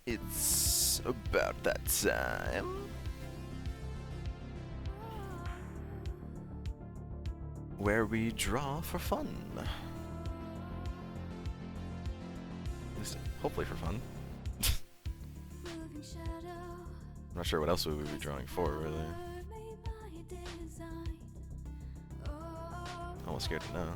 It's about that time where we draw for fun. At least, hopefully for fun. I'm not sure what else we would be drawing for, really. Almost scared to know.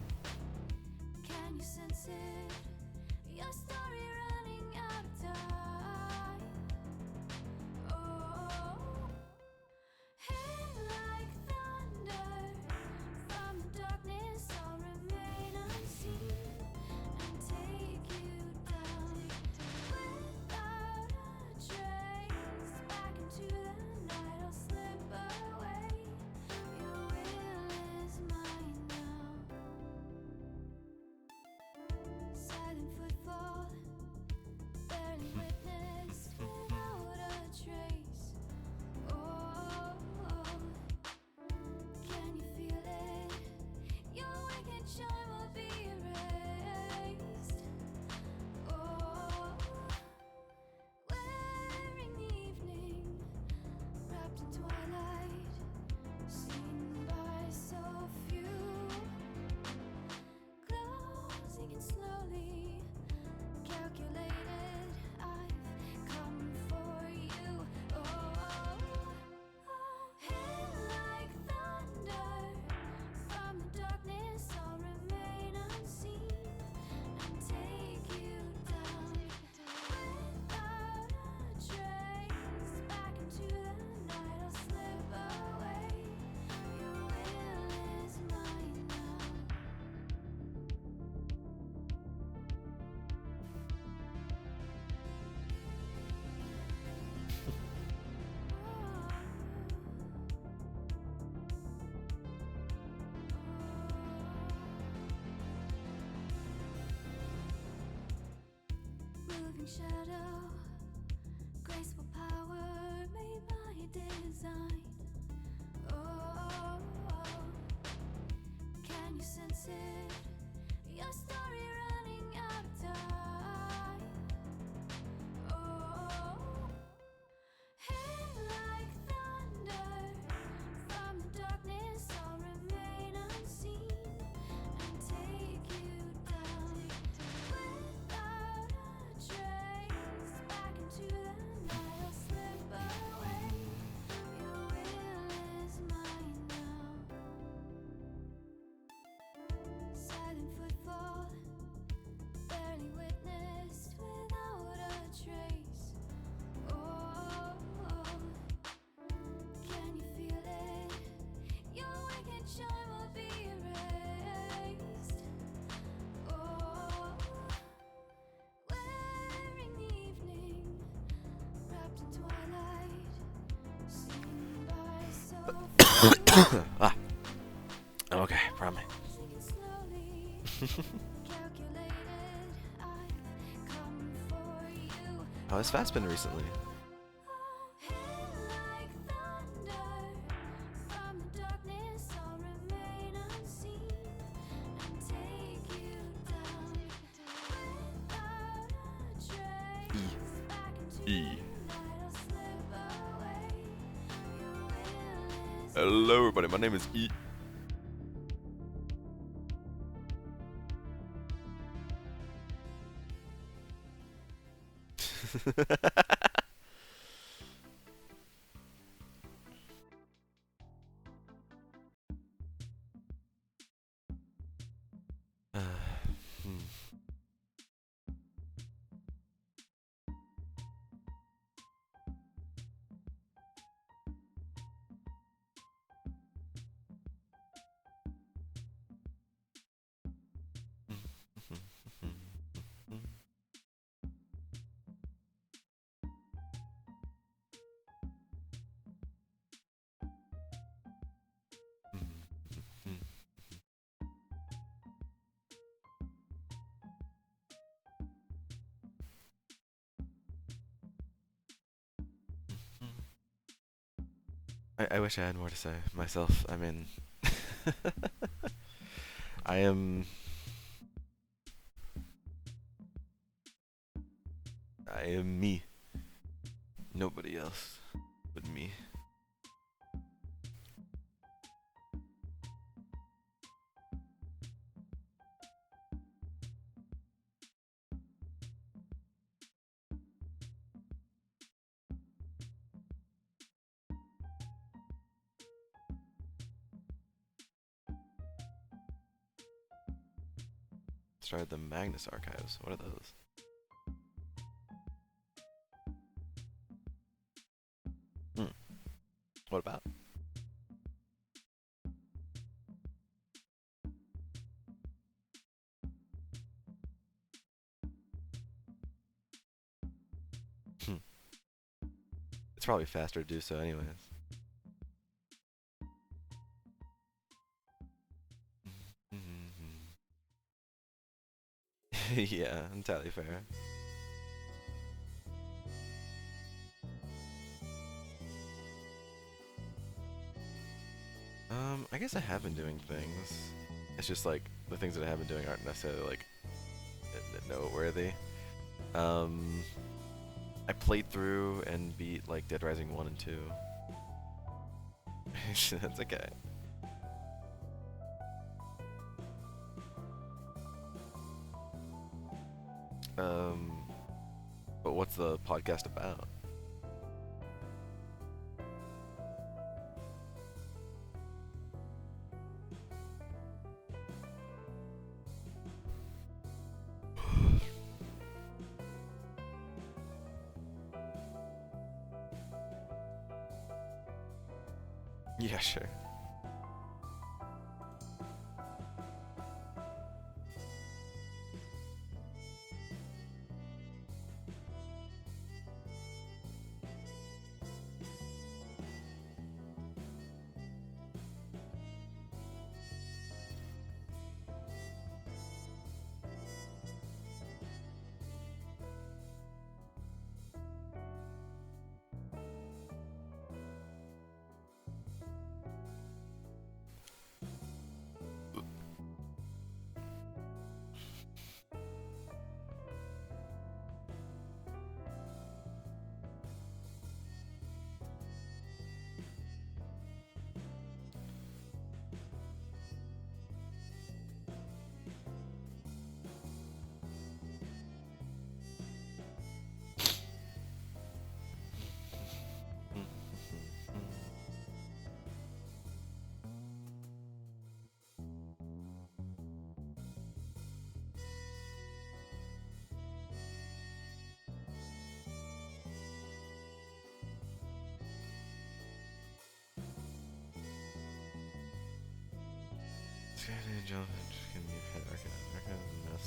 Shadow, graceful power made by design. Oh, can you sense it? Your story running out of time. Oh, hit like thunder from the darkness. I'll remain unseen and take you down without a trace. Back into the night, I'll slip away. Your will is mine now. Silent footfall, barely witnessed without a trace. Oh, can you feel it? Your wicked shine will be erased. Oh, wearing the evening, wrapped in twilight, seen by so few. Ah, I'm okay, promise. Sinking slowly, calculated. I've come for you. How has Fast been recently? Hit like thunder from the darkness. I'll remain unseen and take you down without a trace. Back into E. the night, I'll slip away. Your will is Hello, everybody. My name is E. Hmm. I wish I had more to say myself. I mean, I am. I am me. Nobody else but me. Started the Magnus Archives. What are those? Hmm. What about? Hmm. It's probably faster to do so anyways. Yeah, entirely fair. I guess I have been doing things. It's just like the things that I have been doing aren't necessarily like noteworthy. Um, I played through and beat like Dead Rising 1 and 2. That's okay. Um, but what's the podcast about? Yeah, sure.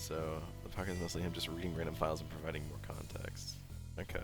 So the podcast is mostly him just reading random files and providing more context. Okay.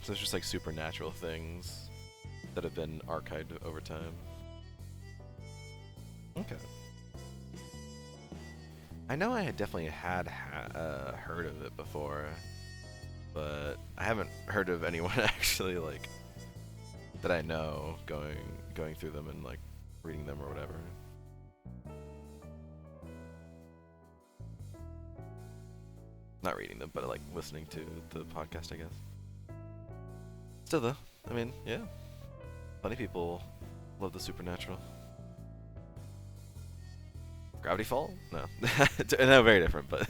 So it's just like supernatural things that have been archived over time. Okay. I know I had definitely had heard of it before, but I haven't heard of anyone actually like that I know going through them and like reading them or whatever. Not reading them, but like listening to the podcast, I guess. Still though, I mean, yeah, plenty of people love the supernatural. Gravity Fall? No, no, very different, but.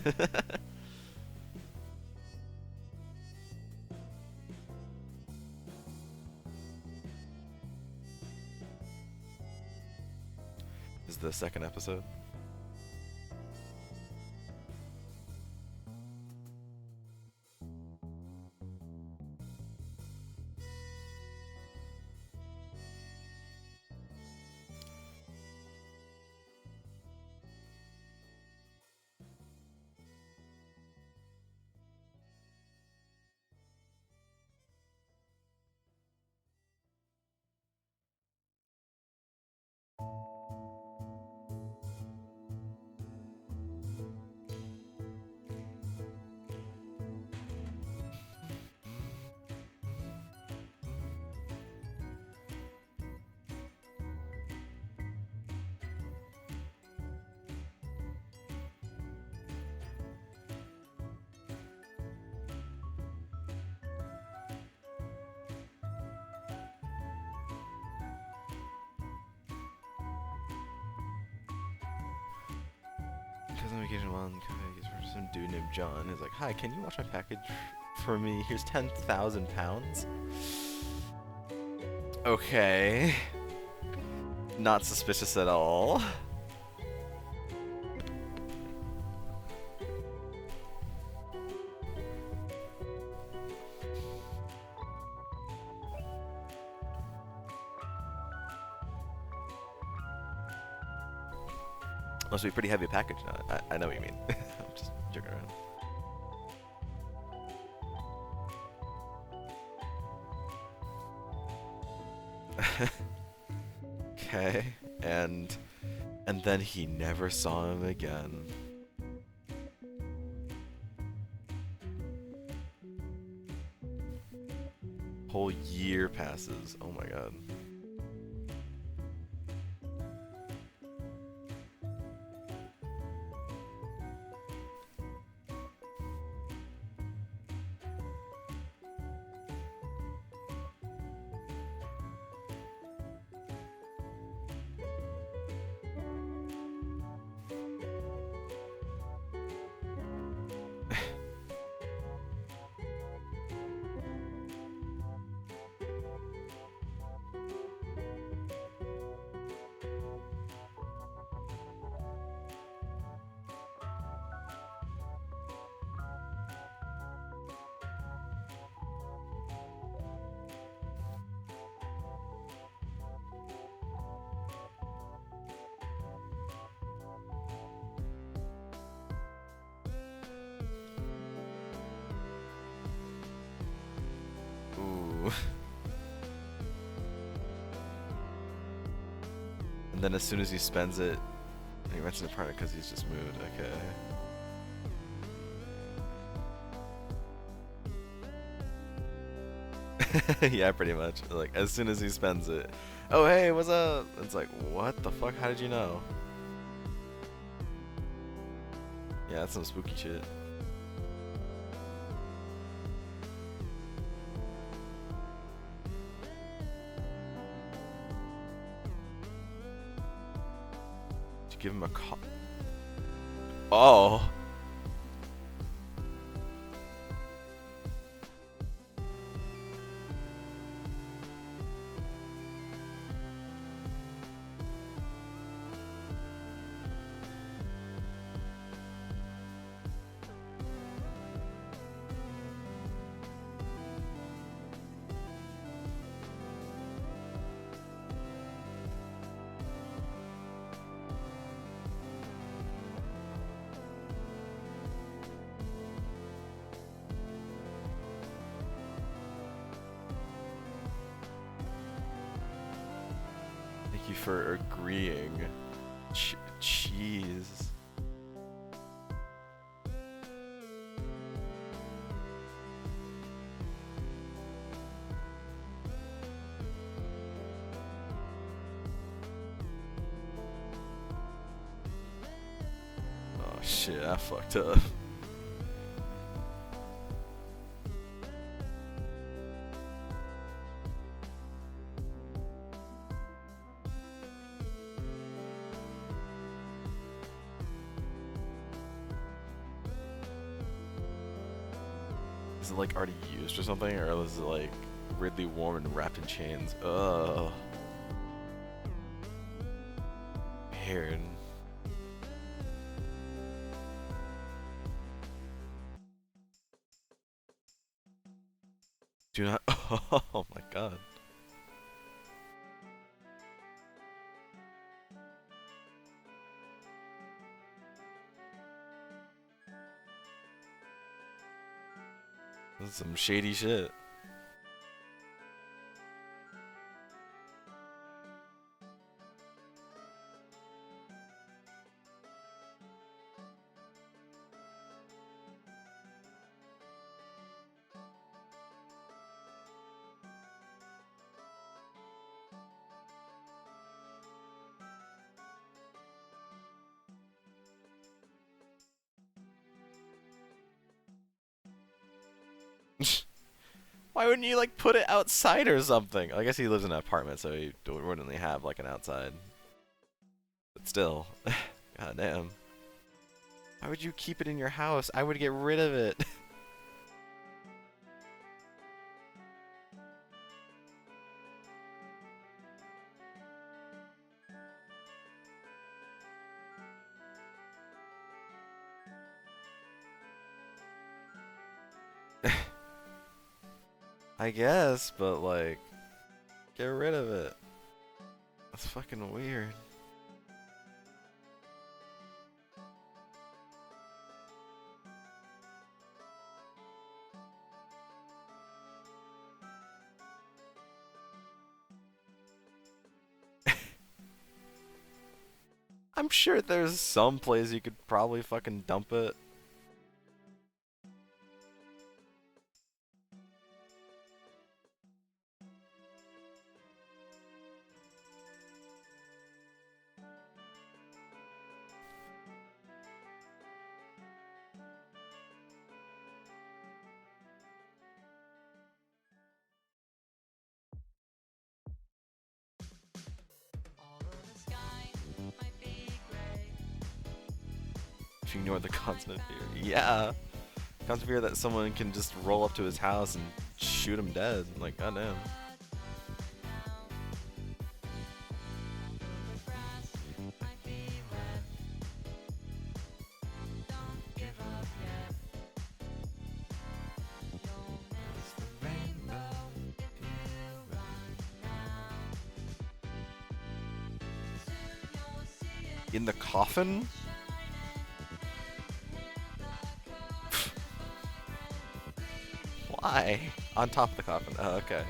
Is the second episode? on vacation while in Quebec. He's some dude named John. He's like, "Hi, can you watch my package for me? Here's 10,000 pounds." Okay. Not suspicious at all. Must be a pretty heavy package now. I know what you mean. I'm just joking around. Okay, and then he never saw him again. Whole year passes. Oh my god. Ooh. And then as soon as he spends it, he rents an apartment because he's just moved. Okay. Yeah, pretty much. Like, as soon as he spends it, "Oh, hey, what's up?" It's like, what the fuck? How did you know? Yeah, that's some spooky shit. Did you give him a call? Oh. Thank you for agreeing. Cheese. Oh shit, I fucked up. Is it like already used or something, or is it like weirdly warm and wrapped in chains? Ugh. Weird. Do not. Oh my god. This is some shady shit. Why wouldn't you like put it outside or something? I guess he lives in an apartment, so he wouldn't really have like an outside. But still, god damn. Why would you keep it in your house? I would get rid of it. I guess, but like, get rid of it. That's fucking weird. I'm sure there's some place you could probably fucking dump it. If you ignore the constant fear. Yeah. Constant fear that someone can just roll up to his house and shoot him dead. Like, goddamn. In the coffin? Why? On top of the coffin. Oh, okay.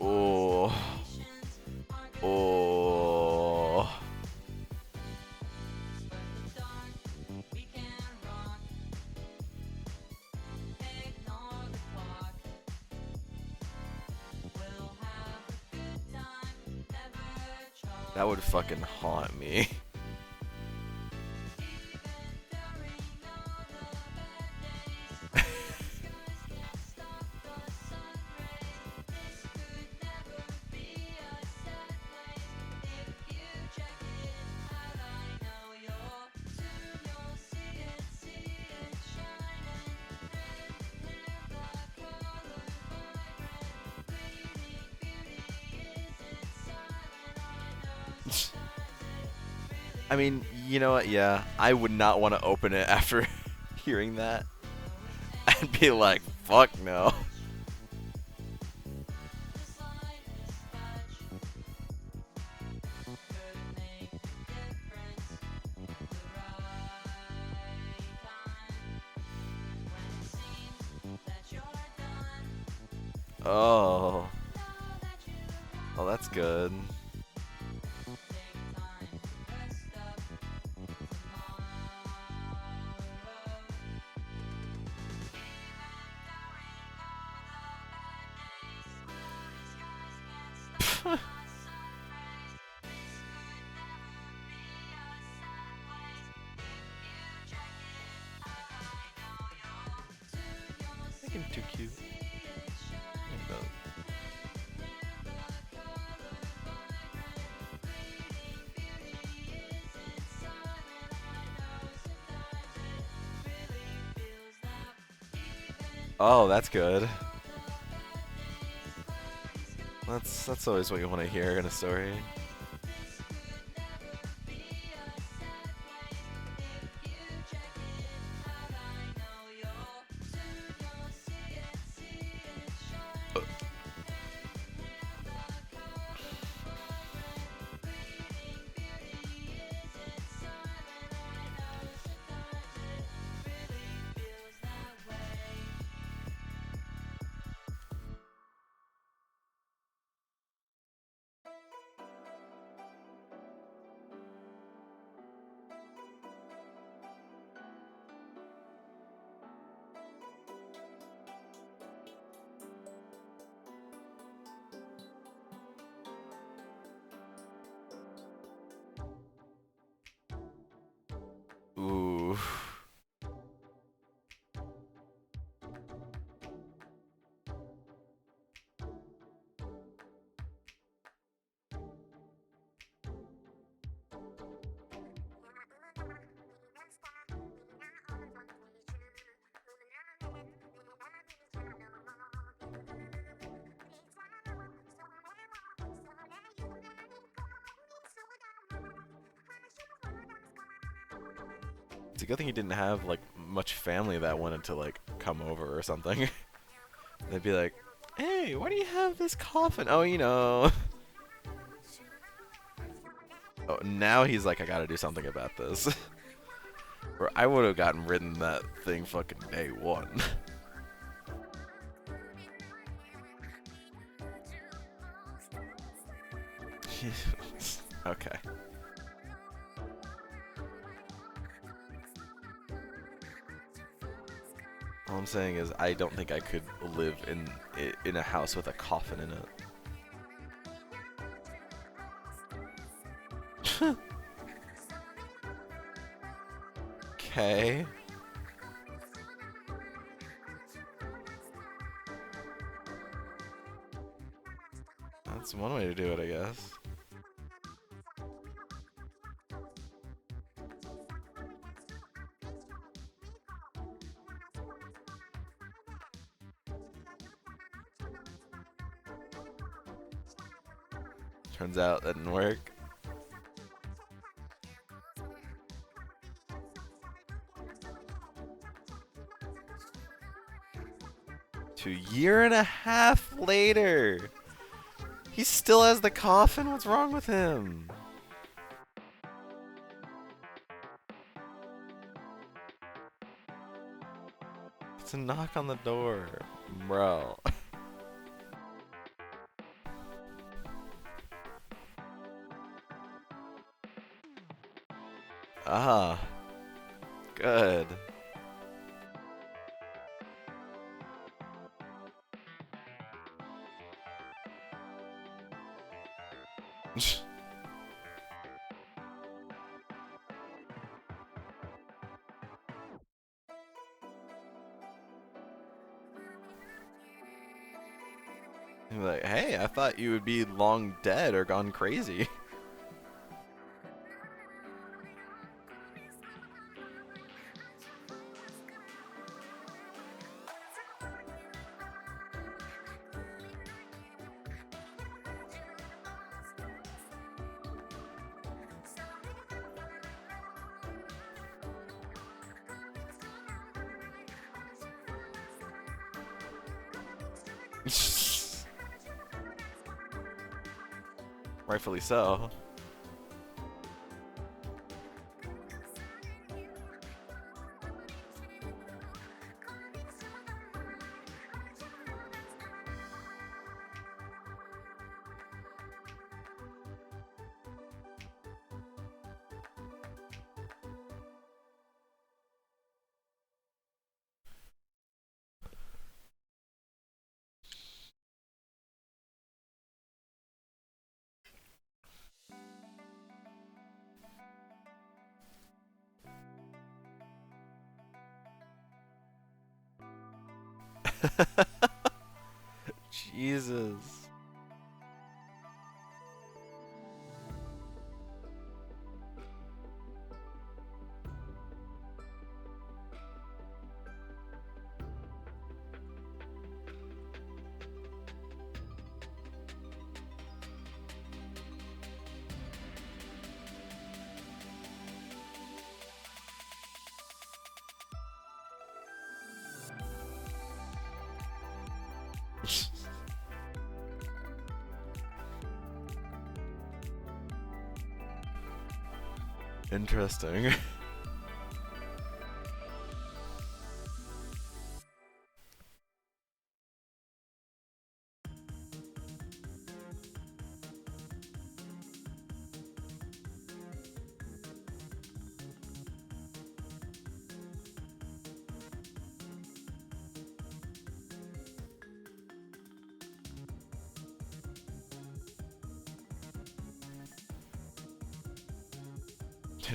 Oh. Oh. That would fucking haunt me. I mean, you know what? Yeah, I would not want to open it after hearing that. I'd be like, fuck no. Oh. Oh, that's good. Making too cute. No. Oh, that's good. That's always what you want to hear in a story. Ooh. It's a good thing he didn't have like much family that wanted to like come over or something. They'd be like, "Hey, why do you have this coffin?" Oh, you know. Oh, now he's like, I gotta do something about this. Or I would have gotten ridden that thing fucking day one. Okay. All I'm saying is I don't think I could live in a house with a coffin in it. Okay. That's one way to do it, I guess. Turns out that didn't work. A year and a half later, he still has the coffin. What's wrong with him? It's a knock on the door, bro. Ah, good. Like, hey, I thought you would be long dead or gone crazy. Rightfully so. Jesus. Interesting.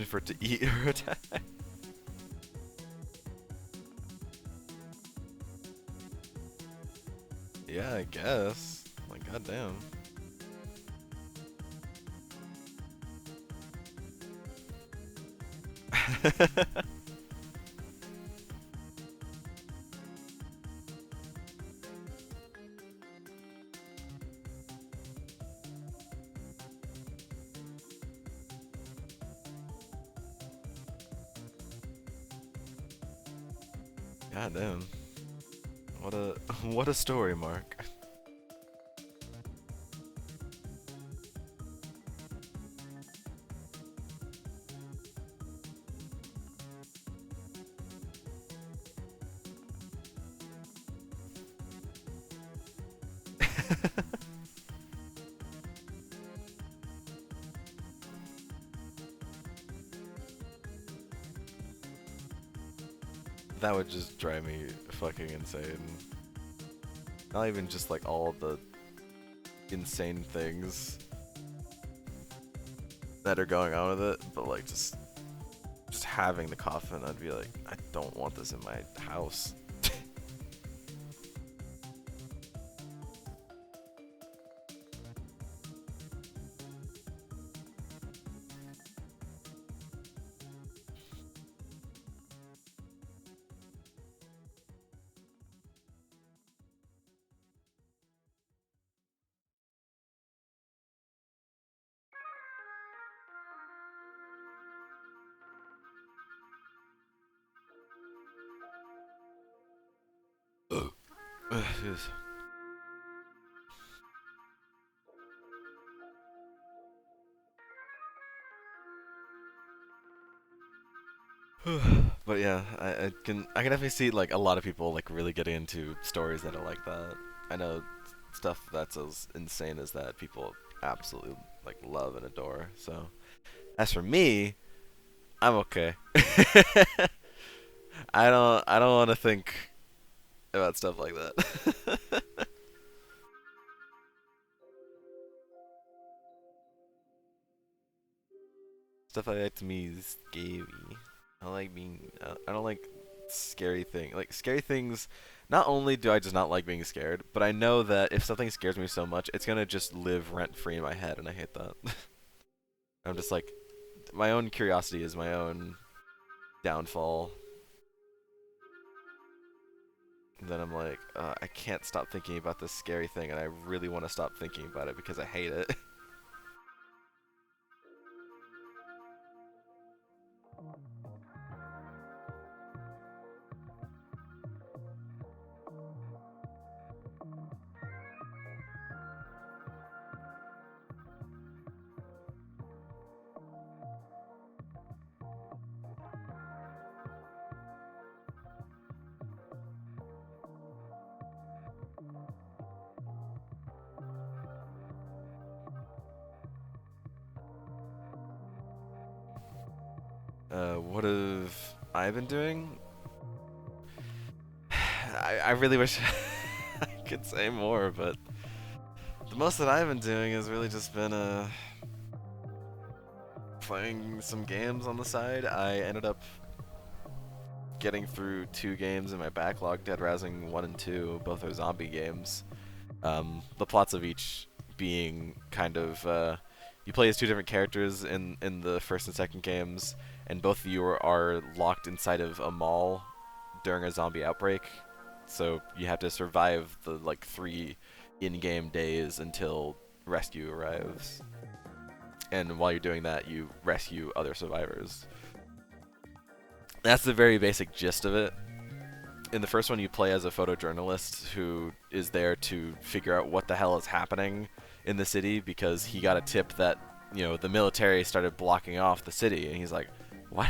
For it to eat or attack. Yeah, I guess. Like, goddamn. Goddamn. What a what a story, Mark. That would just drive me fucking insane. Not even just like all the insane things that are going on with it, but like just having the coffin, I'd be like, I don't want this in my house. Jeez. But yeah, I can definitely see like a lot of people like really getting into stories that are like that. I know stuff that's as insane as that people absolutely like love and adore. So as for me, I'm okay. I don't want to think about stuff like that. Stuff like that to me is scary. I don't like being. I don't like scary things. Like scary things. Not only do I just not like being scared, but I know that if something scares me so much, it's gonna just live rent free in my head, and I hate that. I'm just like, my own curiosity is my own downfall. And then I'm like, I can't stop thinking about this scary thing, and I really want to stop thinking about it because I hate it. What have I been doing? I really wish I could say more, but the most that I've been doing has really just been playing some games on the side. I ended up getting through 2 games in my backlog, Dead Rising 1 and 2, both are zombie games. The plots of each being kind of you play as 2 different characters in the first and second games, and both of you are locked inside of a mall during a zombie outbreak. So you have to survive the like 3 in-game days until rescue arrives. And while you're doing that, you rescue other survivors. That's the very basic gist of it. In the first one, you play as a photojournalist who is there to figure out what the hell is happening in the city because he got a tip that, the military started blocking off the city, and he's like, what?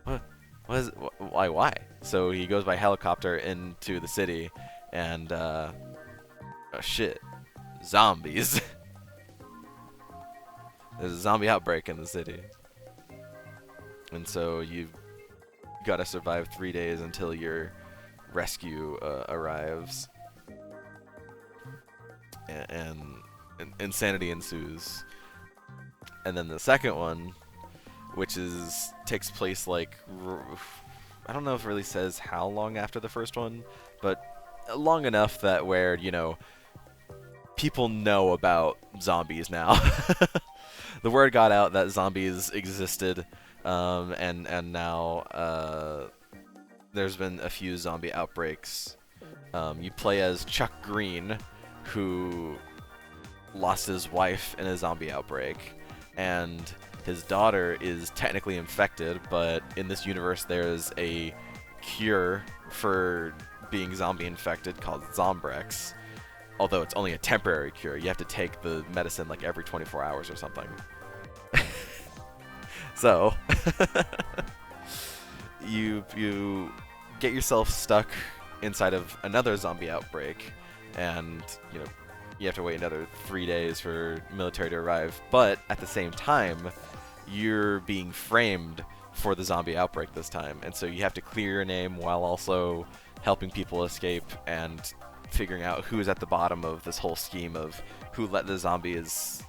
Why? So he goes by helicopter into the city, and oh shit, zombies. There's a zombie outbreak in the city, and so you've got to survive 3 days until your rescue arrives, and insanity ensues. And then the second one, which takes place like I don't know if it really says how long after the first one, but long enough that where, you know, people know about zombies now. The word got out that zombies existed, and now there's been a few zombie outbreaks. You play as Chuck Green, who lost his wife in a zombie outbreak, and his daughter is technically infected, but in this universe there's a cure for being zombie infected called Zombrex. Although it's only a temporary cure, you have to take the medicine like every 24 hours or something. So, you get yourself stuck inside of another zombie outbreak, and you know you have to wait another 3 days for military to arrive. But at the same time, you're being framed for the zombie outbreak this time, and so you have to clear your name while also helping people escape and figuring out who's at the bottom of this whole scheme of who let the zombies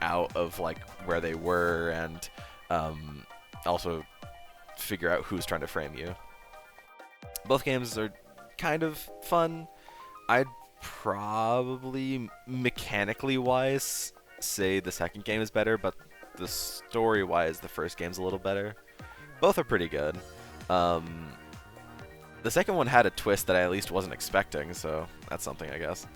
out of like where they were, and also figure out who's trying to frame you. Both games are kind of fun. I'd probably, mechanically wise, say the second game is better, but the story wise, the first game's a little better. Both are pretty good. The second one had a twist that I at least wasn't expecting, so that's something, I guess.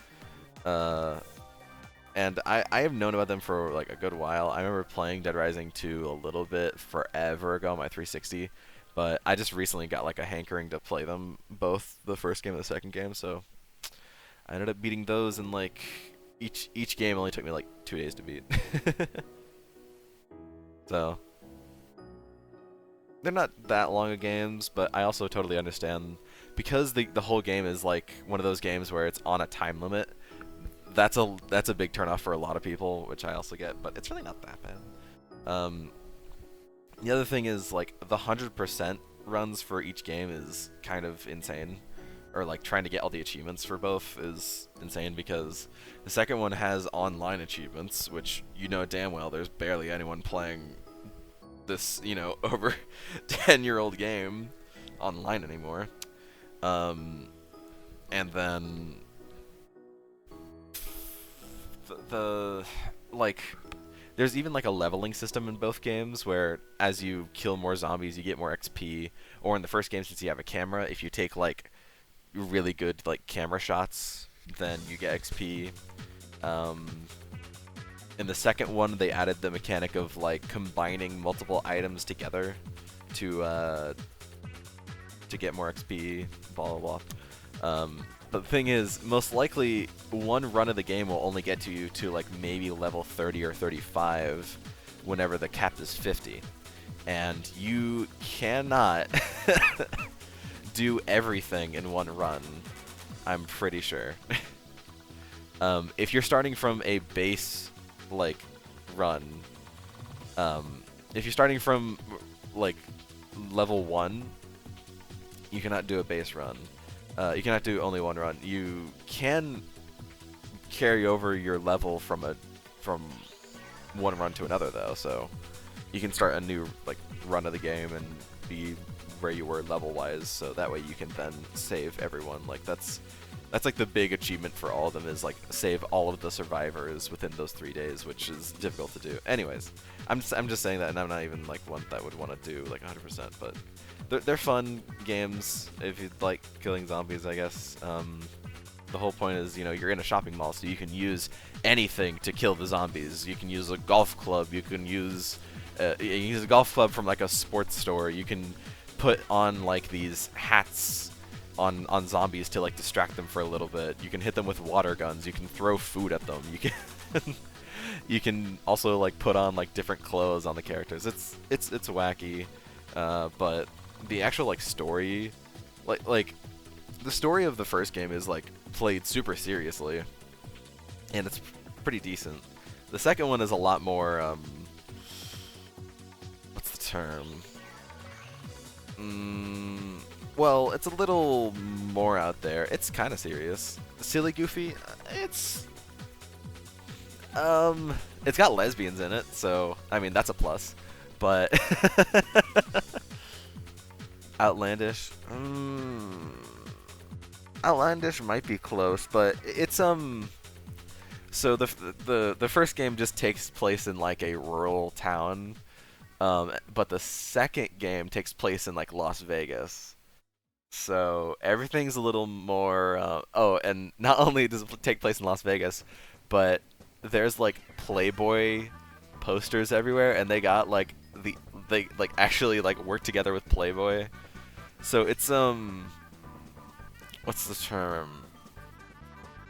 And I have known about them for like a good while. I remember playing Dead Rising 2 a little bit forever ago on my 360, but I just recently got like a hankering to play them, both the first game and the second game, so I ended up beating those in like each game only took me like 2 days to beat. So they're not that long of games, but I also totally understand because the whole game is like one of those games where it's on a time limit. That's a big turnoff for a lot of people, which I also get, but it's really not that bad. The other thing is like the 100% runs for each game is kind of insane, or like trying to get all the achievements for both is insane because the second one has online achievements, which you know damn well there's barely anyone playing this, you know, over 10-year-old game online anymore. And then the like there's even like a leveling system in both games where as you kill more zombies you get more XP, or in the first game, since you have a camera, if you take like really good like camera shots then you get XP. In the second one, they added the mechanic of like combining multiple items together to get more XP, blah blah blah. But the thing is, most likely one run of the game will only get you to like maybe level 30 or 35 whenever the cap is 50. And you cannot do everything in one run, I'm pretty sure. If you're starting from a base like run, if you're starting from like level 1, you cannot do a base run. You cannot do only one run. You can carry over your level from one run to another though, so you can start a new like run of the game and be where you were level wise, so that way you can then save everyone. Like that's like the big achievement for all of them, is like save all of the survivors within those 3 days, which is difficult to do. Anyways, I'm just saying that, and I'm not even like one that would want to do like 100%, but they're fun games if you like killing zombies, I guess. The whole point is, you know, you're in a shopping mall, so you can use anything to kill the zombies. You can use a golf club. You can use a golf club from like a sports store. You can put on like these hats on zombies to like distract them for a little bit. You can hit them with water guns. You can throw food at them. You can you can also like put on like different clothes on the characters. It's wacky, but the actual like story, like the story of the first game is like played super seriously, and it's pretty decent. The second one is a lot more what's the term? Well, it's a little more out there. It's kind of serious. Silly goofy. It's got lesbians in it, so I mean that's a plus. But outlandish. Outlandish might be close, but it's So the first game just takes place in like a rural town, but the second game takes place in like Las Vegas. So everything's a little more. Oh, and not only does it take place in Las Vegas, but there's like Playboy posters everywhere, and they got like they like actually like work together with Playboy. So it's what's the term?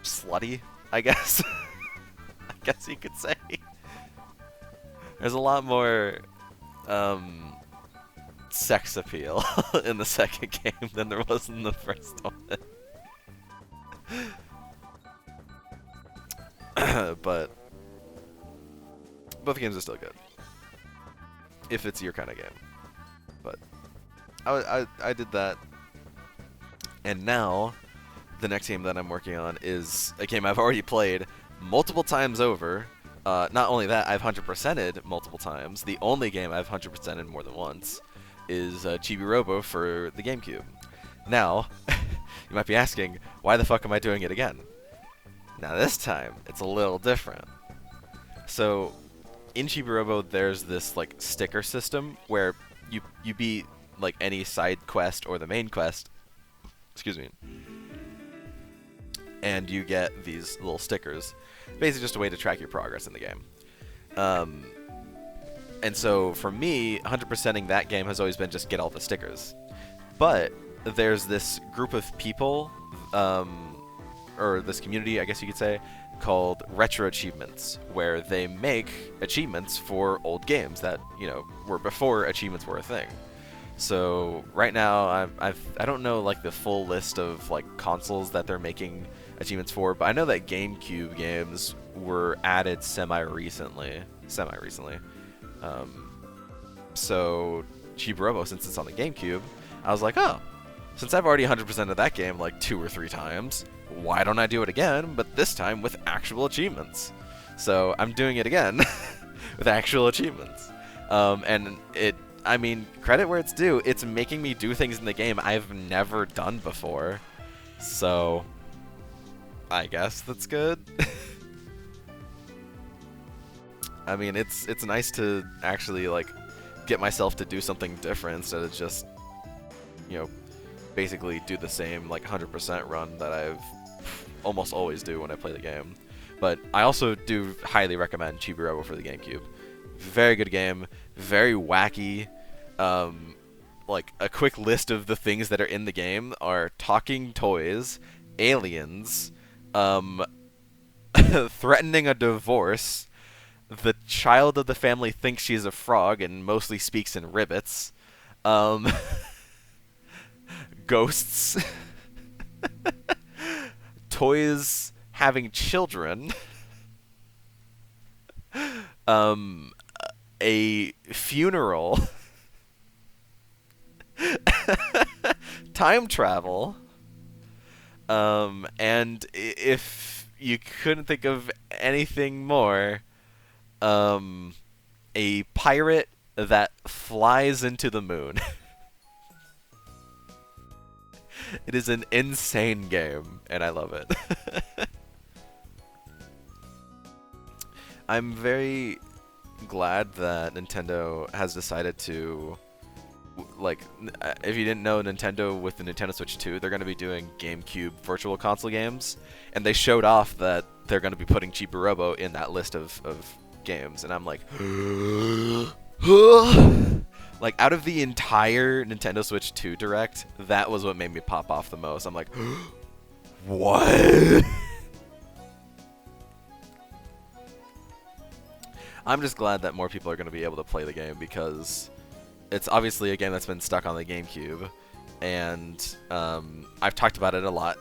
Slutty, I guess. I guess you could say. There's a lot more um sex appeal in the second game than there was in the first one. But both games are still good if it's your kind of game. But I did that, and now the next game that I'm working on is a game I've already played multiple times over. Not only that, I've 100%ed multiple times. The only game I've 100%ed more than once is Chibi Robo for the GameCube. Now, you might be asking, why the fuck am I doing it again? Now this time, it's a little different. So, in Chibi Robo, there's this like sticker system where you beat like any side quest or the main quest. Excuse me. And you get these little stickers. Basically just a way to track your progress in the game. And so for me, 100%ing that game has always been just get all the stickers. But there's this group of people, or this community, I guess you could say, called Retro Achievements, where they make achievements for old games that, you know, were before achievements were a thing. So right now, I don't know like the full list of like consoles that they're making achievements for, but I know that GameCube games were added semi-recently. So Chibi Robo, since it's on the GameCube, I was like, oh, since I've already 100% of that game like 2 or 3 times, why don't I do it again, but this time with actual achievements? So I'm doing it again with actual achievements. And I mean, credit where it's due, it's making me do things in the game I've never done before. So I guess that's good. I mean, it's nice to actually like get myself to do something different instead of just, you know, basically do the same like 100% run that I've almost always do when I play the game. But I also do highly recommend Chibi Robo for the GameCube. Very good game, very wacky. Like a quick list of the things that are in the game are talking toys, aliens, threatening a divorce, the child of the family thinks she's a frog and mostly speaks in ribbits, ghosts, toys having children, a funeral, time travel, and if you couldn't think of anything more, a pirate that flies into the moon. It is an insane game, and I love it. I'm very glad that Nintendo has decided to, like, if you didn't know, Nintendo with the Nintendo Switch 2, they're going to be doing GameCube Virtual Console games, and they showed off that they're going to be putting Chibi Robo in that list of games, and I'm like, like, out of the entire Nintendo Switch 2 Direct, that was what made me pop off the most. I'm like, what? I'm just glad that more people are going to be able to play the game, because it's obviously a game that's been stuck on the GameCube, and I've talked about it a lot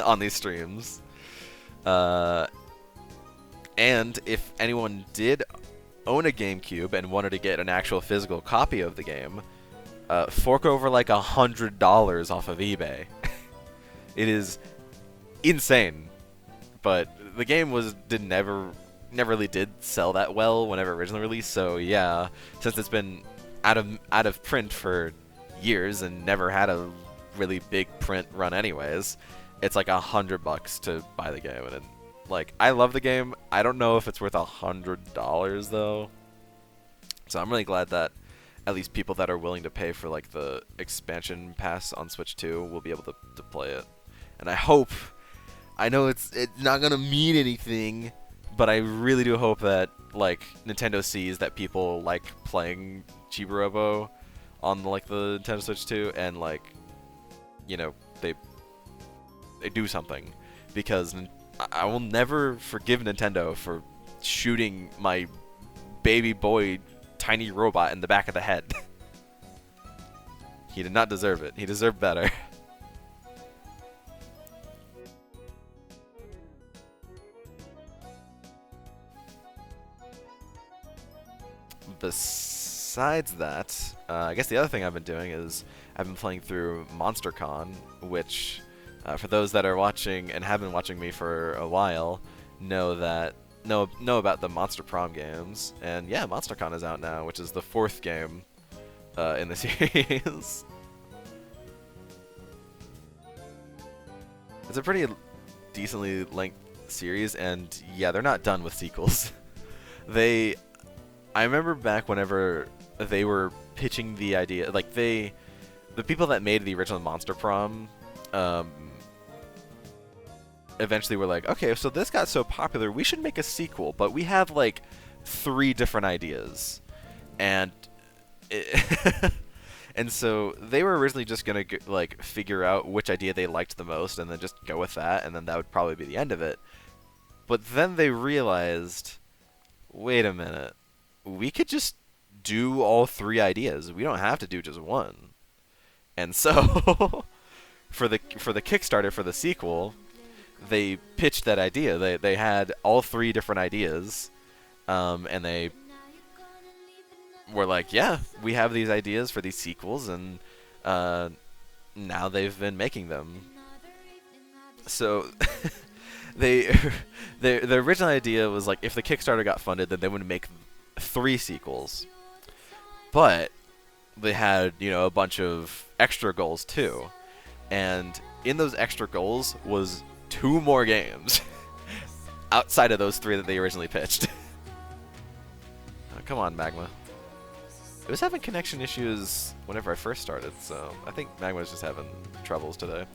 on these streams. And if anyone did own a GameCube and wanted to get an actual physical copy of the game, fork over like $100 off of eBay. It is insane, but the game never really did sell that well whenever originally released. So yeah, since it's been out of print for years and never had a really big print run anyways. It's like $100 to buy the game, and like I love the game. I don't know if it's worth $100 though. So I'm really glad that at least people that are willing to pay for like the expansion pass on Switch 2 will be able to play it. And I hope, I know it's not gonna mean anything, but I really do hope that like Nintendo sees that people like playing Chibi-Robo on like the Nintendo Switch 2, and like, you know, they do something, because I will never forgive Nintendo for shooting my baby boy tiny robot in the back of the head. He did not deserve it. He deserved better. Besides that, I guess the other thing I've been doing is I've been playing through MonsterCon, which, for those that are watching and have been watching me for a while, know about the Monster Prom games. And yeah, MonsterCon is out now, which is the 4th game in the series. It's a pretty decently length series, and yeah, they're not done with sequels. I remember back whenever they were pitching the idea, like the people that made the original Monster Prom, eventually were like, okay, so this got so popular, we should make a sequel, but we have like 3 different ideas, and and so they were originally just gonna like figure out which idea they liked the most, and then just go with that, and then that would probably be the end of it. But then they realized, wait a minute, we could just do all 3 ideas. We don't have to do just one. And so for the Kickstarter for the sequel, they pitched that idea. They had all 3 different ideas, and they were like, yeah, we have these ideas for these sequels, and now they've been making them. So the original idea was like, if the Kickstarter got funded, then they would make 3 sequels. But they had, you know, a bunch of extra goals too. And in those extra goals was 2 more games outside of those 3 that they originally pitched. Oh, come on, Magma. It was having connection issues whenever I first started, so I think Magma's just having troubles today.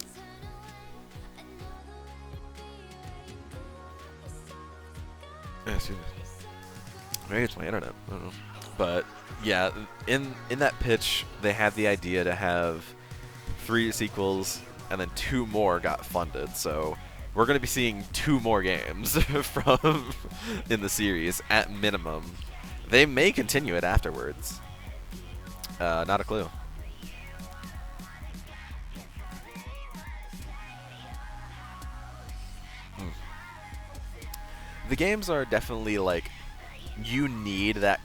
Excuse me. Maybe it's my internet. I don't know. But yeah, in that pitch, they had the idea to have 3 sequels, and then 2 more got funded. So we're going to be seeing 2 more games from in the series at minimum. They may continue it afterwards. Not a clue. The games are definitely like, you need that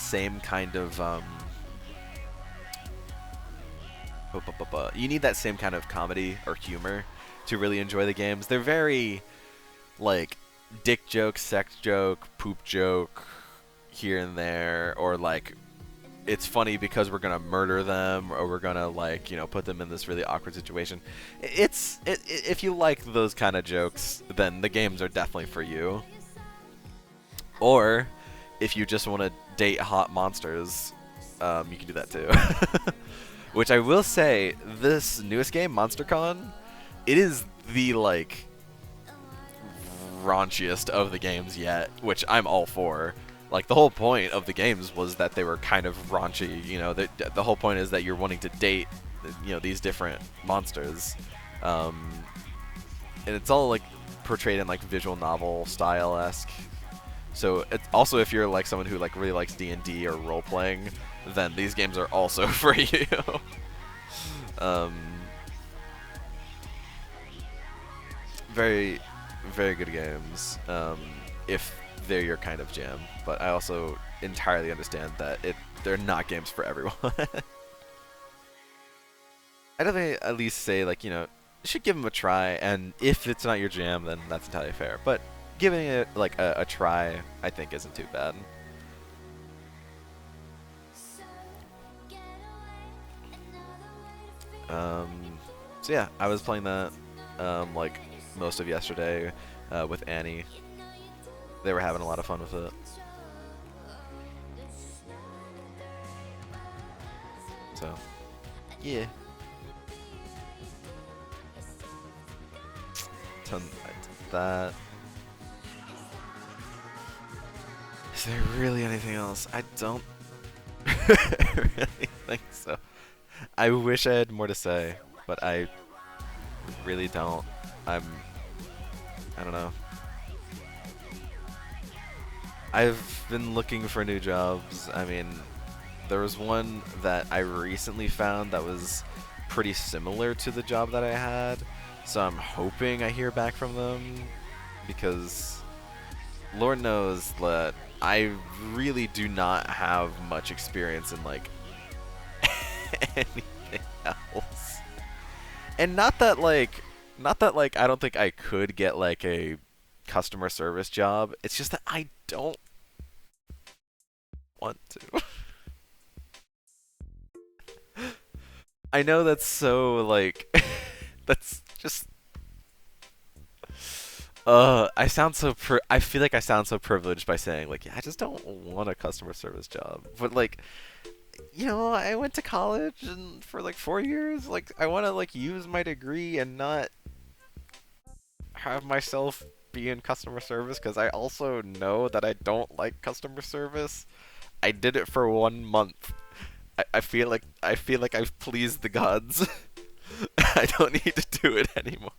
same kind of you need that same kind of comedy or humor to really enjoy the games. They're very like dick joke, sex joke, poop joke here and there, or like it's funny because we're gonna murder them, or we're gonna like, you know, put them in this really awkward situation. If you like those kind of jokes, then the games are definitely for you. Or if you just want to date hot monsters, you can do that too. Which I will say, this newest game, MonsterCon, it is the like raunchiest of the games yet, which I'm all for. Like, the whole point of the games was that they were kind of raunchy, you know, the whole point is that you're wanting to date, you know, these different monsters. And it's all like portrayed in like visual novel style-esque. So it's also, if you're like someone who like really likes D&D or role playing, then these games are also for you. Very, very good games. If they're your kind of jam, but I also entirely understand that they're not games for everyone. I'd at least say, like, you know, you should give them a try, and if it's not your jam, then that's entirely fair. But giving it like a try, I think, isn't too bad. So yeah, I was playing that like most of yesterday with Annie. They were having a lot of fun with it. So yeah, ton I did that. Is there really anything else? I don't really think so. I wish I had more to say, but I really don't. I'm. I don't know. I've been looking for new jobs. I mean, there was one that I recently found that was pretty similar to the job that I had. So I'm hoping I hear back from them because Lord knows that I really do not have much experience in like anything else. And not that like I don't think I could get like a customer service job. It's just that I don't want to. I know that's so like that's just I sound so I feel like I sound so privileged by saying like yeah, I just don't want a customer service job. But like I went to college and for like 4 years, like I want to like use my degree and not have myself be in customer service cuz I also know that I don't like customer service. I did it for 1 month. I feel like I've pleased the gods. I don't need to do it anymore.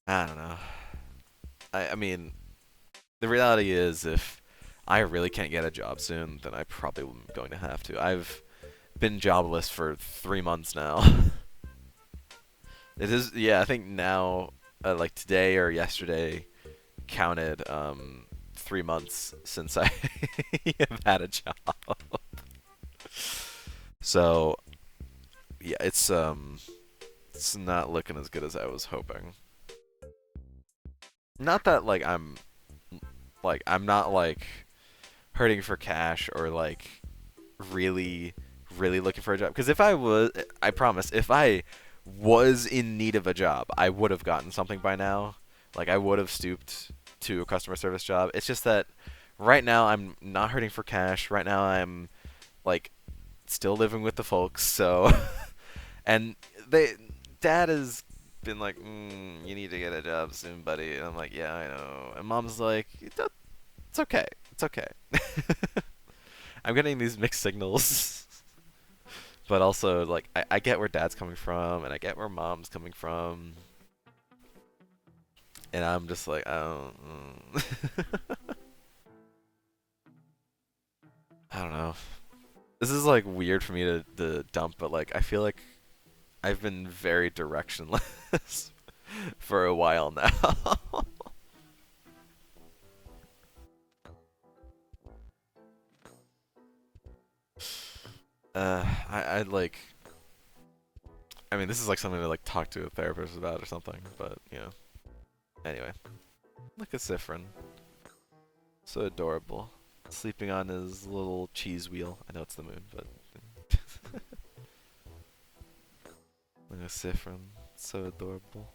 I don't know. I mean, the reality is if I really can't get a job soon, then I probably am going to have to. I've been jobless for 3 months now. It is, yeah, I think now, like today or yesterday, counted 3 months since I have had a job. So yeah, it's not looking as good as I was hoping. Not that I'm not like hurting for cash or like really really looking for a job because if I was, I promise, if I was in need of a job, I would have gotten something by now. Like I would have stooped to a customer service job. It's just that right now I'm not hurting for cash. Right now I'm like still living with the folks, so and they dad has been like, you need to get a job soon, buddy. And I'm like, yeah, I know. And mom's like, it's okay, it's okay. I'm getting these mixed signals, but also like I get where dad's coming from, and I get where mom's coming from, and I'm just like, I don't, I don't know. This is like weird for me to dump, but like I feel like I've been very directionless for a while now. I like. I mean, this is like something to like talk to a therapist about or something, but you know. Anyway, look at Sifrin, so adorable, sleeping on his little cheese wheel. I know it's the moon, but look at Sifrin, so adorable.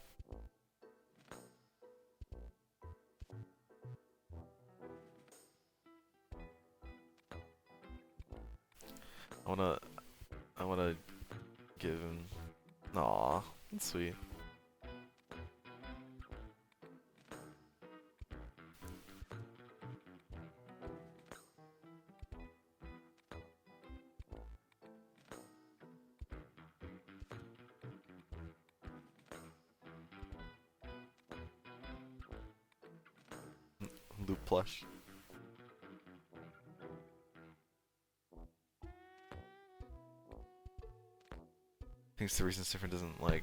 I wanna, I wanna give him. Aw, that's sweet. Loop plush. Thinks the reason Sifrin doesn't like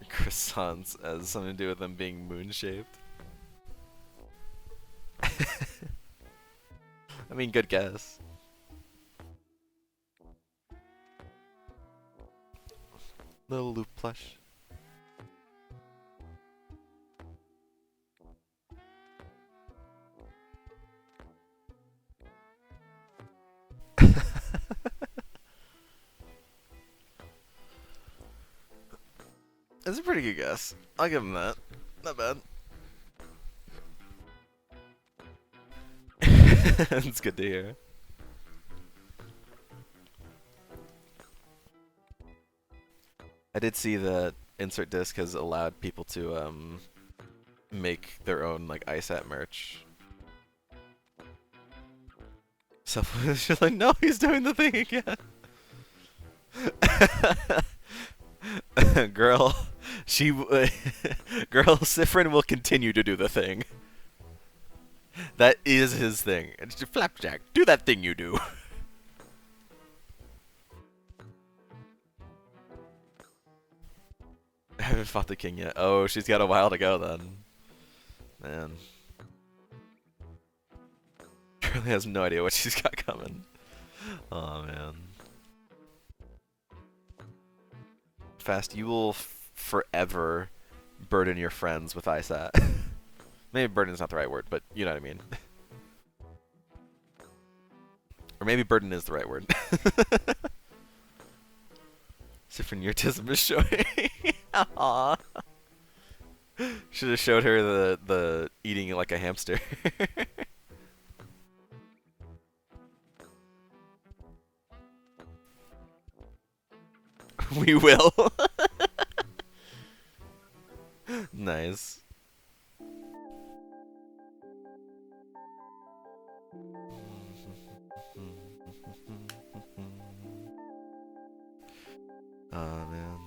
croissants has something to do with them being moon shaped. I mean, good guess. Little loop plush. That's a pretty good guess. I'll give him that. Not bad. It's good to hear. I did see that Insert Disc has allowed people to make their own like ISAT merch. So she's like, no, he's doing the thing again. Girl, girl, Sifrin will continue to do the thing. That is his thing. Flapjack, do that thing you do. I haven't fought the king yet. Oh, she's got a while to go then. Man. Curly has no idea what she's got coming. Oh man. Fast, you will forever burden your friends with ISAT. Maybe burden's not the right word, but you know what I mean. Or maybe burden is the right word. Different autism is showing. Aww. Should have showed her the eating like a hamster. We will. Nice. Oh man.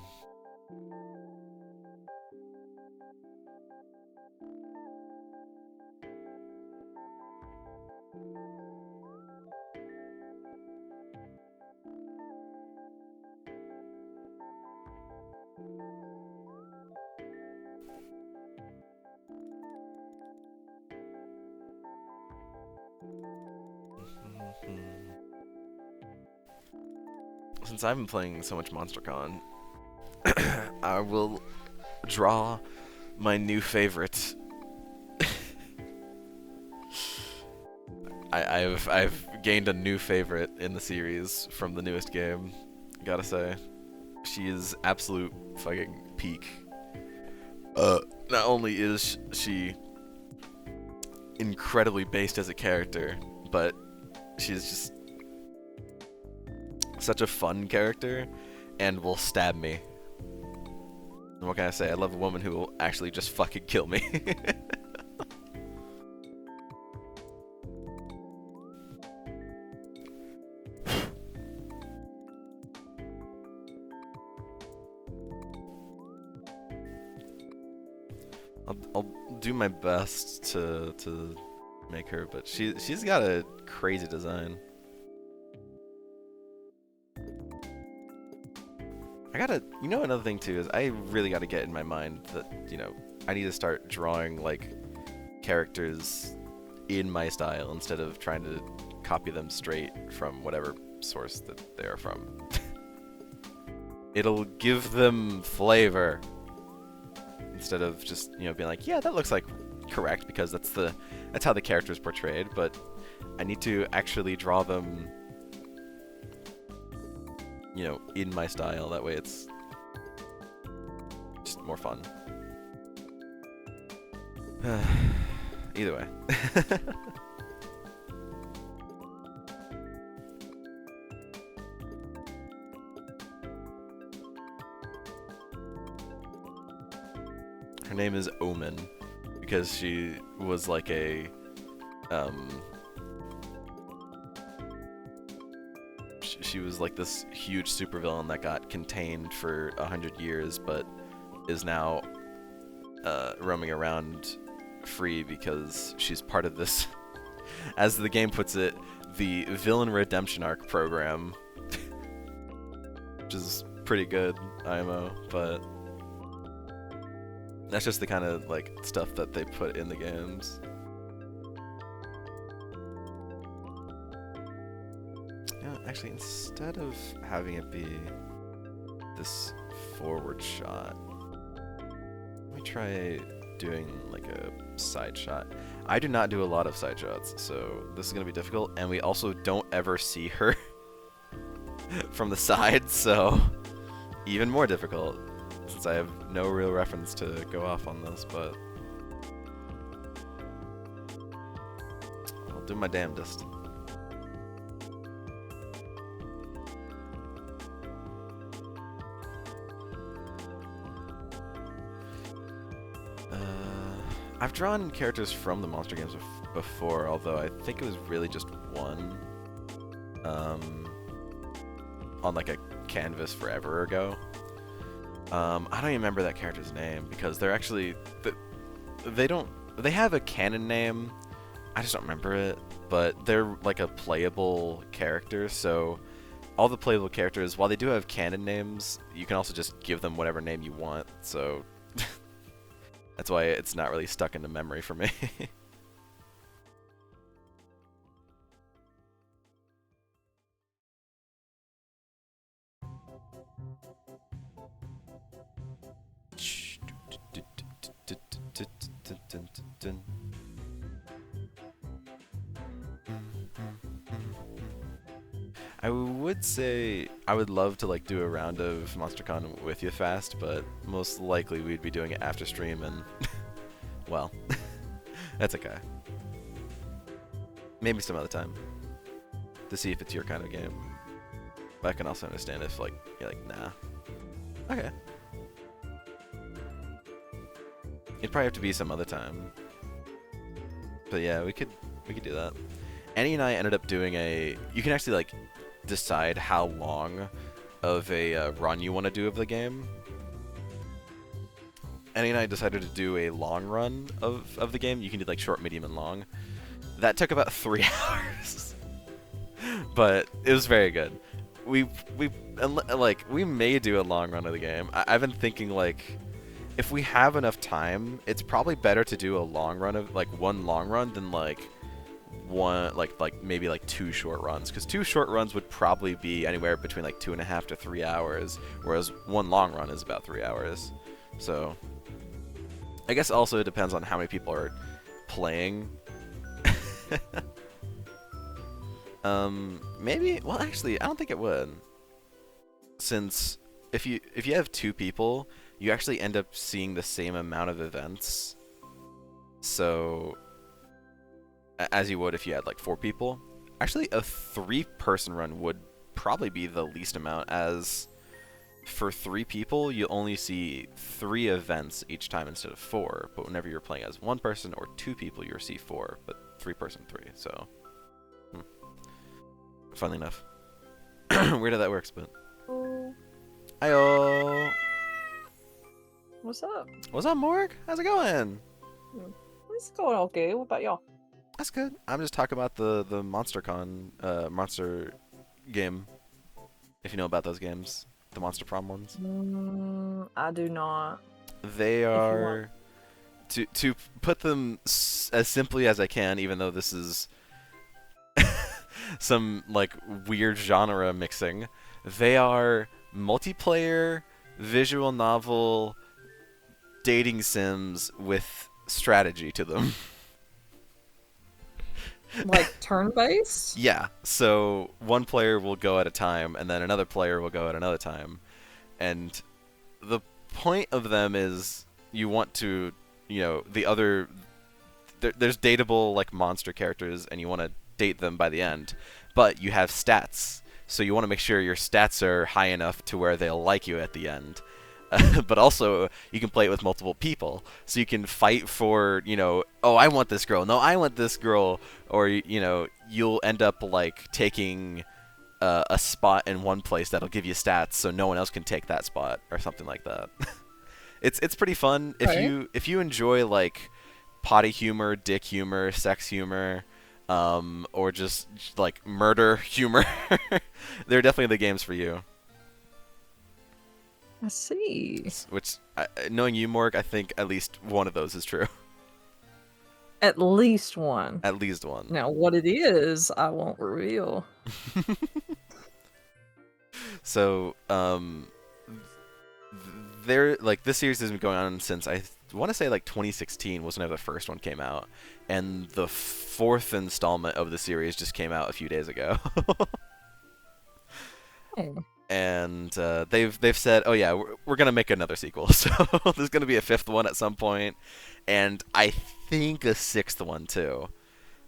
Since I've been playing so much MonsterCon, I will draw my new favorite. I've gained a new favorite in the series from the newest game. Gotta say, she is absolute fucking peak. Not only is she incredibly based as a character, but she's just such a fun character and will stab me. And what can I say? I love a woman who will actually just fucking kill me. I'll do my best to make her, but she's got a crazy design. You know, another thing too is I really gotta get in my mind that, you know, I need to start drawing like characters in my style instead of trying to copy them straight from whatever source that they are from. It'll give them flavor instead of just, you know, being like, yeah, that looks like correct because that's how the character is portrayed, but I need to actually draw them, you know, in my style. That way it's just more fun. Either way. Her name is Omen because she was like a she was like this huge supervillain that got contained for 100 years, but is now roaming around free because she's part of this, as the game puts it, the villain redemption arc program, which is pretty good, IMO, but that's just the kind of like stuff that they put in the games. Actually, instead of having it be this forward shot, let me try doing like a side shot. I do not do a lot of side shots, so this is going to be difficult, and we also don't ever see her from the side, so even more difficult. since I have no real reference to go off on this, but I'll do my damnedest. I've drawn characters from the Monster games before, although I think it was really just one. On like a canvas forever ago. I don't even remember that character's name because they're actually they have a canon name. I just don't remember it, but they're like a playable character. So all the playable characters, while they do have canon names, you can also just give them whatever name you want. So that's why it's not really stuck into memory for me. I would say I would love to like do a round of MonsterCon with you fast, but most likely we'd be doing it after stream, and well, that's okay. Maybe some other time to see if it's your kind of game. But I can also understand if like you're like, nah. Okay. It'd probably have to be some other time. But yeah, we could do that. Annie and I ended up doing you can actually like decide how long of a run you want to do of the game. Annie and I decided to do a long run of the game. You can do like short, medium, and long. That took about 3 hours. But it was very good. We may do a long run of the game. I've been thinking like, if we have enough time, it's probably better to do a long run of like one long run than like one maybe like 2 short runs, because 2 short runs would probably be anywhere between like 2.5 to 3 hours, whereas one long run is about 3 hours. So I guess also it depends on how many people are playing. Maybe, well, actually I don't think it would, since if you have 2 people, you actually end up seeing the same amount of events, so as you would if you had like 4 people. Actually, a 3-person run would probably be the least amount, as for 3 people you only see 3 events each time instead of 4, but whenever you're playing as 1 person or 2 people you'll see 4, but 3-person 3, so funnily enough. Weird how that works, but Hiyo! What's up? What's up, Morg? How's it going? It's going okay. What about y'all? That's good. I'm just talking about the MonsterCon monster game. If you know about those games, the Monster Prom ones. I do not. They are, to put them as simply as I can, even though this is some like weird genre mixing. They are multiplayer visual novel dating sims with strategy to them. Like turn-based? Yeah, so one player will go at a time, and then another player will go at another time. And the point of them is you want to, there's dateable like monster characters, and you want to date them by the end. But you have stats, so you want to make sure your stats are high enough to where they'll like you at the end. But also, you can play it with multiple people, so you can fight for, oh, I want this girl, no, I want this girl, or, you'll end up, like, taking a spot in one place that'll give you stats, so no one else can take that spot, or something like that. It's pretty fun. If you enjoy, like, potty humor, dick humor, sex humor, or just, like, murder humor, they're definitely the games for you. I see. Which, knowing you, Morg, I think at least one of those is true. At least one. At least one. Now, what it is, I won't reveal. So, this series has been going on since, I want to say, like, 2016 was whenever the first one came out. And the 4th installment of the series just came out a few days ago. Oh. and they've said, oh yeah, we're gonna make another sequel. So there's gonna be a fifth one at some point, and I think a sixth one too.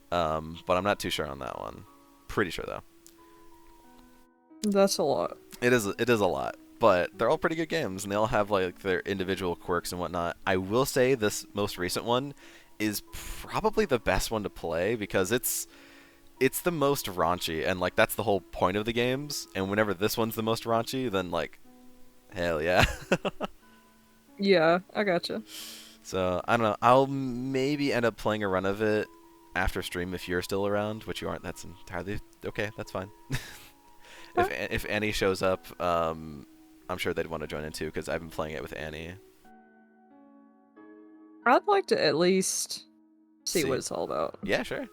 But I'm not too sure on that one. Pretty sure though. That's a lot. It is a lot, but they're all pretty good games, and they all have like their individual quirks and whatnot. I will say this most recent one is probably the best one to play because it's the most raunchy, and like that's the whole point of the games. And whenever this one's the most raunchy, then like hell yeah. Yeah, I gotcha. So I don't know. I'll maybe end up playing a run of it after stream if you're still around, which you aren't. That's entirely okay. That's fine. If Annie shows up, I'm sure they'd want to join in too because I've been playing it with Annie. I'd like to at least see See. what it's all about Yeah, sure.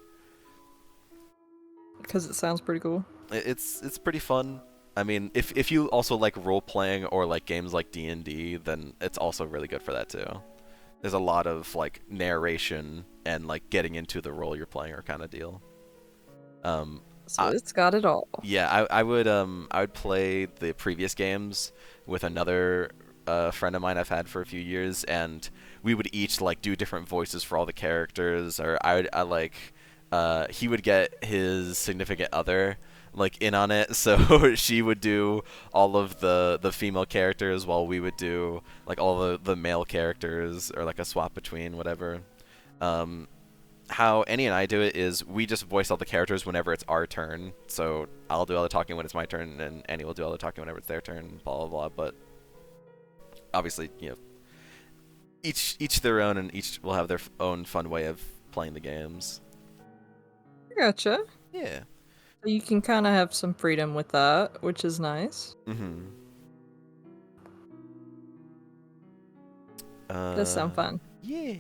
because it sounds pretty cool. It's pretty fun. I mean, if you also like role playing or like games like D&D, then it's also really good for that too. There's a lot of like narration and like getting into the role you're playing or kind of deal. So I- it's got it all. Yeah, I would play the previous games with another friend of mine I've had for a few years, and we would each like do different voices for all the characters, or I like he would get his significant other like in on it, so she would do all of the female characters while we would do like all the male characters, or like a swap between whatever. How Annie and I do it is we just voice all the characters whenever it's our turn. So I'll do all the talking when it's my turn, and Annie will do all the talking whenever it's their turn. Blah blah blah. But obviously, each their own, and each will have their own fun way of playing the games. I gotcha. Yeah. So you can kind of have some freedom with that, which is nice. Mhm. Does sound fun. Yeah.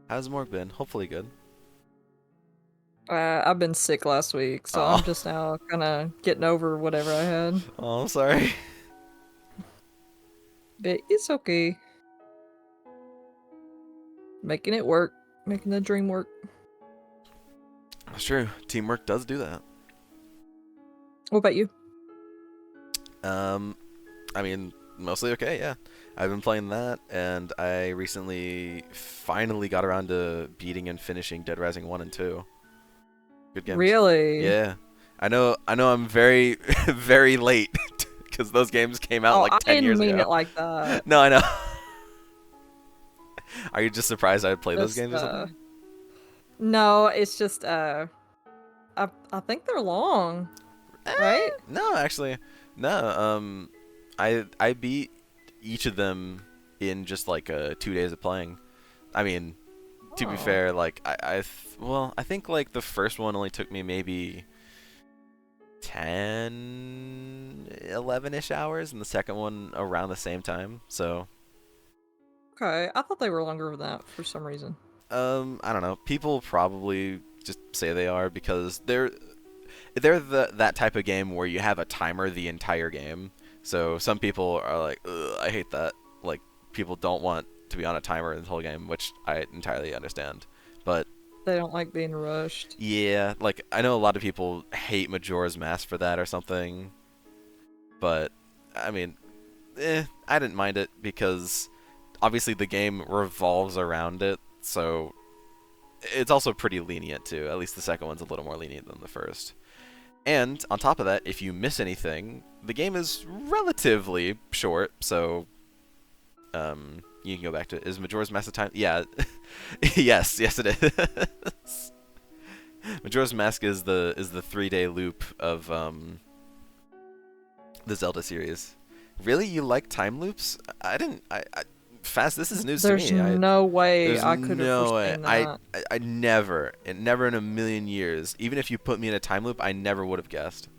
How's Morg been? Hopefully good. I've been sick last week, so Aw. I'm just now kind of getting over whatever I had. Oh, I'm sorry. But it's okay. Making it work. Making the dream work. That's true. Teamwork does do that. What about you? I mean, mostly okay, yeah. I've been playing that, and I recently finally got around to beating and finishing Dead Rising 1 and 2. Good games. Really? Yeah. I know I'm very, very late, because those games came out Oh, like I 10 didn't years mean ago. it like that. No, I know. Are you just surprised I played those Just, games or something? No, it's just I think they're long, right? No, actually. No, I beat each of them in just like 2 days of playing. I mean, to be Oh. fair, like I think like the first one only took me maybe 10, 11-ish hours, and the second one around the same time. So, Okay, I thought they were longer than that for some reason. I don't know. People probably just say they are because they're that type of game where you have a timer the entire game. So some people are like, ugh, I hate that. Like, people don't want to be on a timer the whole game, which I entirely understand. But They don't like being rushed. yeah, like I know a lot of people hate Majora's Mask for that or something. But I mean, I didn't mind it because obviously the game revolves around it, so it's also pretty lenient too. At least the second one's a little more lenient than the first. And on top of that, if you miss anything, the game is relatively short, so you can go back to it. Is Majora's Mask the time? Yeah. yes, it is. Majora's Mask is the 3-day loop of the Zelda series. Really, you like time loops? I didn't. Fast. This is news There's to me. no way There's I could have no way. foreseen that. I never in a million years, even if you put me in a time loop, I never would have guessed.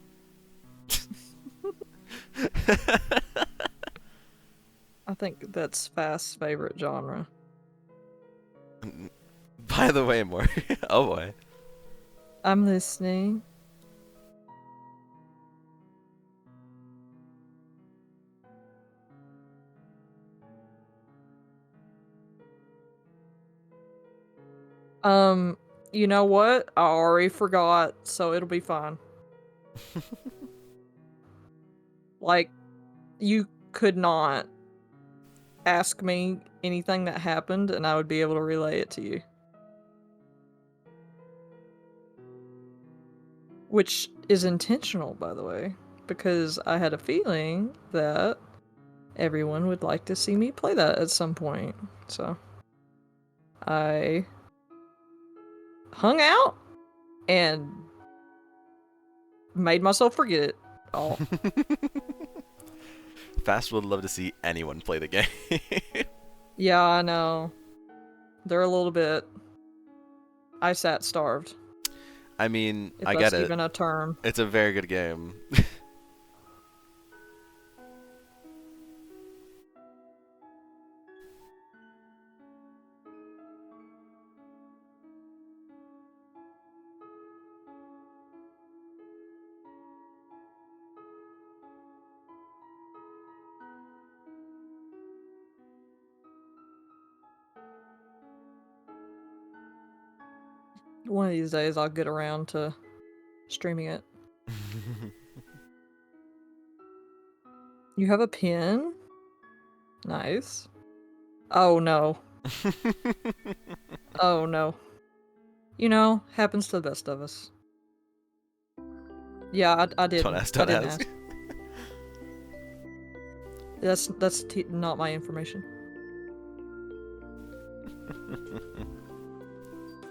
I think that's Fast's favorite genre. By the way, more. Oh boy. I'm listening. You know what? I already forgot, so it'll be fine. Like, you could not ask me anything that happened and I would be able to relay it to you. Which is intentional, by the way, because I had a feeling that everyone would like to see me play that at some point. So I hung out and made myself forget it all. Fast would love to see anyone play the game. Yeah, I know. They're a little bit. I sat starved, I mean, if I that's get it. even a term. It's a very good game. One of these days I'll get around to streaming it. You have a pin? Nice. Oh no. Oh no. You know, happens to the best of us. Yeah, I didn't. Don't ask, I don't didn't ask. ask. That's not my information.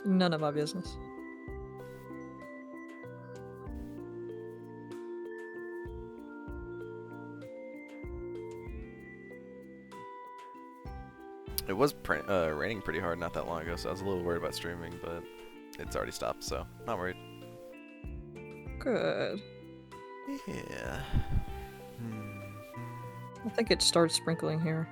None of my business. It was raining pretty hard not that long ago, so I was a little worried about streaming, but it's already stopped, so not worried. Good. Yeah. I think it started sprinkling here.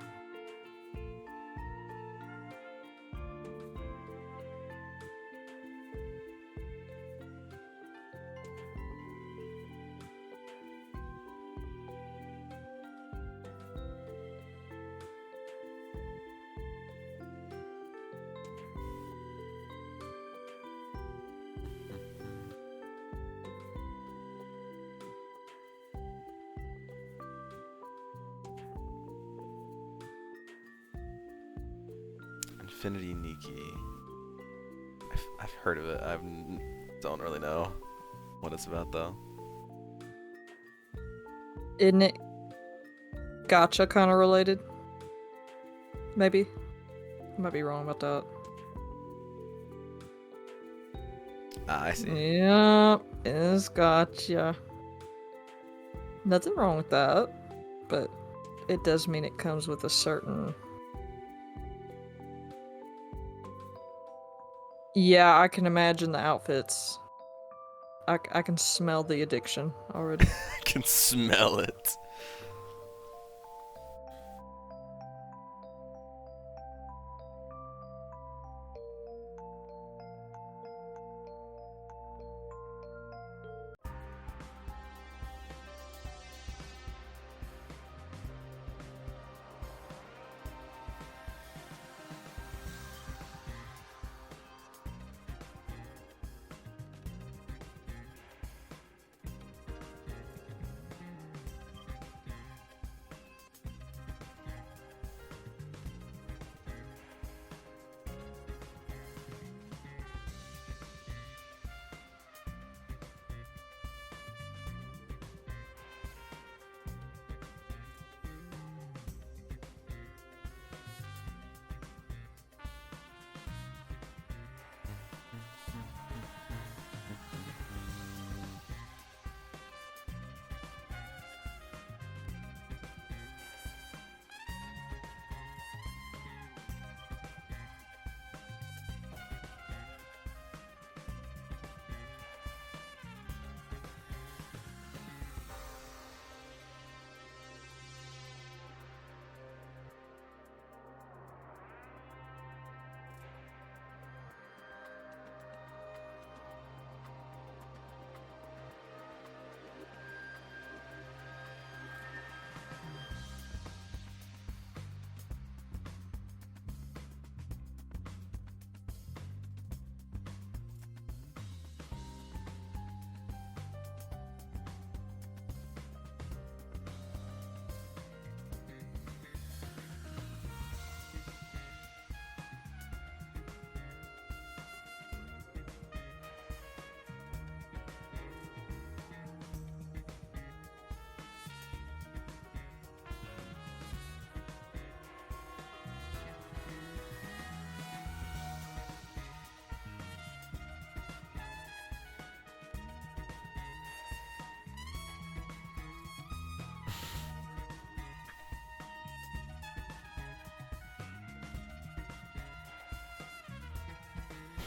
Infinity Nikki. I've heard of it. I don't really know what it's about though. Isn't it gotcha kind of related? Maybe? I might be wrong about that. Ah, I see. Yep, it's gotcha. Nothing wrong with that, but it does mean it comes with a certain... Yeah, I can imagine the outfits. I can smell the addiction already. I can smell it.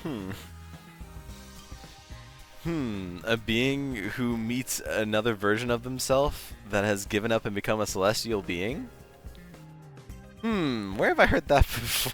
Hmm. A being who meets another version of themselves that has given up and become a celestial being? Where have I heard that before?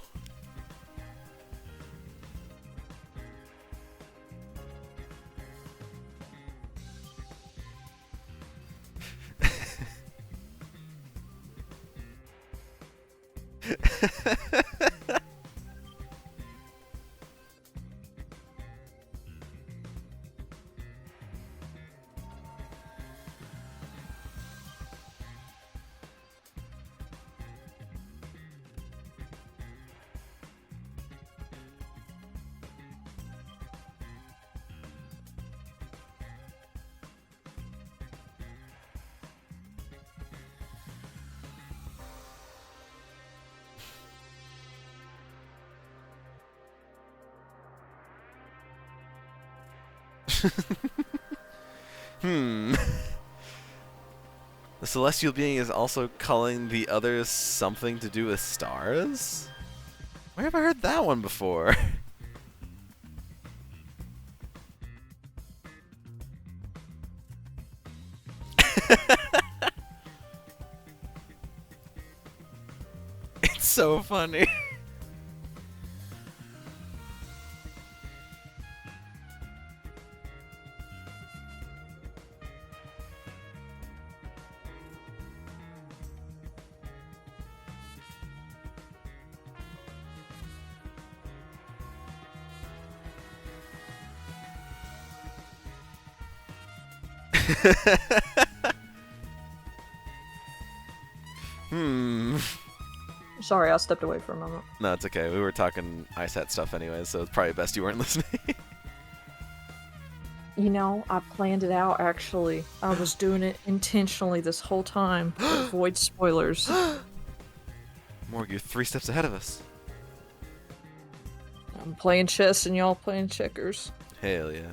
Hmm. The celestial being is also calling the others something to do with stars? Where have I heard that one before? It's so funny. Hmm. Sorry, I stepped away for a moment. No, it's okay. We were talking ISAT stuff anyways, so it's probably best you weren't listening. You know, I planned it out actually. I was doing it intentionally this whole time to avoid spoilers. Morg, you're 3 steps ahead of us. I'm playing chess and y'all playing checkers. Hell yeah.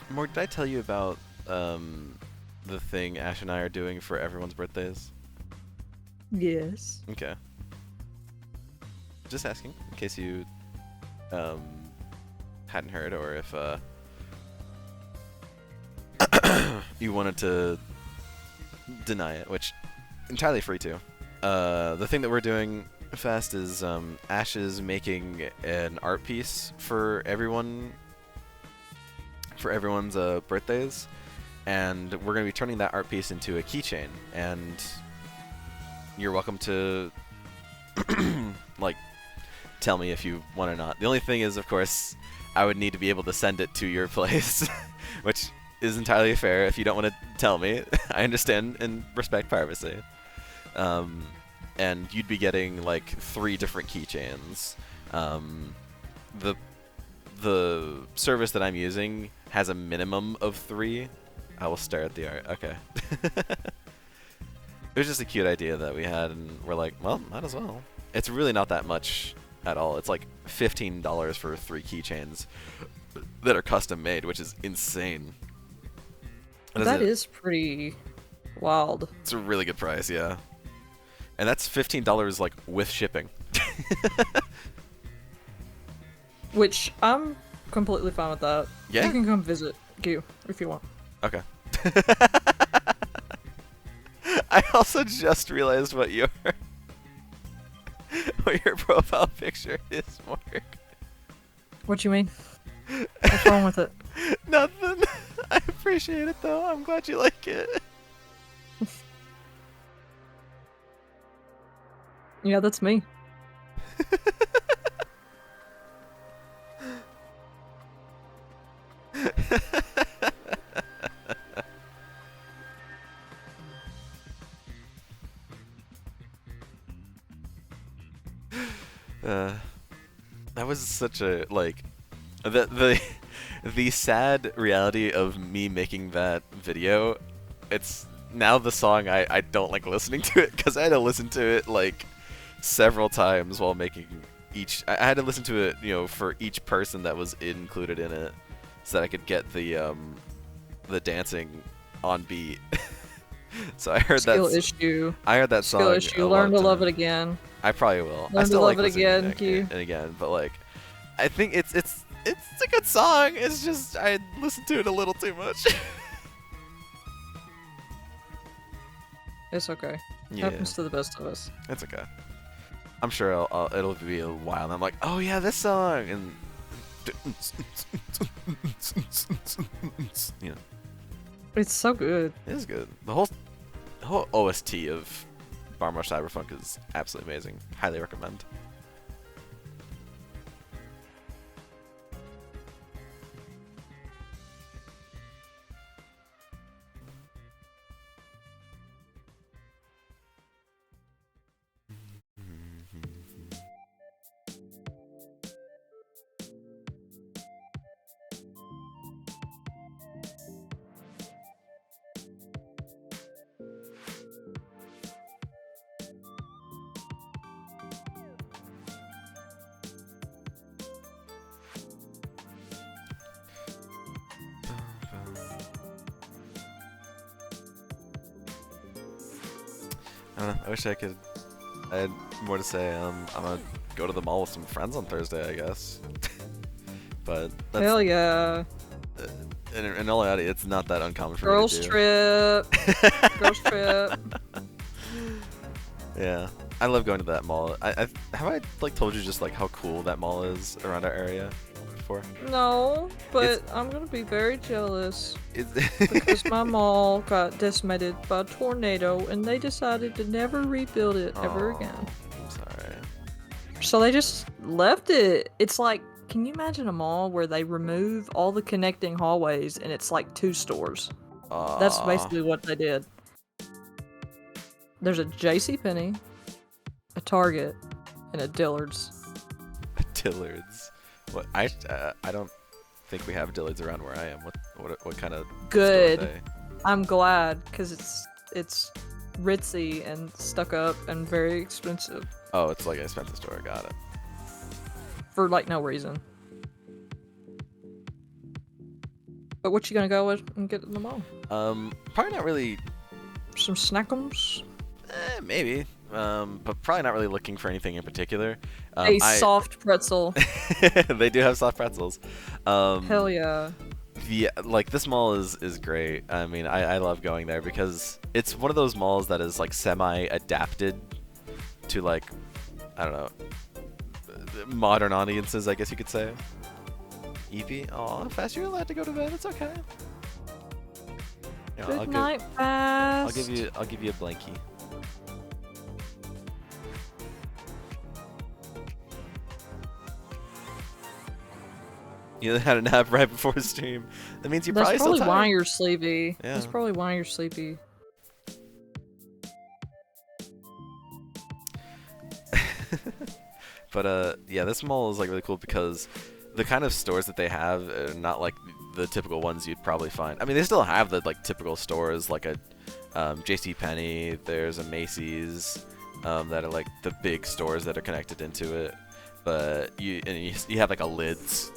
Morg, did I tell you about the thing Ash and I are doing for everyone's birthdays? Yes. Okay. Just asking, in case you hadn't heard, or if you wanted to deny it, which entirely free to. The thing that we're doing fast is Ash is making an art piece for everyone's birthdays, and we're going to be turning that art piece into a keychain, and you're welcome to like tell me if you want or not. The only thing is, of course, I would need to be able to send it to your place, which is entirely fair. If you don't want to tell me, I understand and respect privacy. And you'd be getting like 3 different keychains. The service that I'm using has a minimum of 3. I will stare at the art. Okay. It was just a cute idea that we had, and we're like, well, might as well. It's really not that much at all. It's like $15 for 3 keychains that are custom made, which is insane. That is pretty wild. It's a really good price, yeah. And that's $15 like with shipping. Which I'm completely fine with that. Yeah? You can come visit Q if you want. Okay. I also just realized what your profile picture is, Mark. What you mean? What's wrong with it? Nothing. appreciate it though. I'm glad you like it. Yeah, that's me. That was such a like the the sad reality of me making that video. It's now the song I don't like listening to it because I had to listen to it like several times while making each. I had to listen to it, you know, for each person that was included in it, so that I could get the dancing on beat. So I heard Skill that. issue. I heard that song. Skill issue. a lot Learn of to love it times. again. I probably will. I Learn to still love like it listening again, to it Q. and again, but like, I think it's a good song. It's just I listened to it a little too much. It's okay. Yeah, Happens to the best of us. it's okay. I'm sure it'll be a while, and I'm like, oh yeah, this song, and you know, It's so good. it is good. The whole OST of Barmore Cyberpunk is absolutely amazing. Highly recommend. I don't know. I wish I could. I had more to say. I'm gonna go to the mall with some friends on Thursday, I guess. But that's, Hell yeah. in all reality, it's not that uncommon for Girls me to do. trip. Girls trip. Yeah, I love going to that mall. Have I like told you just like how cool that mall is around our area before? No, but I'm gonna be very jealous It's because my mall got decimated by a tornado and they decided to never rebuild it ever Aw, again. I'm sorry. So they just left it. It's like, can you imagine a mall where they remove all the connecting hallways and it's like 2 stores? That's Aw. basically what they did. There's a JCPenney, a Target, and a Dillard's. Dillard's. What I don't think we have Dillard's around where I am. What kind of Good. store are they? I'm glad, because it's ritzy and stuck up and very expensive Oh, it's like an expensive store. Got it. for like no reason. But what you gonna go with and get in the mall? Probably not really. Some snackums? Maybe. But probably not really looking for anything in particular. A soft pretzel. They do have soft pretzels. Hell yeah. Yeah, like this mall is great. I mean, I love going there because it's one of those malls that is like semi-adapted to like, I don't know, modern audiences, I guess you could say. Evie, aw, Fast, you're allowed to go to bed. It's okay. You know, Good night, Fast. I'll give you a blankie. You had a nap right before stream. That means you're That's probably probably still why tired. you're sleepy. Yeah. That's probably why you're sleepy. But yeah, this mall is like really cool because the kind of stores that they have are not like the typical ones you'd probably find. I mean, they still have the like typical stores like a JCPenney. There's a Macy's that are like the big stores that are connected into it. But you have like a Lids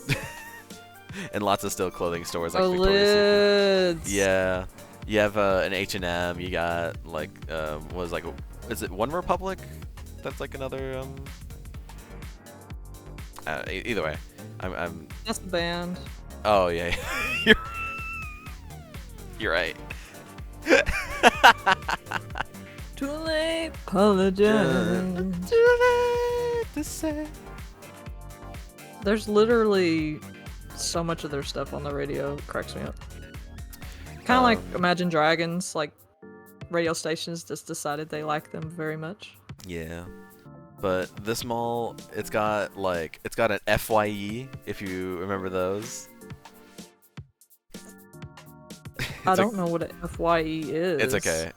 and lots of still clothing stores like Oh, Victoria's Secret. lids. Yeah, you have an H&M. You got like what is like is it One Republic? That's like another either way, I'm. That's the band. Oh yeah, you're right. Too late, apologize. Too late to say. There's literally so much of their stuff on the radio. It cracks me up. Kind of like Um, Imagine Dragons, like radio stations just decided they like them very much. yeah. But this mall, it's got an FYE, if you remember those. I It's a, don't know what a FYE is. it's okay.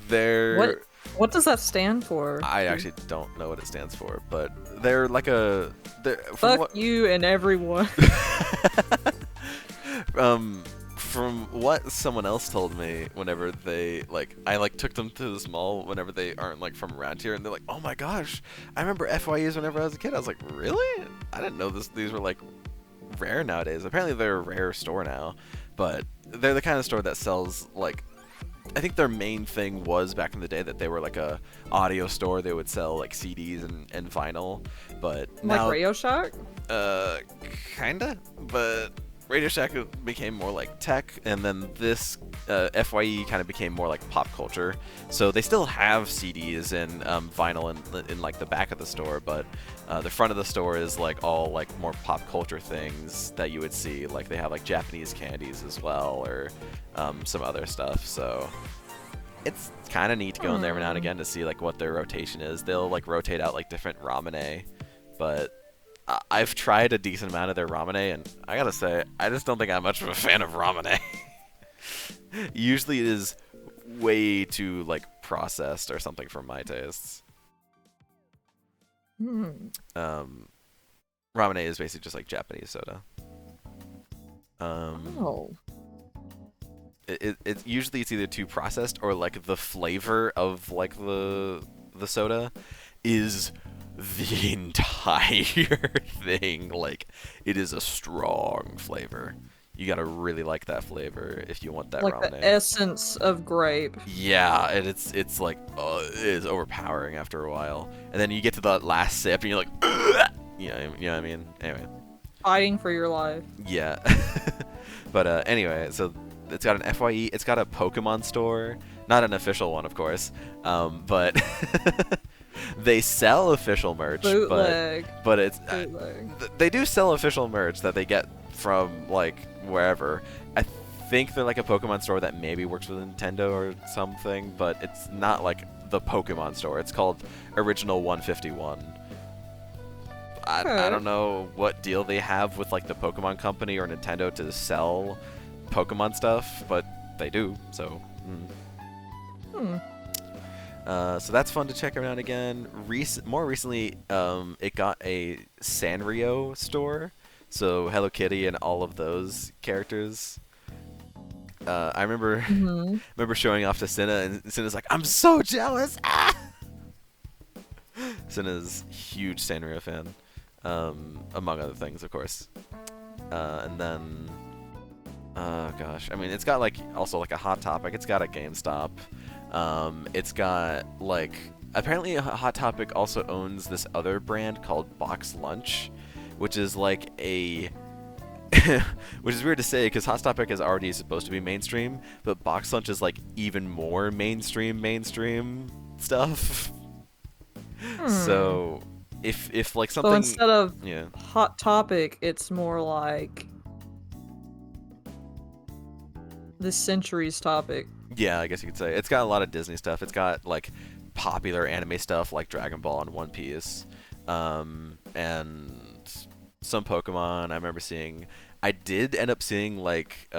They're What does that stand for? I actually don't know what it stands for, but they're like they're from Fuck what you and everyone. from what someone else told me whenever they I took them to this mall whenever they aren't like from around here, and they're like, oh my gosh, I remember FYEs whenever I was a kid. I was like, really? I didn't know these were like rare nowadays. Apparently they're a rare store now, but they're the kind of store that sells like, I think their main thing was back in the day that they were like a audio store. They would sell like CDs and vinyl, but now Like Radio Shack? kinda, but Radio Shack became more like tech, and then this FYE kind of became more like pop culture. So they still have CDs and vinyl in like the back of the store, but the front of the store is like all like more pop culture things that you would see. Like they have like Japanese candies as well, or some other stuff. So it's kind of neat to go in there every now and again to see like what their rotation is. They'll like rotate out like different ramen, but I've tried a decent amount of their ramen, and I gotta say, I just don't think I'm much of a fan of ramen. Usually it is way too like processed or something for my tastes. Hmm. Ramen is basically just like Japanese soda. Oh. It usually it's either too processed, or like the flavor of like the soda is the entire thing. Like, it is a strong flavor. You gotta really like that flavor if you want that Like ramen. the essence of grape. Yeah, and it's like it is overpowering after a while, and then you get to the last sip and you're like, ugh! You know what I mean? Anyway, Fighting for your life. yeah. But anyway, so it's got an FYE. It's got a Pokemon store, not an official one, of course, but they sell official merch. Bootleg. But it's Bootleg. they do sell official merch that they get from like wherever. I think they're like a Pokemon store that maybe works with Nintendo or something, but it's not like the Pokemon store. It's called Original 151. I Okay. don't know what deal they have with like the Pokemon Company or Nintendo to sell Pokemon stuff, but they do. So. Hmm. So that's fun to check around again. More recently, it got a Sanrio store, so Hello Kitty and all of those characters. I remember Mhm. remember showing off to Cinna, and Cinna's like, "I'm so jealous!" Ah! Cinna's huge Sanrio fan, among other things, of course. And then, oh gosh, I mean, it's got like also like a Hot Topic. It's got a GameStop. It's got like, apparently Hot Topic also owns this other brand called Box Lunch, which is like a which is weird to say because Hot Topic is already supposed to be mainstream, but Box Lunch is like even more mainstream stuff. So if like something, So instead of yeah, Hot Topic, it's more like the century's topic. yeah, I guess you could say it's got a lot of Disney stuff. It's got like popular anime stuff like Dragon Ball and One Piece, and some Pokemon. I remember seeing. I did end up seeing like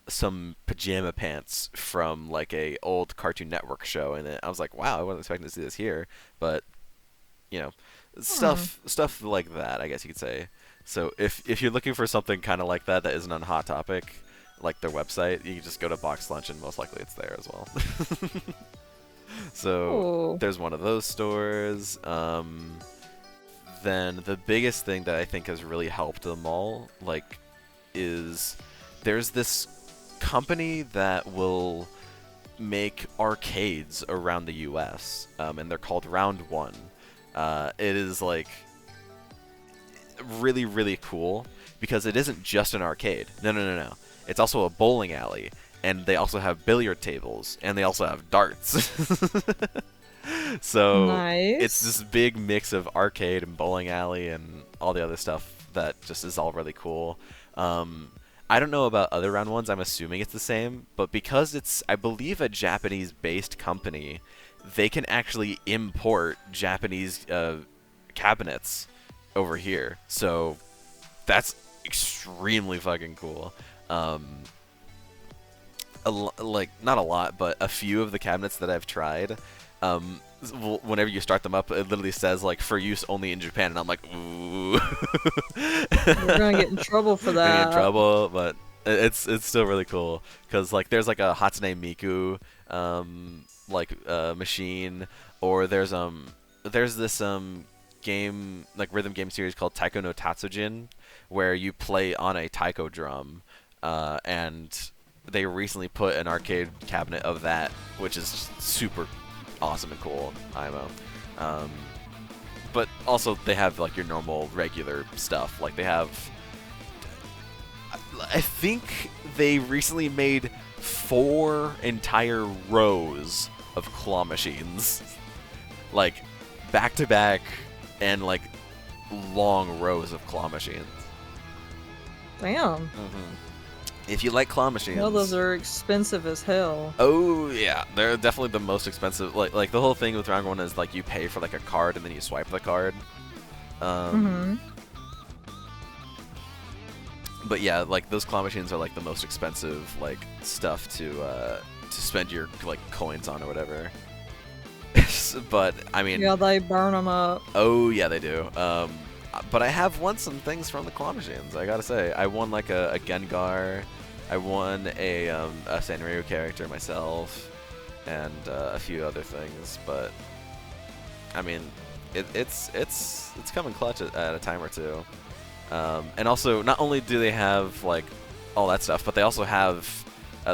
some pajama pants from like a old Cartoon Network show, and I was like, wow, I wasn't expecting to see this here, but you know, stuff like that, I guess you could say. So if you're looking for something kind of like that that isn't on Hot Topic, like their website, you can just go to Box Lunch and most likely it's there as well. So Oh. there's one of those stores. Then the biggest thing that I think has really helped the mall, like, is there's this company that will make arcades around the U.S. And they're called Round One. It is like really cool because it isn't just an arcade. No. It's also a bowling alley, and they also have billiard tables, and they also have darts. So Nice. it's this big mix of arcade and bowling alley and all the other stuff that just is all really cool. I don't know about other round ones. I'm assuming it's the same, but because it's, I believe, a Japanese-based company, they can actually import Japanese cabinets over here. So that's extremely fucking cool. Like, not a lot, but a few of the cabinets that I've tried, whenever you start them up, it literally says, like, for use only in Japan, and I'm like, ooh. We're gonna get in trouble for Gonna get that. in trouble, but it's still really cool, because, like, there's, like, a Hatsune Miku, machine, or there's this, game, like, rhythm game series called Taiko no Tatsujin, where you play on a taiko drum, and they recently put an arcade cabinet of that, which is super awesome and cool, IMO. But also they have like your normal regular stuff. Like they have, I think they recently made 4 entire rows of claw machines, like back to back, and like long rows of claw machines. Damn. If you like claw machines, Well, those are expensive as hell. oh yeah, they're definitely the most expensive. Like the whole thing with round one is like you pay for like a card and then you swipe the card. But yeah, like those claw machines are like the most expensive like stuff to spend your like coins on or whatever. But I mean, Yeah, they burn them up. oh yeah, they do. But I have won some things from the claw machines. I gotta say, I won like a Gengar, I won a Sanrio character myself, and a few other things. But I mean, it's coming clutch at a time or two. And also, not only do they have like all that stuff, but they also have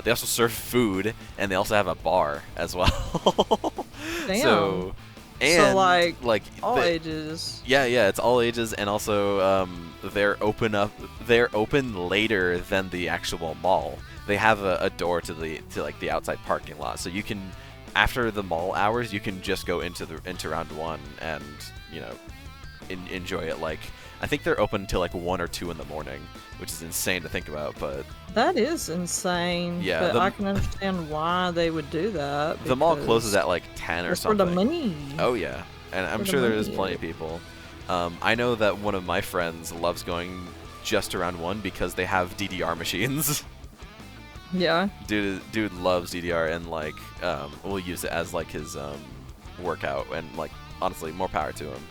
they also serve food, and they also have a bar as well. Damn. So like all the- ages. yeah, it's all ages, and also they're open later than the actual mall. They have a door to like the outside parking lot, so you can, after the mall hours, you can just go into round one and enjoy it. Like I think they're open until like 1 or 2 in the morning, which is insane to think about, but That is insane. Yeah, but I can understand why they would do that. the mall because closes at like 10 or it's something. for the money. Oh yeah, and I'm For the sure there is money. plenty of people. I know that one of my friends loves going just around one because they have DDR machines. Yeah. Dude loves DDR, and like will use it as like his workout, and like honestly, more power to him.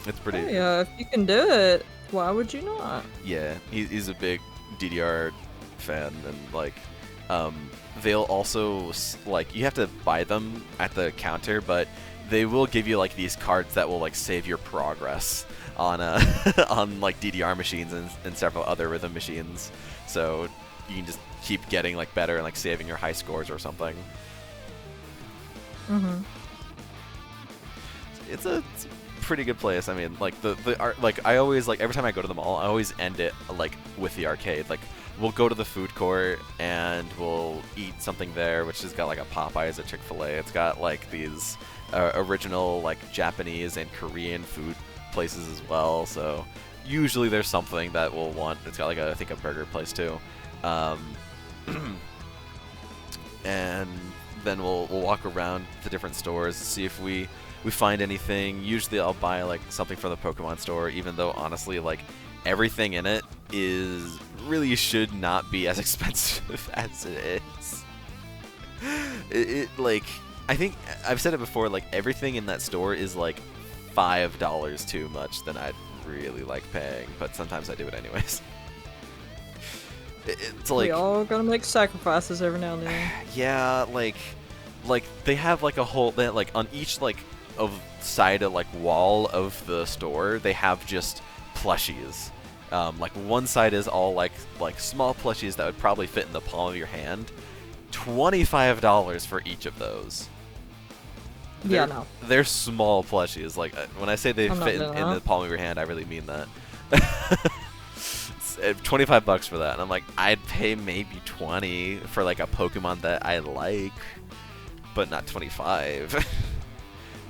It's pretty. Oh, yeah, if you can do it, why would you not? Yeah, he's a big DDR fan, and like, they'll also like you have to buy them at the counter, but they will give you like these cards that will like save your progress on on like DDR machines and several other rhythm machines, so you can just keep getting like better and like saving your high scores or something. It's a pretty good place. I mean, like the art, like I always like every time I go to the mall, I always end it like with the arcade. Like we'll go to the food court and we'll eat something there, which has got like a Popeyes, a Chick-fil-A. It's got like these original like Japanese and Korean food places as well. So usually there's something that we'll want. It's got like I think a burger place too. And then we'll walk around the different stores to see if we find anything. Usually I'll buy like something from the Pokemon store, even though honestly like everything in it is really should not be as expensive as it is. It like, I think I've said it before, like everything in that store is like $5 too much than I'd really like paying, but sometimes I do it anyways. It's like, We all gotta make sacrifices every now and then. yeah, like they have like a whole, they like on each like of side of like wall of the store, they have just plushies. Like one side is all like small plushies that would probably fit in the palm of your hand. $25 for each of those. Yeah, They're- no. They're small plushies. Like when I say they I'm not fit doing in the that. palm of your hand, I really mean that. It's, $25 for that, and I'm like, I'd pay maybe 20 for like a Pokemon that I like, but not 25.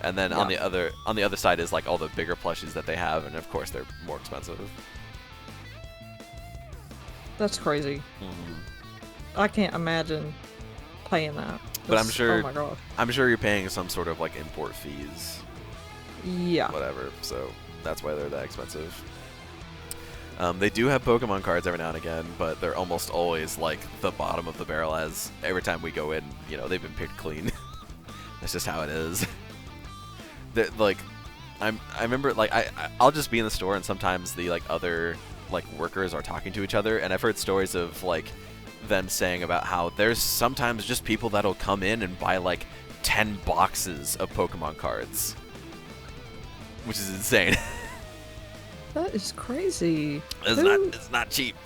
And then on the other side is like all the bigger plushies that they have, and of course they're more expensive. That's crazy. Mhm. I can't imagine paying that. But I'm That's- sure- Oh my god. I'm sure you're paying some sort of like import fees, Yeah. whatever. So that's why they're that expensive. They do have Pokemon cards every now and again, but they're almost always like the bottom of the barrel. As every time we go in, you know, they've been picked clean. That's just how it is. Like, I remember like I'll just be in the store and sometimes the like other like workers are talking to each other, and I've heard stories of like them saying about how there's sometimes just people that'll come in and buy like 10 boxes of Pokemon cards, which is insane. That is crazy. It's not cheap.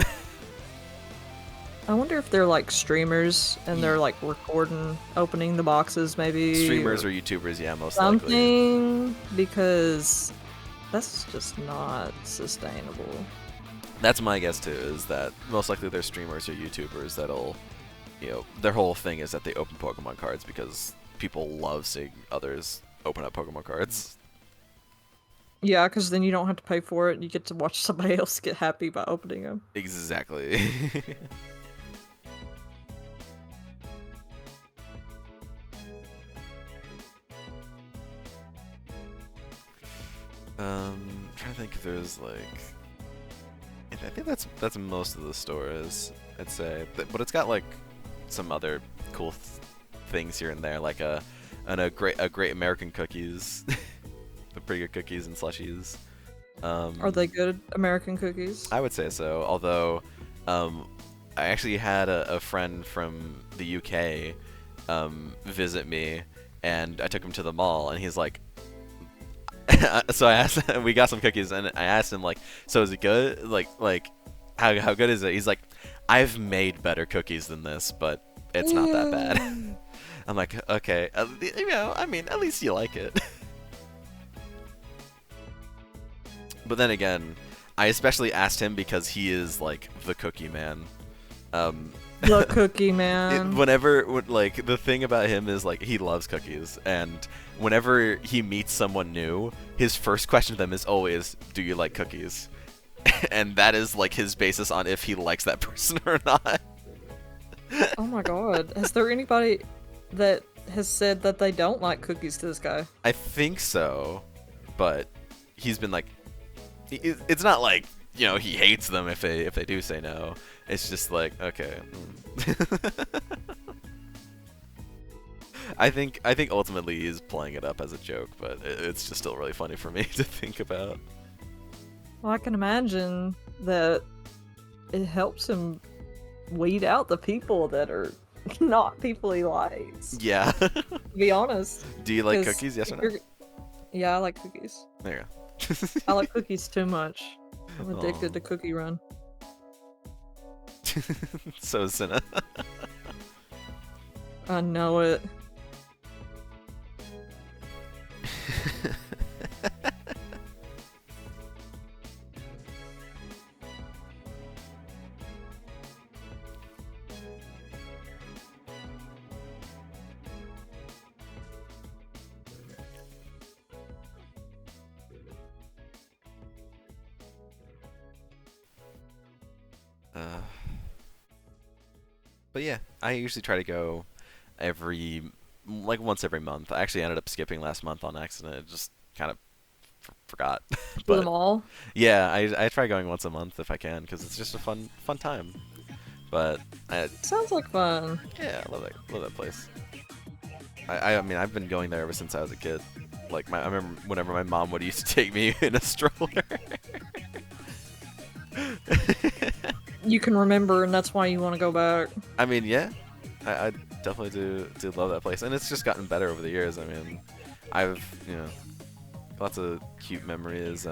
I wonder if they're like streamers and they're like recording opening the boxes maybe. Streamers or YouTubers, yeah, most likely. something, because that's just not sustainable. That's my guess too, is that most likely they're streamers or YouTubers that'll, you know, their whole thing is that they open Pokemon cards because people love seeing others open up Pokemon cards. Yeah, because then you don't have to pay for it. You get to watch somebody else get happy by opening them. Exactly. Trying to think if there's like, I think that's most of the stores, I'd say, but it's got like some other cool things here and there, like a great American cookies, the pretty good cookies and slushies. Are they good American cookies? I would say so, although I actually had a friend from the UK visit me, and I took him to the mall, and he's like, so I asked, we got some cookies, and I asked him like, so is it good? Like how good is it? He's like, I've made better cookies than this, but it's not that bad. I'm like, okay, you know, I mean, at least you like it. But then again, I especially asked him because he is like the cookie man. The cookie man. Like the thing about him is like he loves cookies, and whenever he meets someone new, his first question to them is always, "Do you like cookies?" And that is like his basis on if he likes that person or not. Oh my god. Is there anybody that has said that they don't like cookies to this guy? I think so, but he's been like, it's not like, you know, he hates them if they do say no. It's just like, okay. I think ultimately he's playing it up as a joke, but it's just still really funny for me to think about. Well, I can imagine that it helps him weed out the people that are not people he likes. Yeah. To be honest. Do you like 'Cause cookies? Yes or if no? you're- Yeah, I like cookies. There you go. I like cookies too much. I'm addicted Aw. to Cookie Run. So is Cinna. I know it. But yeah, I usually try to go like once every month. I actually ended up skipping last month on accident. It just kind of forgot. Do But them all. yeah, I try going once a month if I can, because it's just a fun time. But Sounds like fun. yeah, I love that place. I mean, I've been going there ever since I was a kid. Like I remember whenever my mom would used to take me in a stroller. You can remember, and that's why you want to go back. I mean, yeah, I definitely do love that place, and it's just gotten better over the years. I mean, I've, you know, lots of cute memories.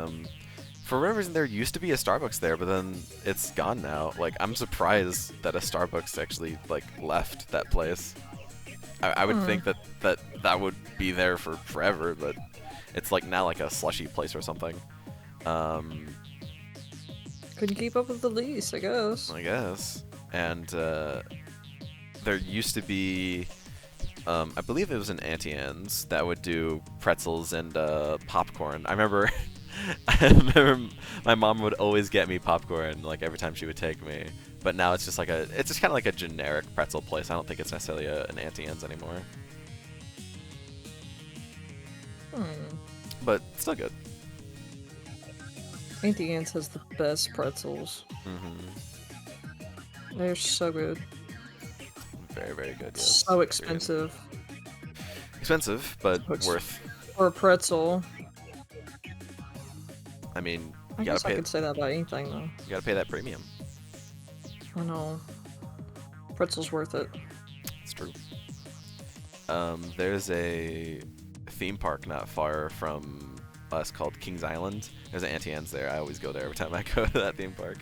For whatever reason, there used to be a Starbucks there, but then it's gone now. Like, I'm surprised that a Starbucks actually like left that place. I would think that would be there for forever, but it's like now like a slushy place or something. Couldn't keep up with the lease, I guess. I guess. And there used to be, I believe it was an Auntie Anne's that would do pretzels and popcorn. I remember my mom would always get me popcorn like every time she would take me. but now it's just like it's just kind of like a generic pretzel place. I don't think it's necessarily an Auntie Anne's anymore, Hmm. but still good. Auntie Anne's has the best pretzels. Mm-hmm. They're so good. Very, very good. Yes. So Very good. expensive Expensive, but Which- worth. for a pretzel. I mean, I you guess gotta I pay. could say that about anything though. You gotta pay that premium. I know. Pretzel's worth it. It's true. There's a theme park not far from us called Kings Island. There's an Auntie Anne's there. I always go there every time I go to that theme park.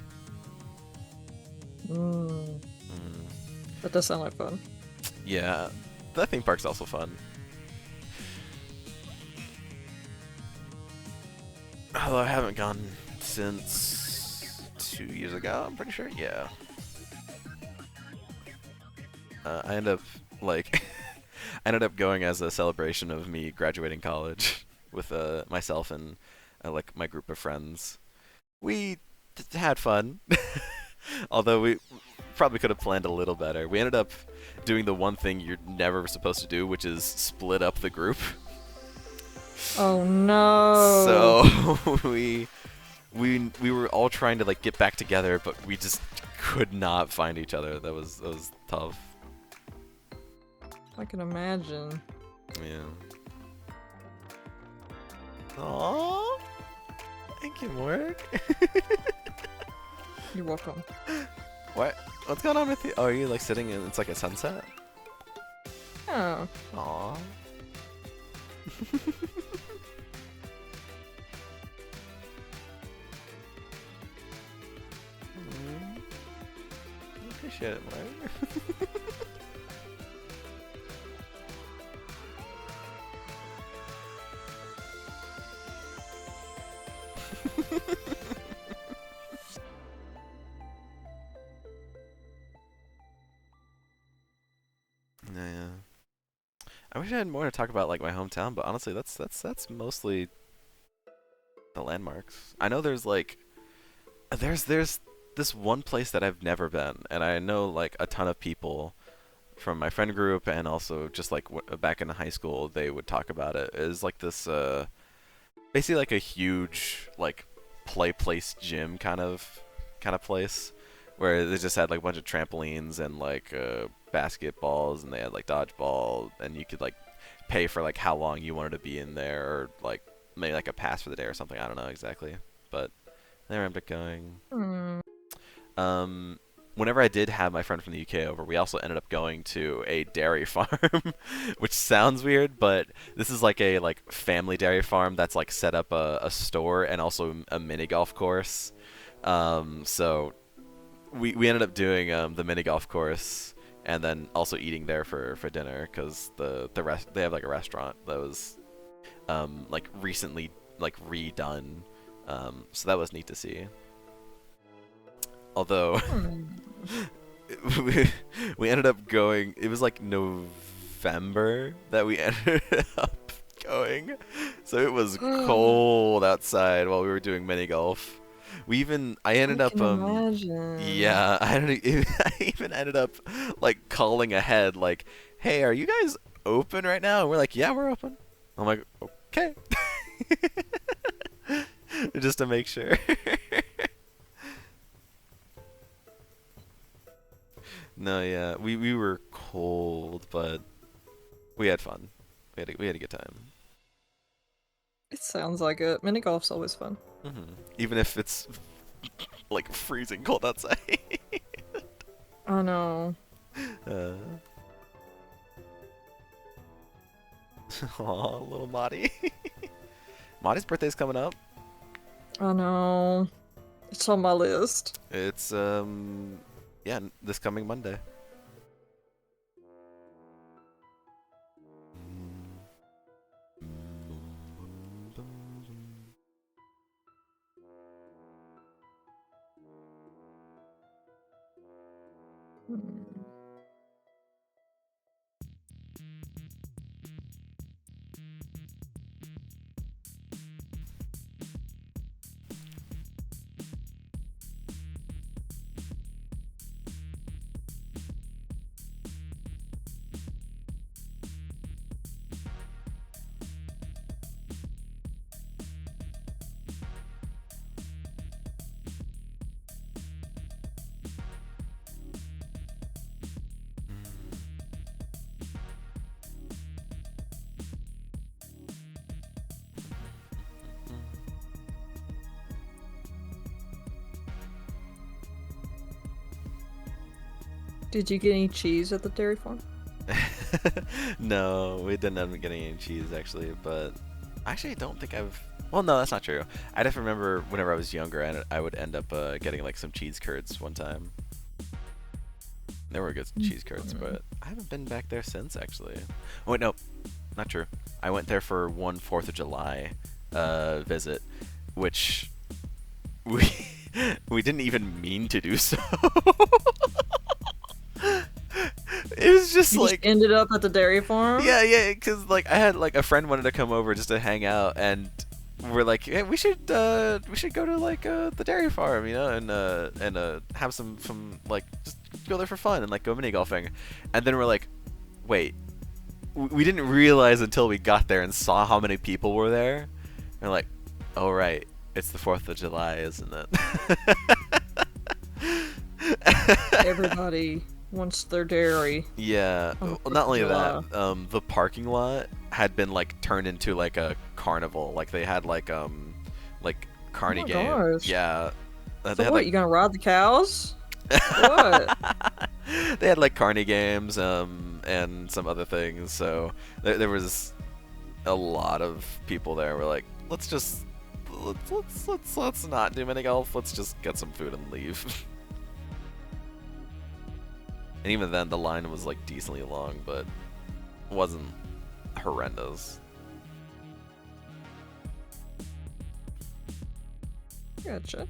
Mm. Mm. That does sound like fun. Yeah, that theme park's also fun. Although I haven't gone since 2 years ago, I'm pretty sure. Yeah. I end up like I ended up going as a celebration of me graduating college with myself and like my group of friends. We had fun, although we probably could have planned a little better. We ended up doing the one thing you're never supposed to do, which is split up the group. Oh no. So we were all trying to like get back together, but we just could not find each other. That was tough. I can imagine. Yeah. Aww. Thank you, Morg. You're welcome. What? What's going on with you? Oh, are you like sitting in? It's like a sunset. Oh. Aww. I appreciate it, Morg. Yeah. I wish I had more to talk about like my hometown, but honestly, that's mostly the landmarks. I know there's like there's this one place that I've never been, and I know like a ton of people from my friend group and also just like back in high school they would talk about it. Is like this basically like a huge like play place gym kind of place where they just had like a bunch of trampolines and like basketballs, and they had like dodgeball, and you could like pay for like how long you wanted to be in there, or like maybe like a pass for the day or something. I don't know exactly, but I ended up going. Hmm. Whenever I did have my friend from the UK over, we also ended up going to a dairy farm, which sounds weird, but this is like a like family dairy farm that's like set up a store and also a mini golf course. So we ended up doing the mini golf course and then also eating there for dinner, because they have like a restaurant that was like recently like redone, so that was neat to see. Although Hmm. we ended up going, it was like November that we ended up going, so it was cold outside while we were doing mini golf. I ended I up can imagine. yeah, I even ended up like calling ahead, like, hey, are you guys open right now? And we're like, yeah, we're open. I'm like, okay. Just to make sure. No, yeah, we were cold, but we had fun. We had a good time. It sounds like it. Mini golf's always fun. Even if it's like freezing cold outside. I know. Aw, little Maudie. Maudie's birthday's coming up. I know. It's on my list. It's yeah, this coming Monday. Hmm. Did you get any cheese at the dairy farm? No, we didn't end up getting any cheese actually, but actually I don't think I've. Well, no, that's not true. I just remember whenever I was younger, I would end up getting like some cheese curds one time. They were good cheese curds, but I haven't been back there since actually. Oh wait, no, not true. I went there for one 4th of July visit, which we we didn't even mean to do so. It was just You like just ended up at the dairy farm? yeah, because like I had like a friend wanted to come over just to hang out, and we're like, hey, we should go to like the dairy farm, you know, and have some like just go there for fun and like go mini golfing, and then we're like, wait, we didn't realize until we got there and saw how many people were there, and we're like, oh right, it's the 4th of July, isn't it? Everybody wants their dairy. Yeah, On the well, not 4th only of that, July. the parking lot had been like turned into like a carnival. Like they had like carny Oh my game. gosh. Yeah, So they had what, like you gonna ride the cows? What? they had like carny games and some other things. So there was a lot of people there. We're like, let's not do mini golf. Let's just get some food and leave. And even then, the line was like decently long, but wasn't horrendous. Gotcha.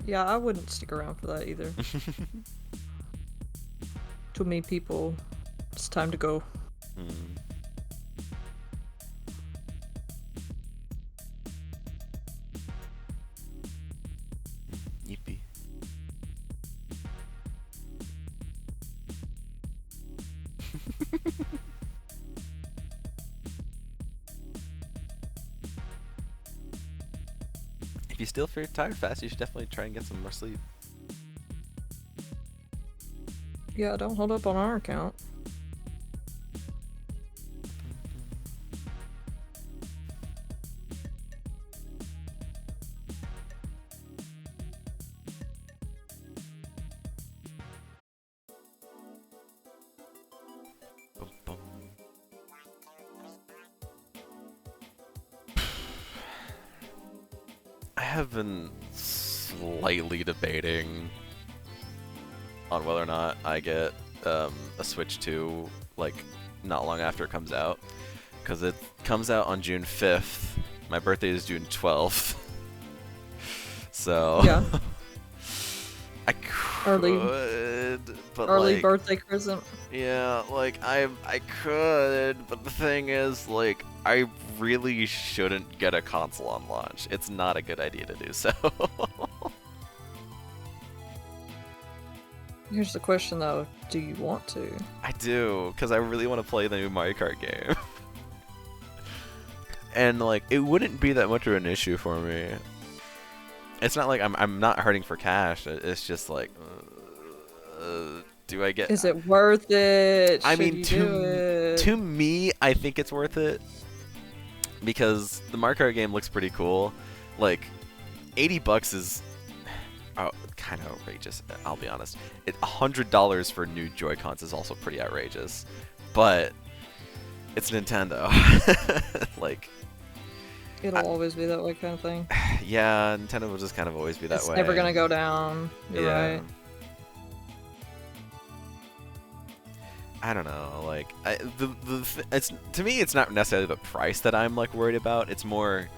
Yeah, I wouldn't stick around for that either. Too many people. It's time to go. Hmm. Yippee. If you still feel tired fast, you should definitely try and get some more sleep. Yeah, don't hold up on our account. Bum, bum. I have been slightly debating on whether or not I get a Switch 2 like not long after it comes out, because it comes out on June 5th. My birthday is June 12th. So Yeah. I Early- could, but Early like, birthday present. yeah, like I could, but the thing is, like, I really shouldn't get a console on launch. It's not a good idea to do so. Here's the question though, do you want to? I do, because I really want to play the new Mario Kart game. And like, it wouldn't be that much of an issue for me. It's not like I'm not hurting for cash. It's just like, do I get? Is it worth it? I Should mean, you do it? to me, I think it's worth it because the Mario Kart game looks pretty cool. Like, $80 is kind of outrageous. I'll be honest. $100 for new Joy-Cons is also pretty outrageous, but it's Nintendo. Like, It'll always be that way kind of thing. yeah, Nintendo will just kind of always be that It's way. never gonna go down. You're right. I don't know, like it's to me it's not necessarily the price that I'm like worried about. It's more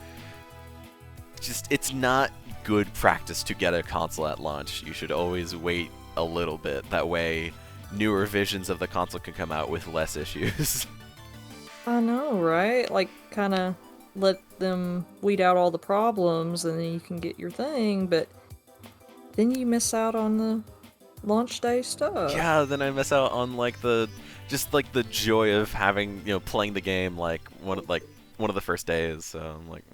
just it's not good practice to get a console at launch. You should always wait a little bit. That way newer visions of the console can come out with less issues. I know, right? Like, kind of let them weed out all the problems and then you can get your thing, but then you miss out on the launch day stuff. Yeah, then I miss out on like the joy of having, you know, playing the game like one of the first days. So I'm like,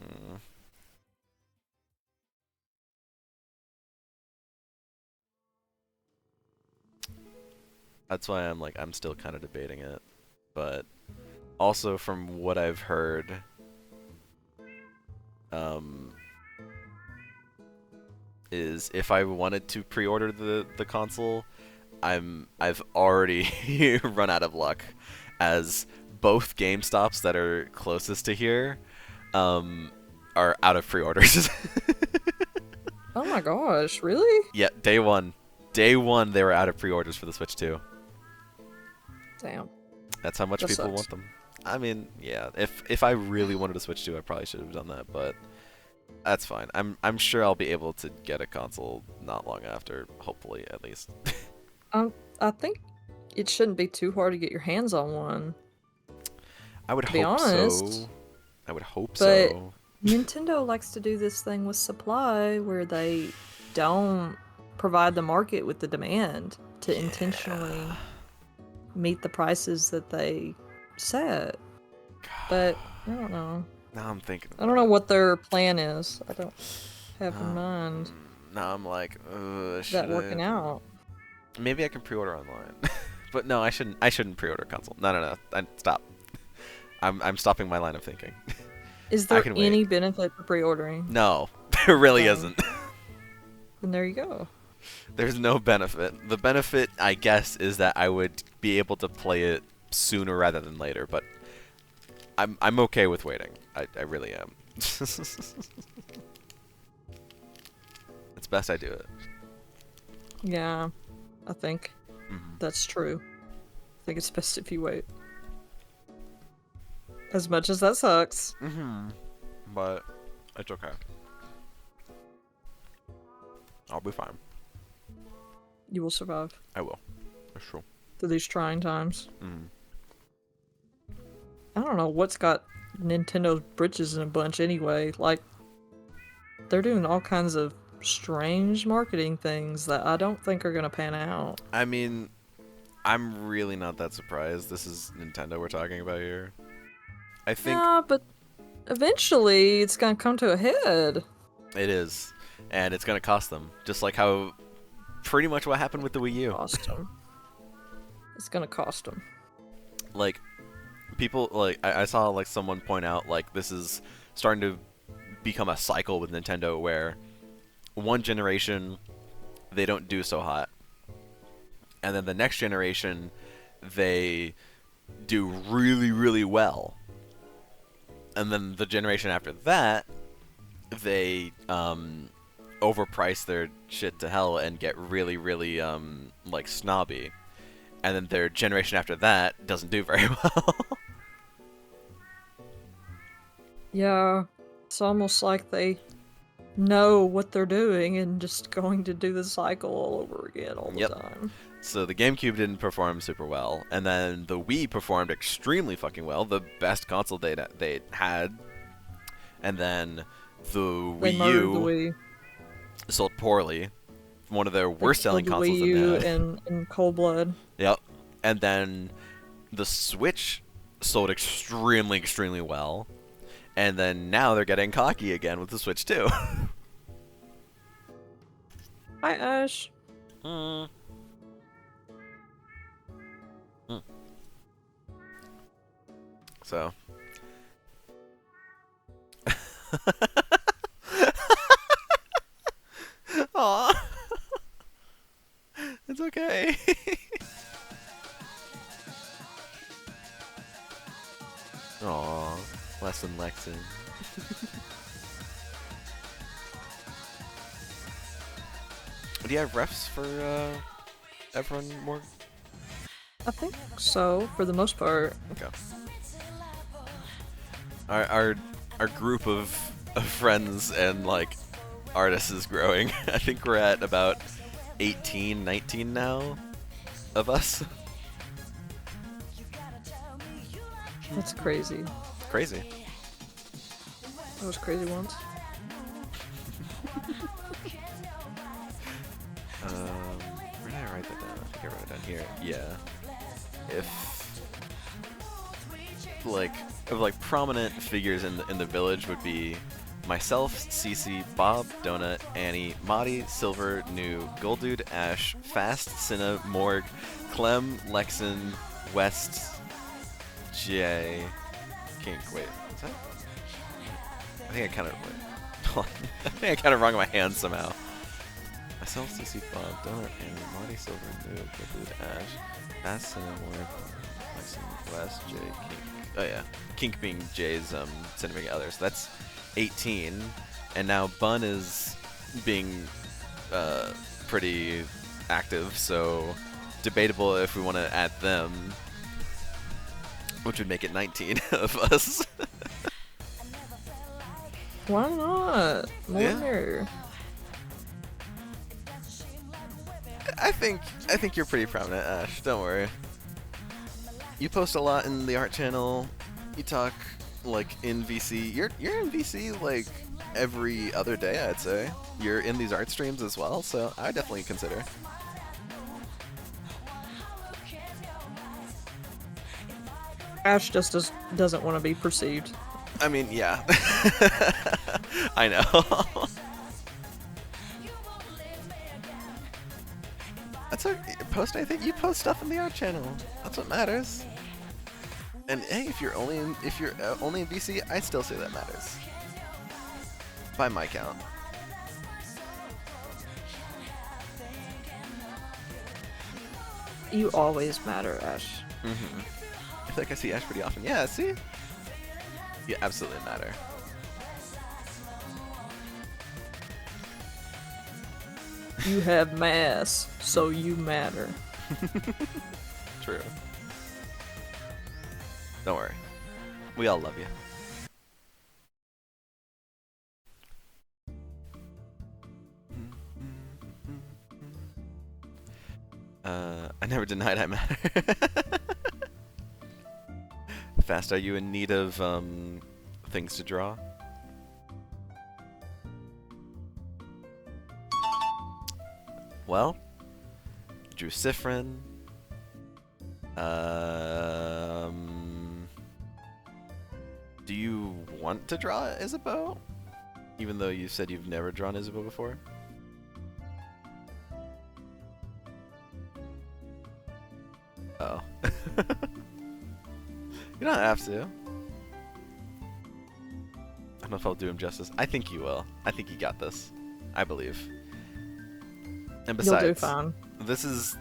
That's why I'm still kind of debating it. But also from what I've heard, is if I wanted to pre-order the console, I've already run out of luck, as both GameStops that are closest to here are out of pre-orders. Oh my gosh, really? Yeah, day one they were out of pre-orders for the Switch 2. Damn. That's how much That people sucks. want them. I mean, yeah, if I really wanted to Switch 2, I probably should have done that, but that's fine. I'm sure I'll be able to get a console not long after, hopefully at least. I think it shouldn't be too hard to get your hands on one, I would to be hope honest. so. I would hope But so. Nintendo likes to do this thing with supply where they don't provide the market with the demand to intentionally meet the prices that they set. But I don't know. Now I'm thinking I don't know what their plan is. I don't have in Um, mind Now I'm like, that working out. maybe I can pre-order online. But no, I shouldn't pre-order a console. No. Stop. I'm stopping my line of thinking. Is I there can wait. any benefit to pre-ordering? No, there really Dang. isn't. Then there you go. There's no benefit. The benefit, I guess, is that I would be able to play it sooner rather than later, but I'm okay with waiting. I really am. It's best I do it. Yeah, I think Mhm. that's true. I think it's best if you wait. As much as that sucks. But it's okay. I'll be fine. You will survive I will. That's true. through these trying times. Mhm. I don't know what's got Nintendo's britches in a bunch anyway. Like, they're doing all kinds of strange marketing things that I don't think are gonna pan out. I mean, I'm really not that surprised. This is Nintendo we're talking about here. I think Yeah, but eventually it's gonna come to a head. it is, and it's gonna cost them, just like how pretty much what happened with the Wii U. Cost them. It's gonna cost them. Like, people, like, I saw like someone point out like this is starting to become a cycle with Nintendo where one generation they don't do so hot, and then the next generation they do really, really well, and then the generation after that they overprice their shit to hell and get really, really like snobby, and then their generation after that doesn't do very well. Yeah, it's almost like they know what they're doing and just going to do the cycle all over again all the Yep. time. So the GameCube didn't perform super well, and then the Wii performed extremely fucking well, the best console they had, and then the They Wii murdered U the Wii. sold poorly, one of their They worst selling killed the consoles Wii U that they had. in cold blood. Yep. And then the Switch sold extremely, extremely well, and then now they're getting cocky again with the Switch 2. Hi, Ash. Mm. So. Aw. It's okay. Aw. Lesson Lexin. Do you have refs for everyone more? I think so, for the most part. Okay. Our group of friends and like artists is growing. I think we're at about 18, 19 now of us. That's crazy. Crazy. That was crazy once. Where did I write that down? I think I wrote it down here. Yeah. If prominent figures in the village would be myself, Cece, Bob, Donut, Annie, Maudie, Silver, New, Goldude, Ash, Fast, Cinna, Morg, Clem, Lexin, West, Jay, Kink. Wait, is that? I think I kind of. I think I kind of wrung my hands somehow. Myself, CC Bob, Donut, and Monty Silver, Noob, Include Ash, Bass, Cinnamon, Maxim, West, Jay, Kink. Oh yeah, Kink being Jay's significant other. So that's 18, and now Bun is being pretty active. So debatable if we want to add them, which would make it 19 of us. Why not? Yeah. More. I think you're pretty prominent, Ash. Don't worry. You post a lot in the art channel. You talk like in VC. You're in VC like every other day, I'd say. You're in these art streams as well, so I would definitely consider. Ash just doesn't want to be perceived. I mean, yeah. I know. That's okay. Post anything. You post stuff in the art channel. That's what matters. And hey, if you're only in VC, I still say that matters. By my count. You always matter, Ash. Mm-hmm. I feel like I see Ash pretty often. Yeah, see? You absolutely matter. You have mass, so you matter. True. Don't worry. We all love you. I never denied I matter. Fast, are you in need of things to draw? Well, drew Sifrin. Do you want to draw Isabeau? Even though you said you've never drawn Isabeau before? Oh. You don't have to. I don't know if I'll do him justice. I think you will. I think you got this. I believe. And besides, You'll do fine. this is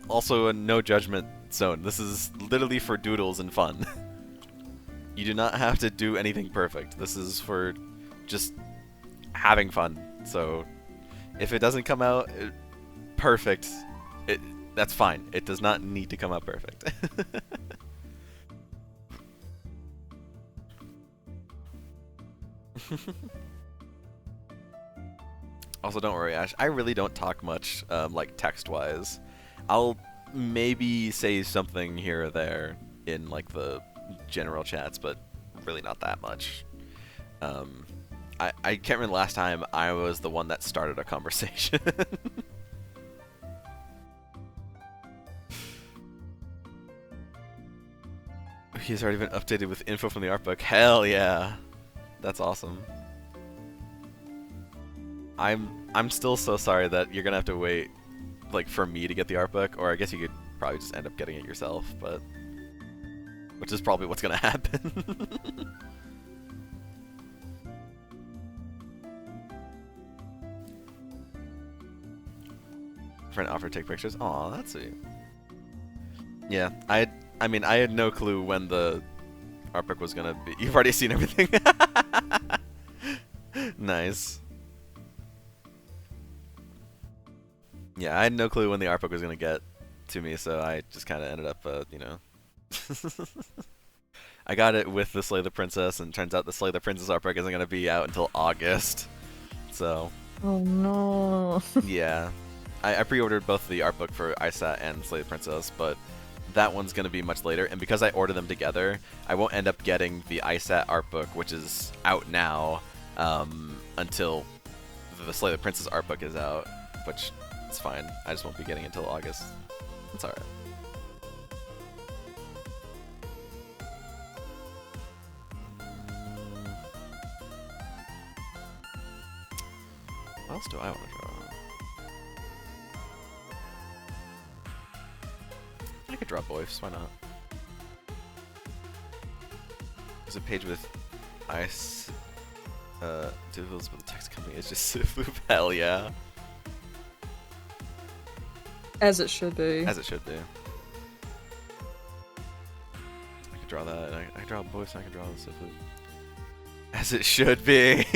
also a no judgment zone. This is literally for doodles and fun. You do not have to do anything perfect. This is for just having fun. So if it doesn't come out perfect, that's fine. It does not need to come out perfect. Also, don't worry, Ash. I really don't talk much, like text-wise. I'll maybe say something here or there in like the general chats, but really not that much. I can't remember the last time I was the one that started a conversation. He's already been updated with info from the art book. Hell yeah. That's awesome. I'm still so sorry that you're gonna have to wait like for me to get the art book, or I guess you could probably just end up getting it yourself, but which is probably what's gonna happen. Friend offered to take pictures. Aw, that's sweet. Yeah, I mean I had no clue when the art book was gonna be. You've already seen everything. Nice. Yeah, I had no clue when the art book was gonna get to me, so I just kind of ended up, you know. I got it with the Slay the Princess, and turns out the Slay the Princess art book isn't gonna be out until August. So. Oh no. Yeah, I pre-ordered both the art book for ISAT and Slay the Princess, but that one's gonna be much later. And because I ordered them together, I won't end up getting the ISAT art book, which is out now, until the Slay the Princess art book is out, which. It's fine. I just won't be getting it until August. It's alright. What else do I want to draw? I could draw Boyfs, why not? There's a page with ice doodles, but the text company is just Sifloop. Hell yeah. As it should be. As it should be. I could draw that. I could draw a voice. And I could draw the Siflu. As it should be.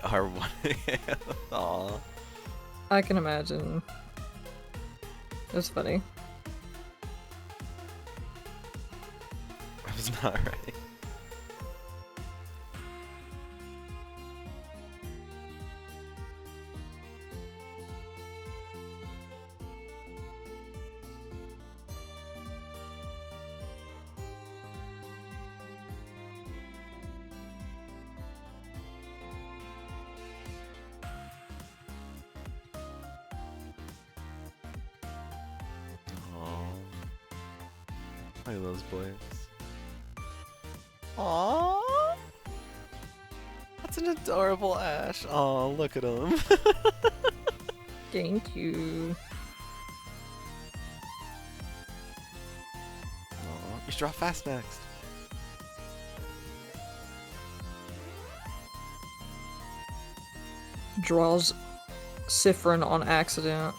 R1. Aw. I can imagine. It's funny. I was not right. Look at those boys. Aww. That's an adorable Ash. Aw, look at him. Thank you. Aw, you should draw fast next. Draws Siffrin on accident.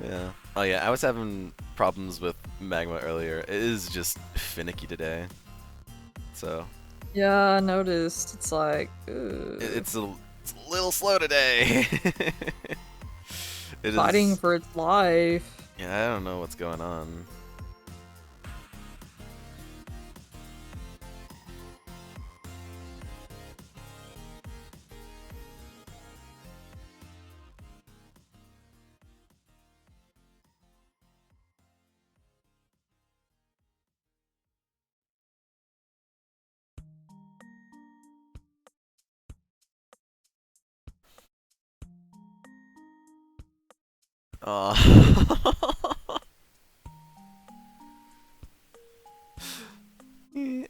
Yeah. Oh yeah, I was having problems with Magma earlier. It is just finicky today. So. Yeah, I noticed. It's like, ugh. It's a little slow today. It Fighting is. for its life. Yeah, I don't know what's going on. Aw.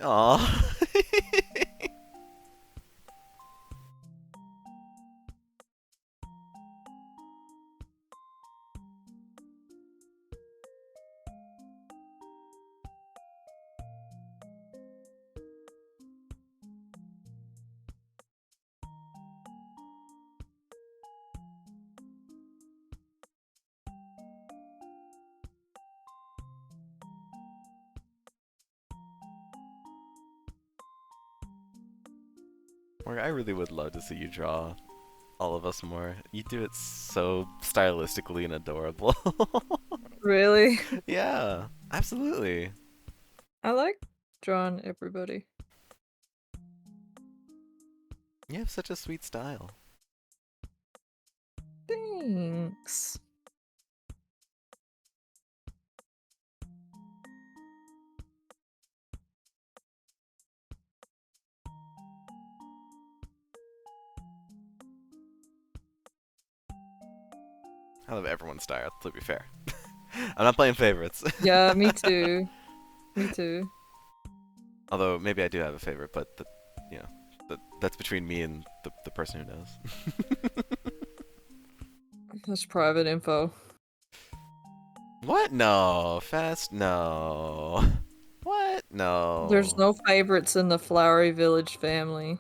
Aw. Morgan, I really would love to see you draw all of us more. You do it so stylistically and adorable. Really? Yeah, absolutely. I like drawing everybody. You have such a sweet style. Thanks. I love everyone's style, to be fair. I'm not playing favorites. Yeah, me too. Me too. Although maybe I do have a favorite, but you know, that's between me and the person who knows. That's private info. What? No. Fast? No. What? There's No. no favorites in the Flowery Village family.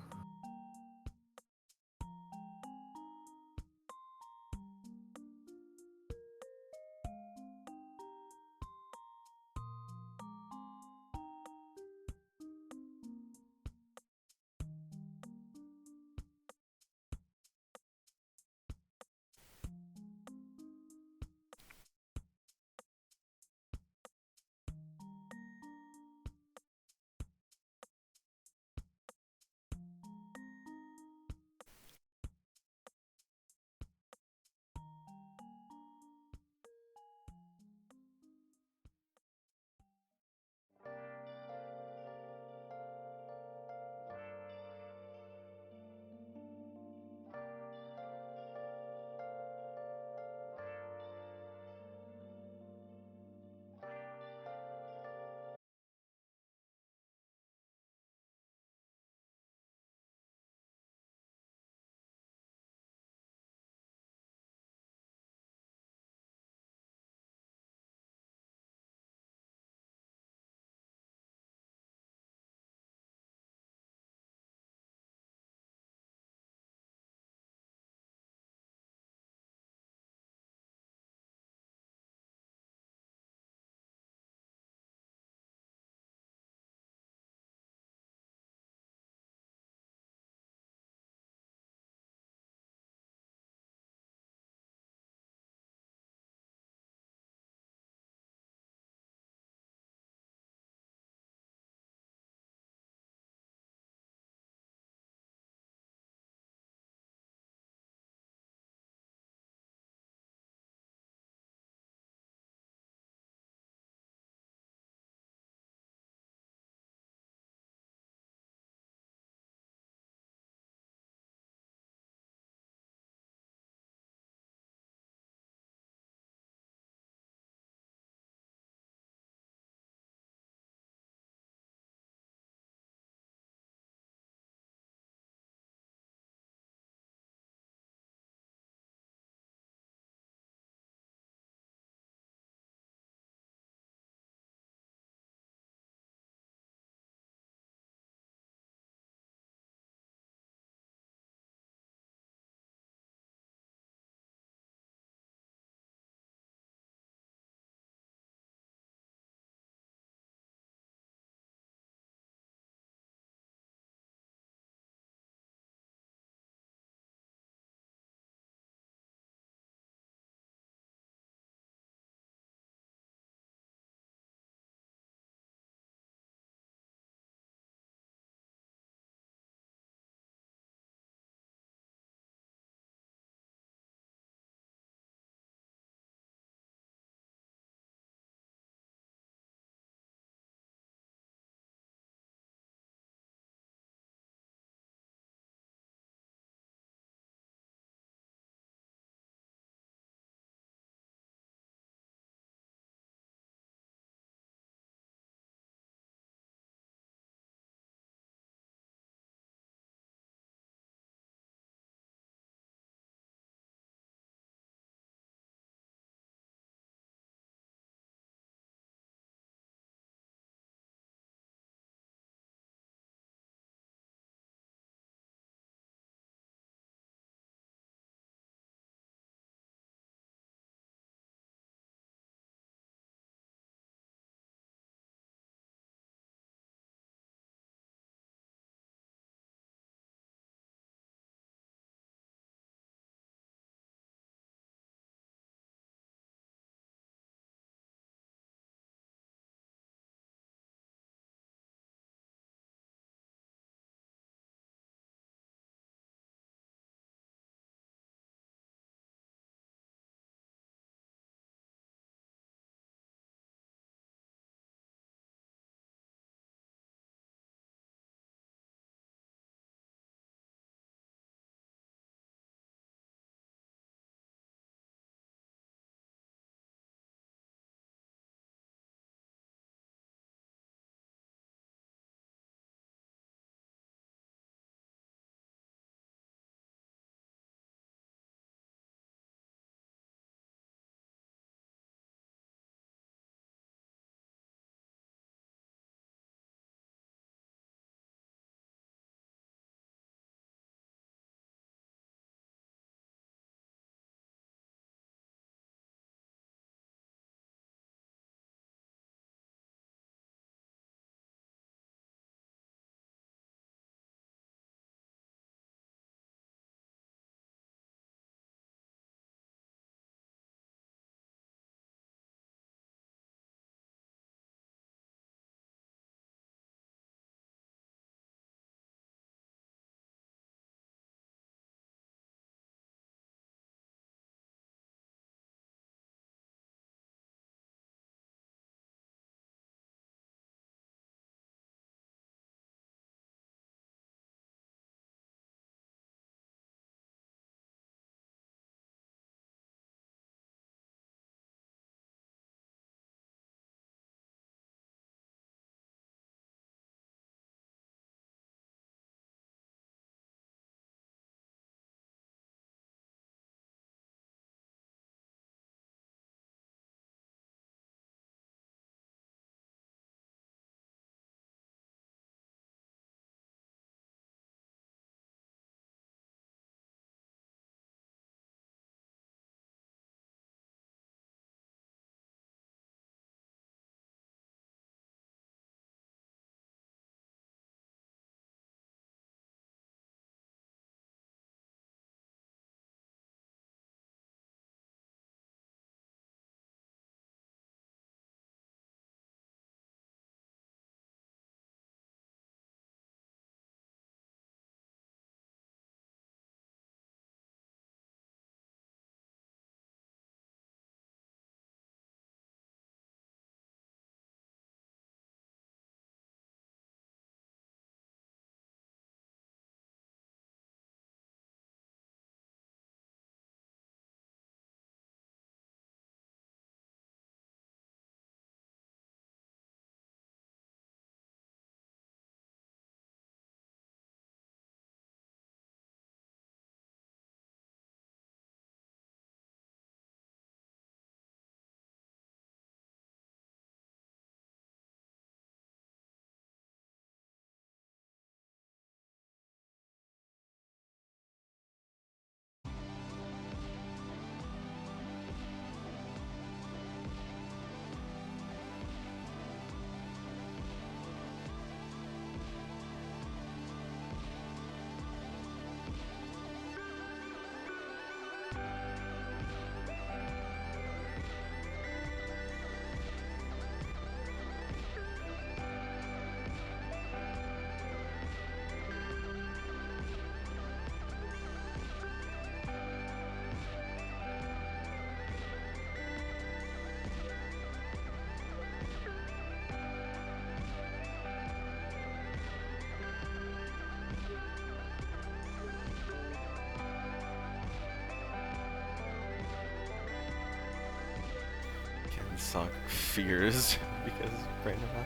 This song fears because right now.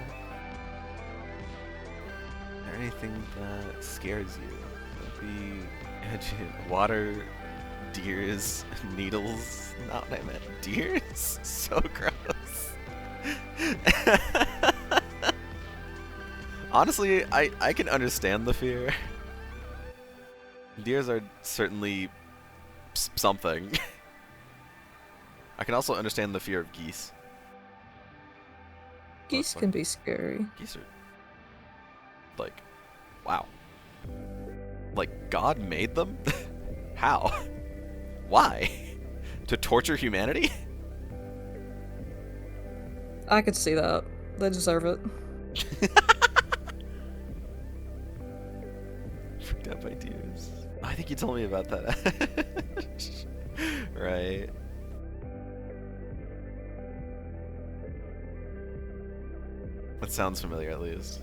Is there anything that scares you? Don't be edgy. Water, deers, needles. Not what I meant. Deers? So gross. Honestly, I can understand the fear. Deers are certainly something. I can also understand the fear of geese. Geese can be scary. Geese are like, wow. Like God made them? How? Why? To torture humanity? I could see that. They deserve it. Freaked out by deers. I think you told me about that. Right. That sounds familiar, at least.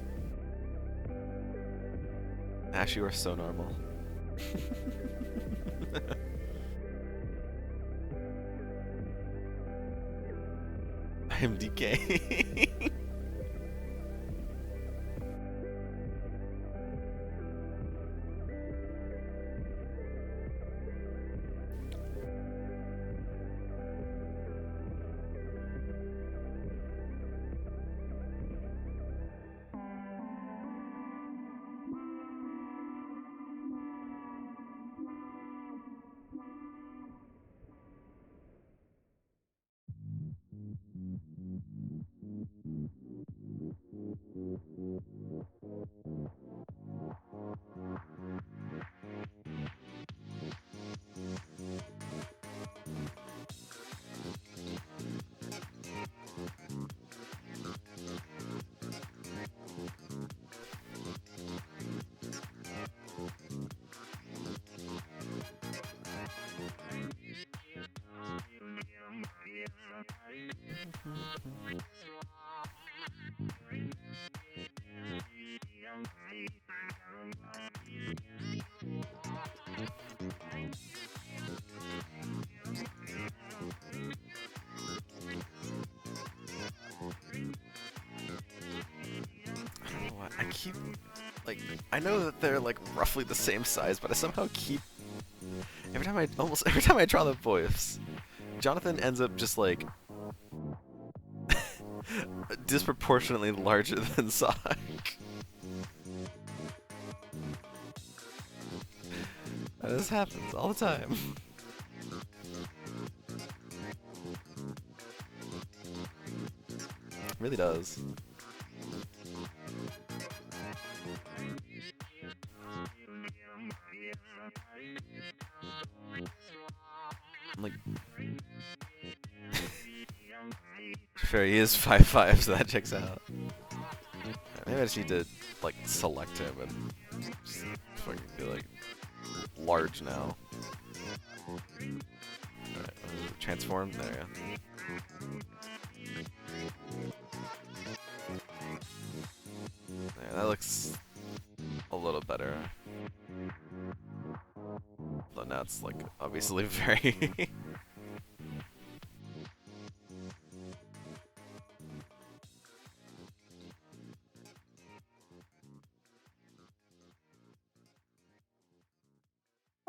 Ash, you are so normal. I am decaying. I keep, like, I know that they're like roughly the same size, but I somehow keep, almost every time I draw the voice, Jonathan ends up just like disproportionately larger than Sonic. This happens all the time. It really does. I'm like, fair, he is 5'5", so that checks out. Maybe I just need to like select him and just fucking be like large now. Alright, transform there. Yeah, that looks a little better. Though now it's like obviously very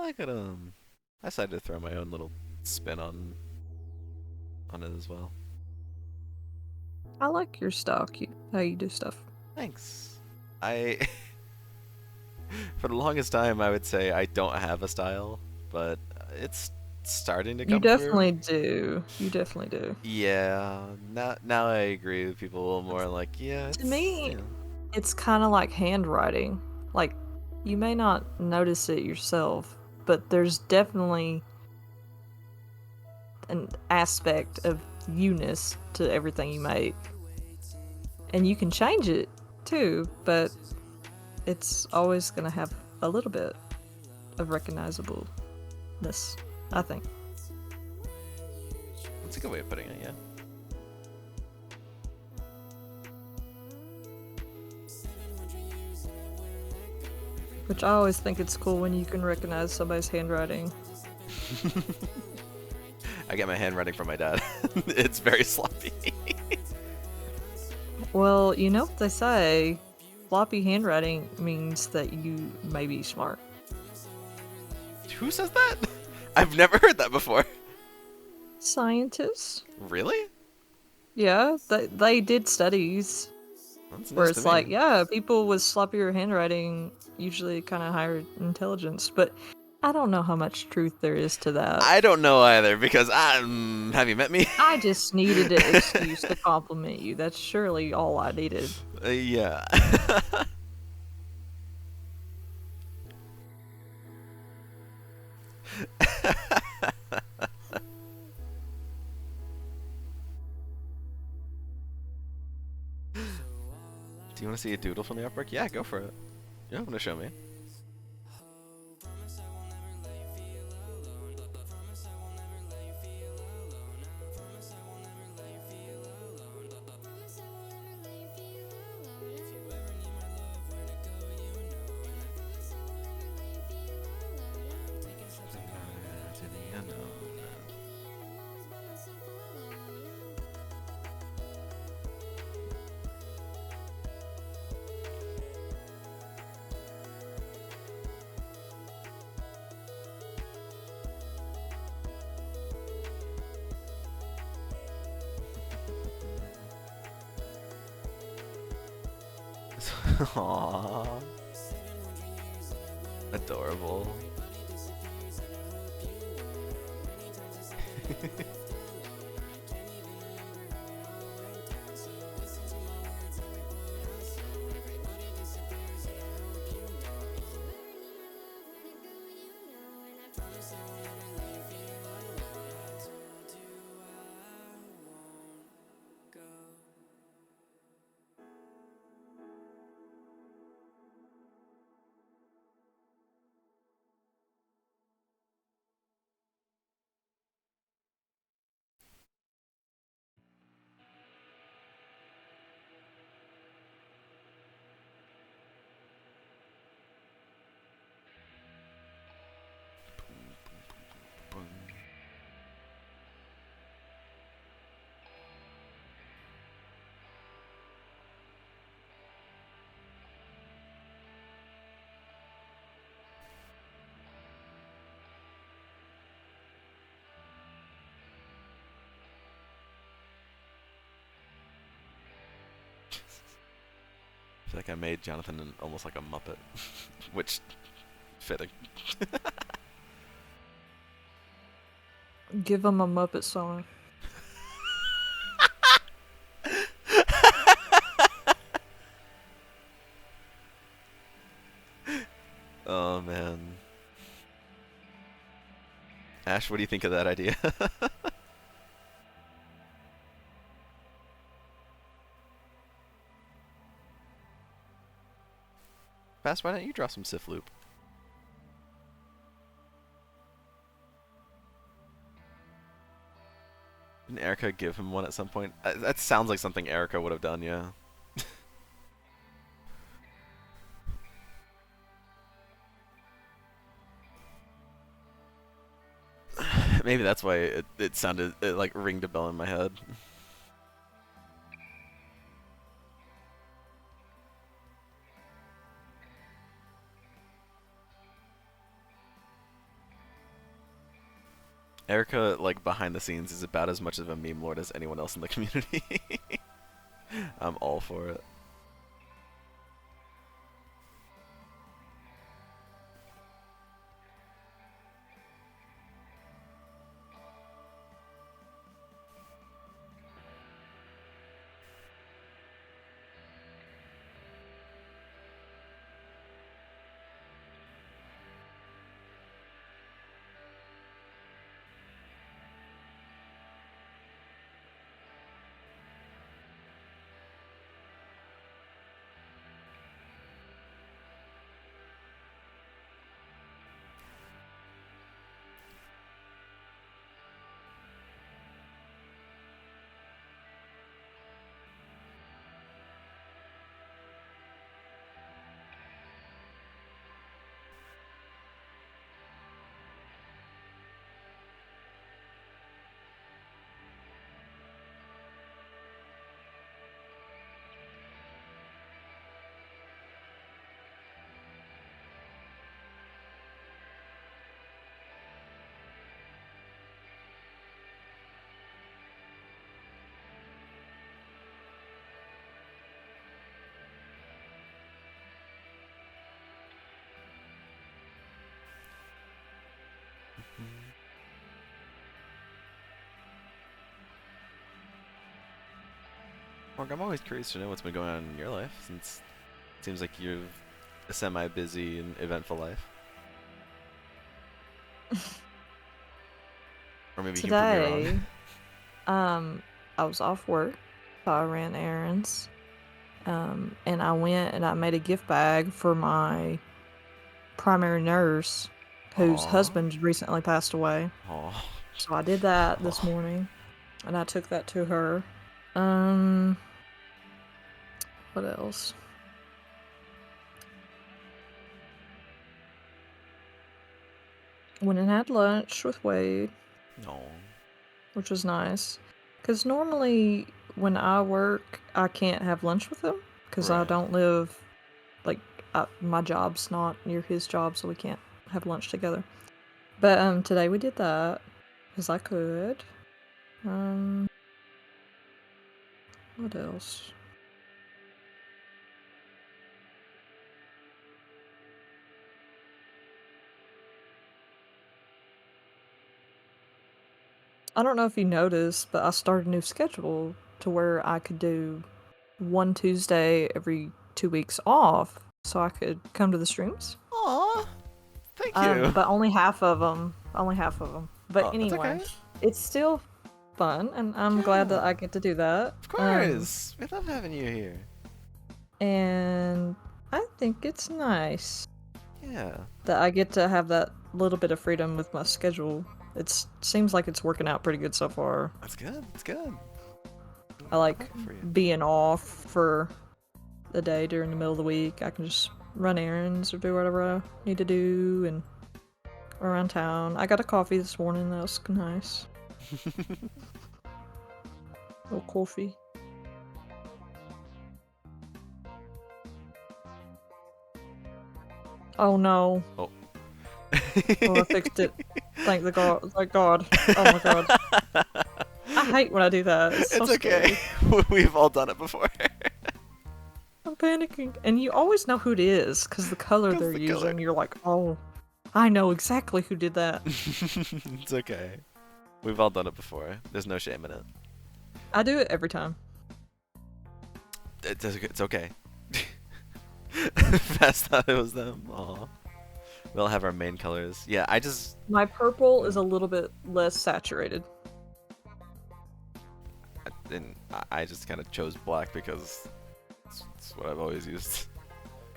I could I decided to throw my own little spin on it as well. I like your style, how you do stuff. Thanks. I for the longest time I would say I don't have a style, but it's starting to come You definitely through. do. You definitely do. Yeah, now I agree with people a little more. Like, yeah, To me, you know. it's kind of like handwriting. Like, you may not notice it yourself, but there's definitely an aspect of you-ness to everything you make. And you can change it too, but it's always going to have a little bit of recognizableness, I think. That's a good way of putting it, yeah. Which I always think it's cool when you can recognize somebody's handwriting. I get my handwriting from my dad. It's very sloppy. Well, you know what they say, floppy handwriting means that you may be smart. Who says that? I've never heard that before. Scientists? Really? Yeah, they did studies That's where news to it's like, me. yeah, people with sloppier handwriting usually kind of higher intelligence, but I don't know how much truth there is to that. I don't know either because have you met me? I just needed an excuse to compliment you. That's surely all I needed. Yeah. Do you want to see a doodle from the artwork? Yeah, go for it. You're not going to show me. Aww. Adorable. I feel like I made Jonathan almost like a Muppet, which fitting. Give them a Muppet song. Oh man. Ash, what do you think of that idea? Fast, why don't you draw some Sif Loop? Didn't Erica give him one at some point? That sounds like something Erica would have done, yeah. Maybe that's why it sounded, it like ringed a bell in my head. Erica, like, behind the scenes is about as much of a meme lord as anyone else in the community. I'm all for it. Mark, I'm always curious to know what's been going on in your life, since it seems like you've a semi-busy and eventful life. Or maybe you can prove me wrong. Today, I was off work, so I ran errands. And I went and I made a gift bag for my primary nurse, whose Aw. husband recently passed away. Aw. So I did that this Aw. morning, and I took that to her. What else? Went and had lunch with Wade, No. which was nice. Because normally when I work, I can't have lunch with him because I Right. don't live, like, my job's not near his job, so we can't have lunch together. But today we did that because I could. What else? I don't know if you noticed, but I started a new schedule to where I could do one Tuesday every 2 weeks off, so I could come to the streams. Aw. Thank you. But only half of them. Only half of them. But Oh, that's anyway, okay. it's still fun, and I'm glad that Yeah. I get to do that. Of course. We love having you here. And I think it's nice Yeah. that I get to have that little bit of freedom with my schedule. It seems like it's working out pretty good so far. That's good. That's good. I like Happy for you. being off for the day during the middle of the week. I can just run errands or do whatever I need to do and around town. I got a coffee this morning. That was nice. Little coffee. Oh no. Oh. Oh, I fixed it. Thank the God. Thank God. Oh my God. I hate when I do that. It's so It's okay. scary. We've all done it before. I'm panicking. And you always know who it is because the color 'Cause they're the using. color. You're like, oh, I know exactly who did that. It's okay. We've all done it before. There's no shame in it. I do it every time. It's okay. Fast thought it was them. Aw. We all have our main colors. Yeah, I just. My purple is a little bit less saturated. I just kind of chose black because it's what I've always used.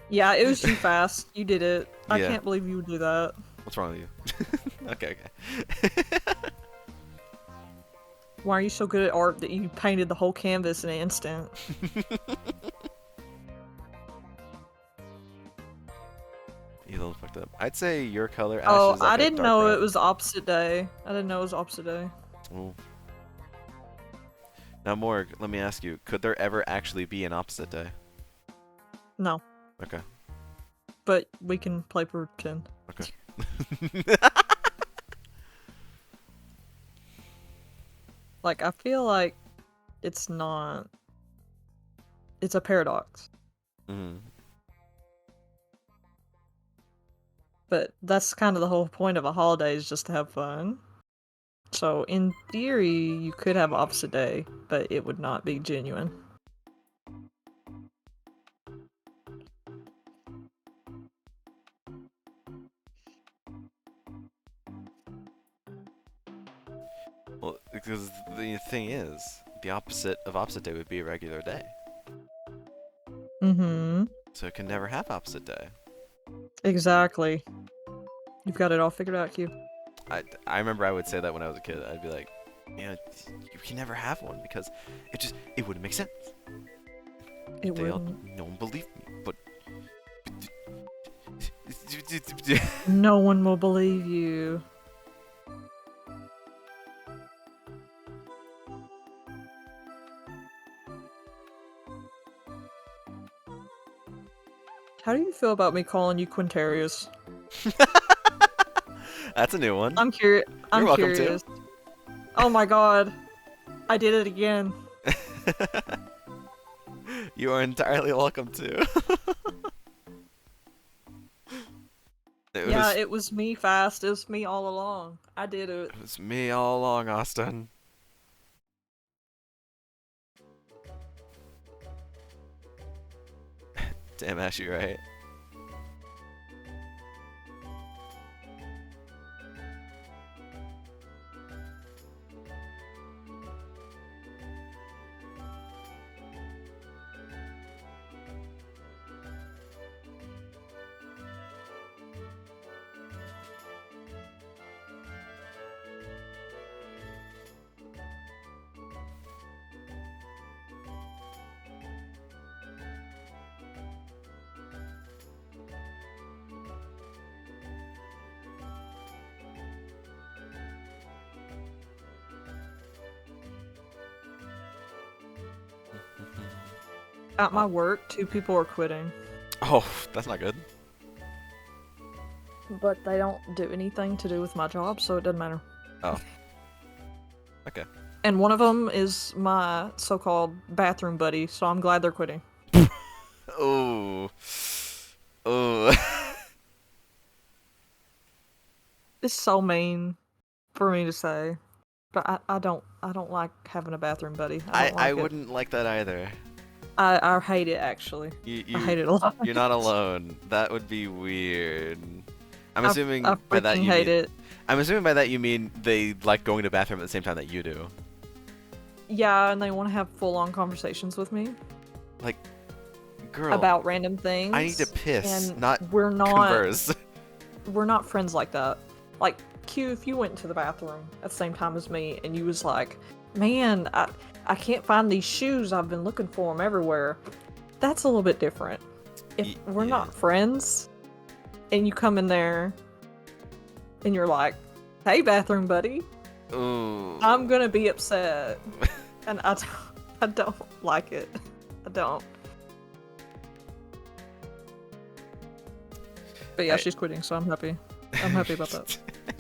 Yeah, it was too fast. You did it. I Yeah. can't believe you would do that. What's wrong with you? Okay, okay. Why are you so good at art that you painted the whole canvas in an instant? You little fucked up. I'd say your color, Ash, Oh, is like I a didn't dark know red. it was opposite day. I didn't know it was opposite day. Ooh. Now, Morg, let me ask you: could there ever actually be an opposite day? No, Okay. but we can play pretend. Okay. Like, I feel like it's not. It's a paradox. Hmm. But that's kind of the whole point of a holiday is just to have fun. So, in theory, you could have opposite day, but it would not be genuine. Well, because the thing is, the opposite of opposite day would be a regular day. Mm-hmm. So it can never have opposite day. Exactly. You've got it all figured out, Q. I remember I would say that when I was a kid. I'd be like, you know, you can never have one because it wouldn't make sense. It They all, wouldn't. no one believed me, but. No one will believe you. How do you feel about me calling you Quintarius? That's a new one. I'm curious. I'm welcome to. curious. Oh my god. I did it again. You are entirely welcome to. It was me fast. It was me all along. I did it. It was me all along, Austin. Damn, Ashy, right? At my work, 2 people are quitting, Oh, that's not good. but they don't do anything to do with my job, so it doesn't matter. Oh. Okay. And one of them is my so-called bathroom buddy, so I'm glad they're quitting. Oh. Oh. It's so mean for me to say, but I don't like having a bathroom buddy. I don't like I it. wouldn't like that either. I hate it actually. You I hate it a lot. You're not alone. That would be weird. I'm I- assuming I by that freaking you hate mean, it. I'm assuming by that you mean they like going to the bathroom at the same time that you do. Yeah, and they want to have full-on conversations with me Like, girl, about random things. I need to piss, and not we're not converse. we're not friends like that. Like, Q, if you went to the bathroom at the same time as me and you was like, man, I can't find these shoes. I've been looking for them everywhere. That's a little bit different. If we're yeah. not friends and you come in there and you're like, hey, bathroom buddy, Ooh. I'm gonna be upset. And I don't like it. I don't. But yeah, she's quitting, so I'm happy. I'm happy about that.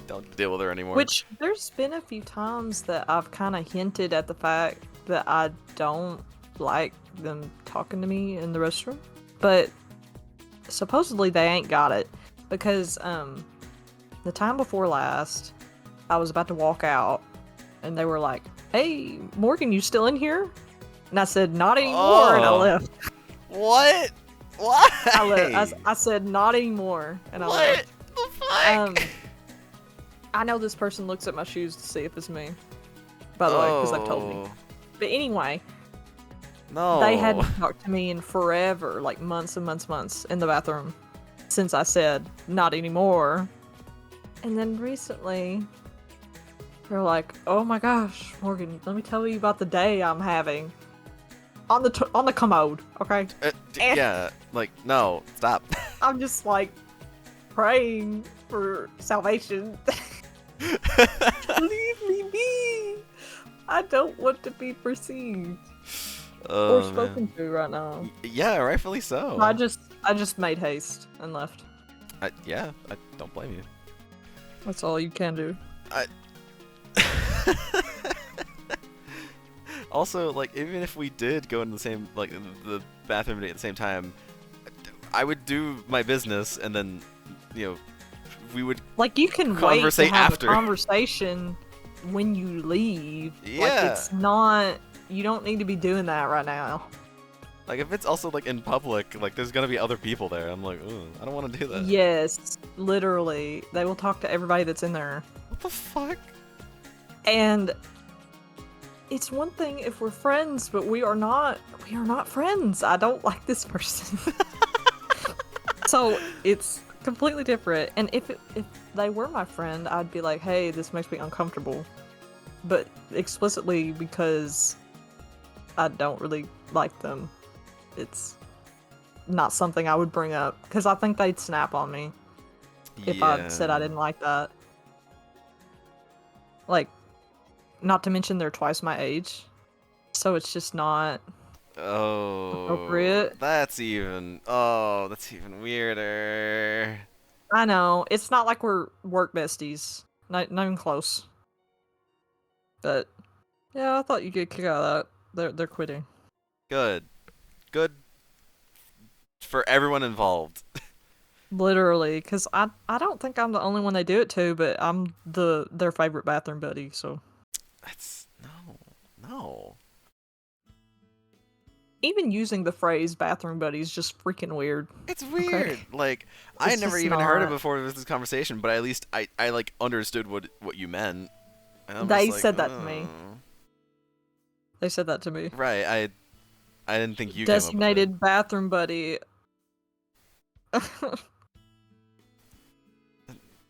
Don't deal with her anymore. Which, there's been a few times that I've kind of hinted at the fact that I don't like them talking to me in the restroom. But supposedly they ain't got it. Because the time before last, I was about to walk out, and they were like, hey, Morgan, you still in here? And I said, not anymore, and I Oh. left. What? Why? I left. I said, not anymore, and I What left. the fuck? I know this person looks at my shoes to see if it's me. By the way, because they've told me. Oh, But anyway, No. they hadn't talked to me in forever, like months and months in the bathroom, since I said, not anymore. And then recently, they're like, oh my gosh, Morgan, let me tell you about the day I'm having. On the commode, okay? Yeah, like, no, stop. I'm just like, praying for salvation. Leave me be. I don't want to be perceived Oh, or spoken to right now. Yeah, rightfully so. I just made haste and left. Yeah, I don't blame you. That's all you can do. Also, like, even if we did go in the same, like, the bathroom at the same time, I would do my business, and then, we would. Like, you can wait to Conversate have after. a conversation when you leave. Like, Yeah. it's not. You don't need to be doing that right now. Like, if it's also, like, in public, like, there's gonna be other people there. I'm like, ooh, I don't want to do that. Yes, literally. They will talk to everybody that's in there. What the fuck? And it's one thing if we're friends, but we are not friends. I don't like this person. So it's completely different. And if they were my friend, I'd be like, hey, this makes me uncomfortable. But explicitly because I don't really like them, it's not something I would bring up. Because I think they'd snap on me if I said I didn't like that. Like, not to mention they're twice my age. So it's just not appropriate. That's even weirder. I know. It's not like we're work besties. Not even close. But yeah, I thought you'd get a kick out of that. They're quitting. Good for everyone involved. Literally, because I don't think I'm the only one they do it to, but I'm their favorite bathroom buddy, so That's no. even using the phrase bathroom buddy is just freaking weird. It's Okay. weird. Like I had It's never just even heard it not. before this conversation, but at least I like understood what you meant. And I'm just They like, said that to me. They said that to me. right. I didn't think you came up with it. Designated bathroom buddy.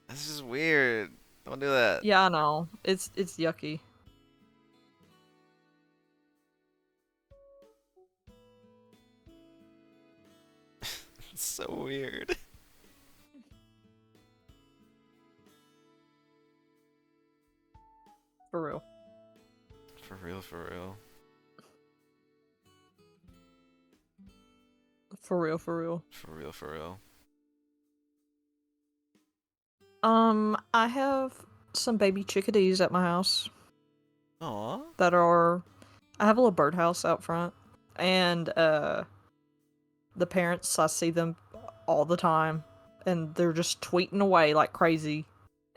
This is weird. Don't do that. Yeah, I know. It's yucky. It's so weird. For real. For real, for real. For real, for real. For real, for real. I have some baby chickadees at my house Aw. that are I have a little birdhouse out front, and the parents, I see them all the time, and they're just tweeting away like crazy,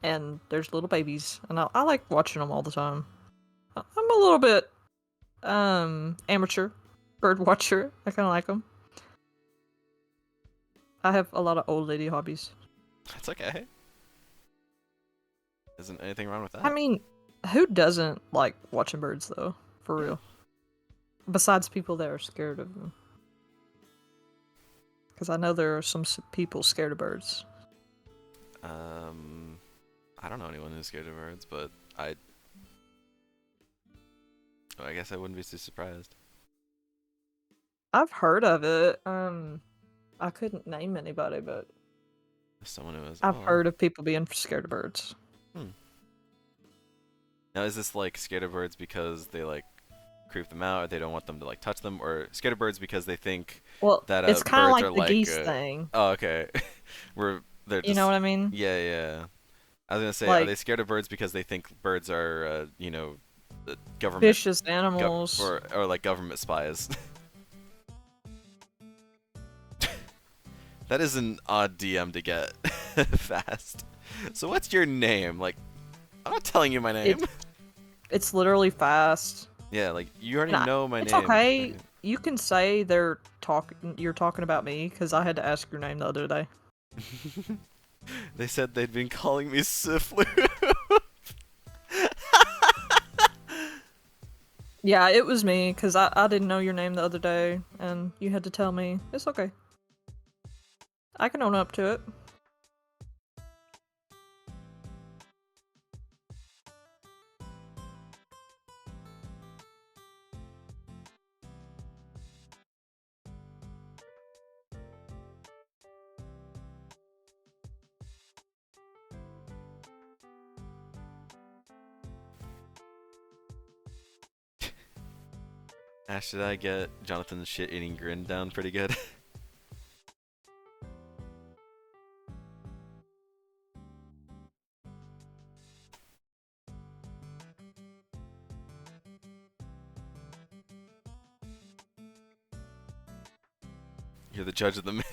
and there's little babies, and I like watching them all the time. I'm a little bit amateur bird watcher. I kind of like them. I have a lot of old lady hobbies. That's okay. Isn't anything wrong with that? I mean, who doesn't like watching birds though? For real. Besides people that are scared of them. Because I know there are some people scared of birds. I don't know anyone who's scared of birds, but I guess I wouldn't be too surprised. I've heard of it. I couldn't name anybody, but Someone who is. I've Oh. heard of people being scared of birds. Now, is this like scared of birds because they like creep them out, or they don't want them to like touch them, or scared of birds because they think Well, that it's kind of birds like are the like geese thing. oh, okay. Where they're just You know what I mean? yeah, yeah. I was gonna say, are Like they scared of birds because they think birds are government vicious animals. or like government spies? That is an odd DM to get fast. So what's your name? Like, I'm not telling you my name. It's literally fast. Yeah, like you already And know my it's name. okay. You can say you're talking about me because I had to ask your name the other day. They said they'd been calling me Siflu. Yeah, it was me because I didn't know your name the other day and you had to tell me. It's okay. I can own up to it. Ash, did I get Jonathan's shit-eating grin down pretty good? You're the judge of the man.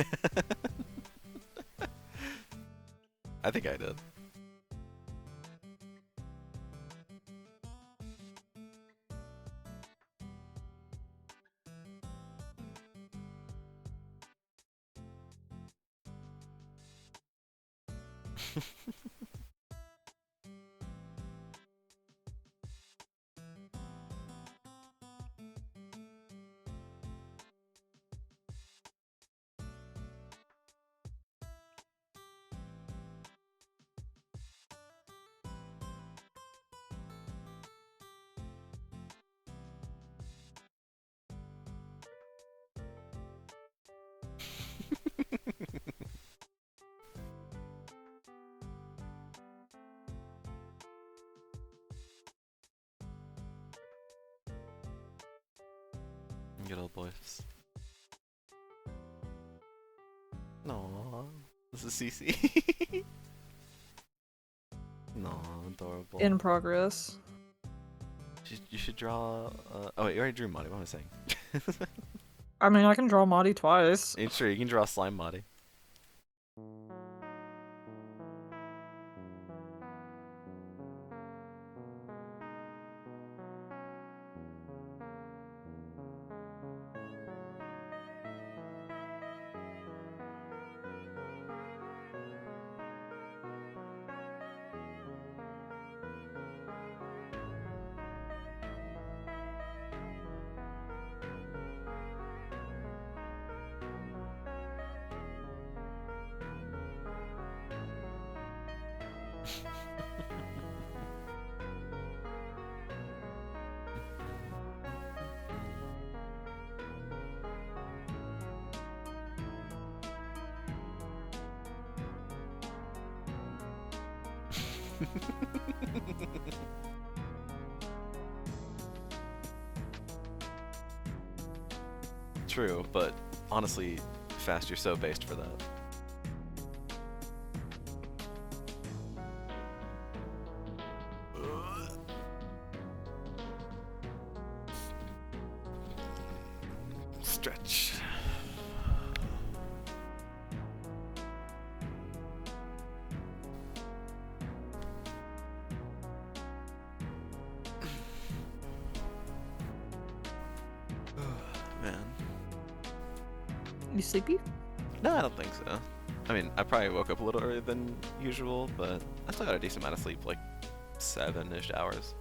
I think I did. Good old boys. No, this is CC. No, adorable. In progress. You should draw. Oh wait, you already drew Marty. What am I saying? I mean, I can draw Maudie twice. Sure, you can draw slime Marty. True, but honestly, Fast, you're so based for that. Stretch. Man. You sleepy? No, I don't think so. I mean, I probably woke up a little earlier than usual, but I still got a decent amount of sleep, like 7-ish hours.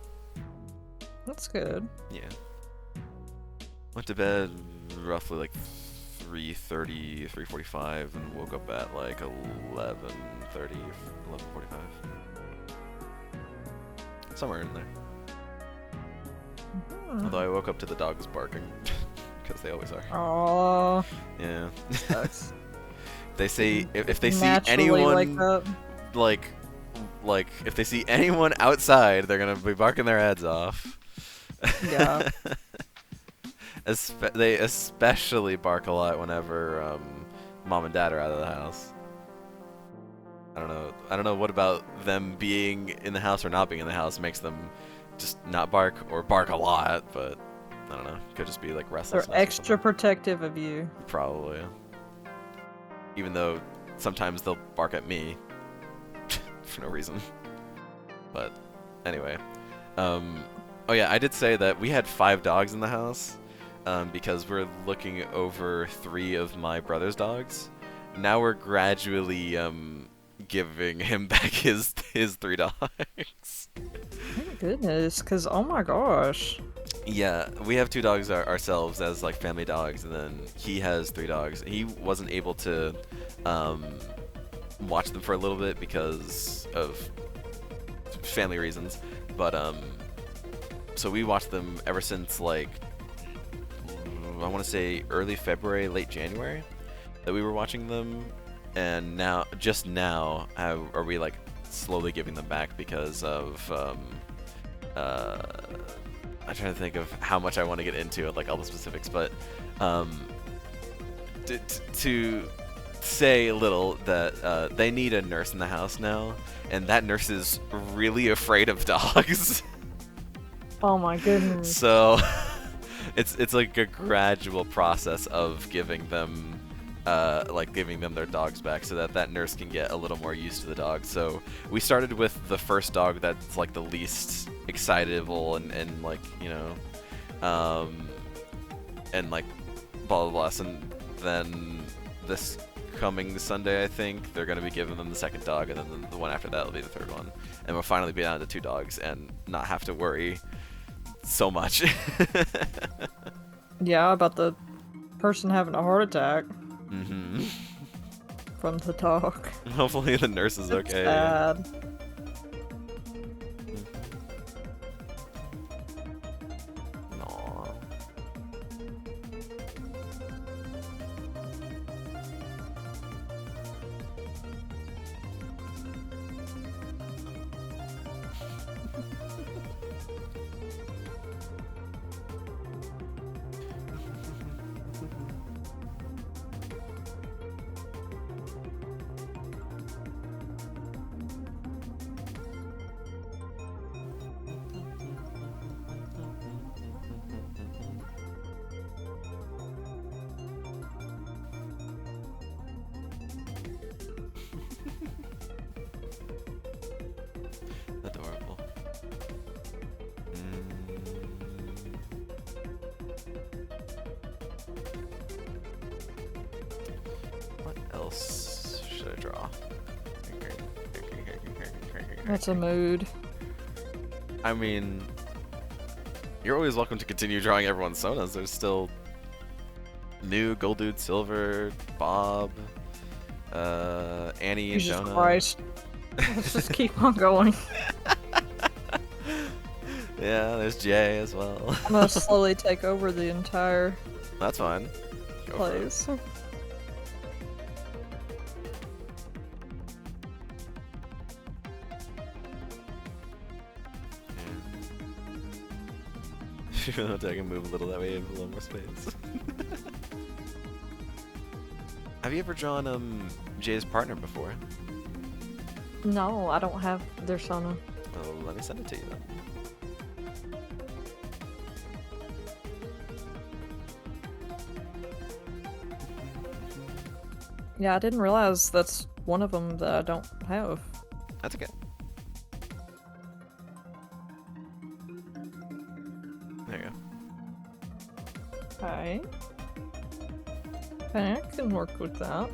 That's good. Yeah. Went to bed roughly like 3:30, 3:45, and woke up at like 11:30, 11:45. Somewhere in there. Although I woke up to the dogs barking, because they always are. Aww. Yeah. Sucks. They say if they see Naturally like anyone that. like if they see anyone outside, they're gonna be barking their heads off. Yeah. They especially bark a lot whenever mom and dad are out of the house. I don't know what about them being in the house or not being in the house makes them just not bark or bark a lot, but I don't know. Could just be like restless. They're extra protective of you. Probably. Even though sometimes they'll bark at me for no reason. But anyway. Oh yeah, I did say that we had 5 dogs in the house because we're looking over 3 of my brother's dogs. Now we're gradually giving him back his 3 dogs. Thank goodness, because oh my gosh. Yeah, we have 2 dogs ourselves as like family dogs, and then he has 3 dogs. He wasn't able to watch them for a little bit because of family reasons, but so we watched them ever since like I want to say early February, late January that we were watching them, and just now are we like slowly giving them back because of I'm trying to think of how much I want to get into like all the specifics, but to say a little that they need a nurse in the house now, and that nurse is really afraid of dogs. Oh my goodness. So it's like a gradual process of giving them their dogs back so that nurse can get a little more used to the dog. So we started with the first dog that's like the least excitable and like, you know, and like blah blah blah. And then this coming Sunday, I think they're gonna be giving them the second dog, and then the one after that will be the third one, and we'll finally be down to 2 dogs and not have to worry so much. Yeah, about the person having a heart attack Mm-hmm. from the dog. Hopefully the nurse is okay. Sad. Aw. Adorable. What else should I draw? That's a mood. I mean, you're always welcome to continue drawing everyone's sonas. There's still new Gold Dude, Silver, Bob, Annie, and Jesus Jonah. Christ. Let's just keep on going. Yeah, there's Jay as well. I'm gonna slowly take over the entire That's fine. Go for it. place. If you want to, I can move a little that way, have a little more space. Have you ever drawn Jay's partner before? No, I don't have their Sona. Oh, let me send it to you then. Yeah, I didn't realize that's one of them that I don't have. That's okay. There you go. Okay. Okay, I can work with that.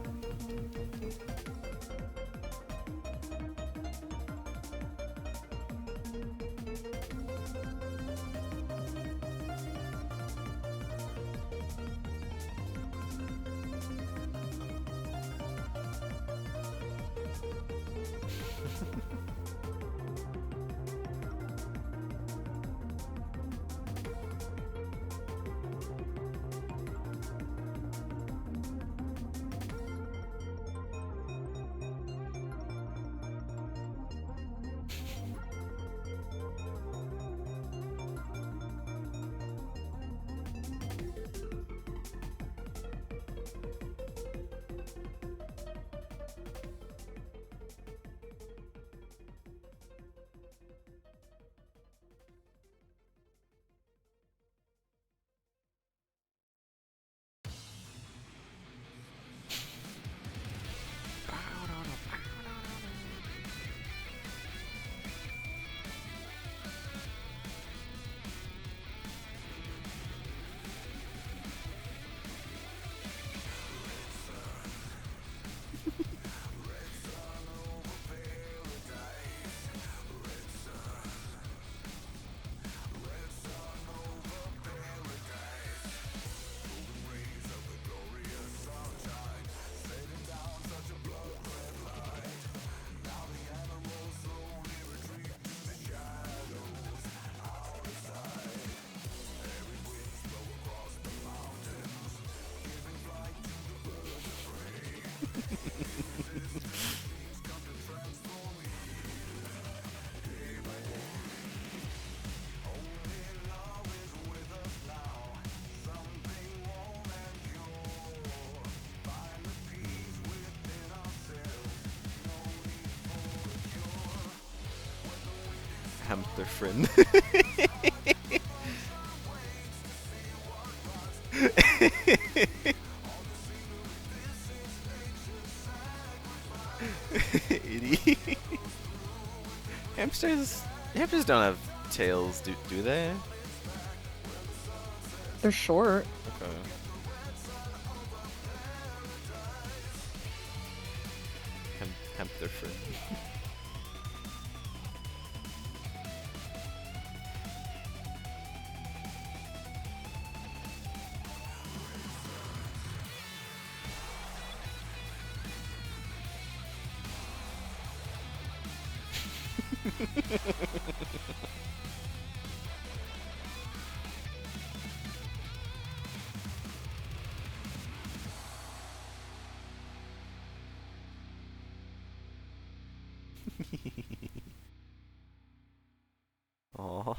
Hamster friend. Idiot. Hamsters don't have tails, do they? They're short. Okay. Hamster friend. Aww.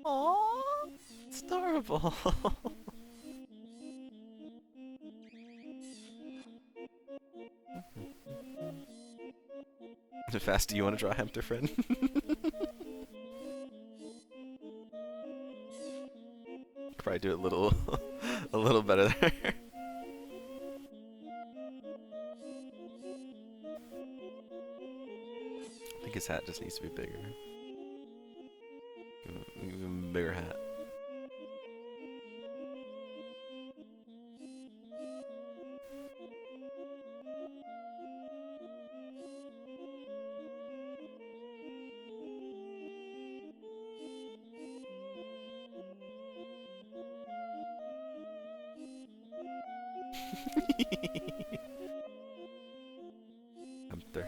Aww. It's adorable. Fast, do you want to draw Hamster friend? Probably do it a little better there. I think his hat just needs to be bigger. Give him a bigger hat. Hamster.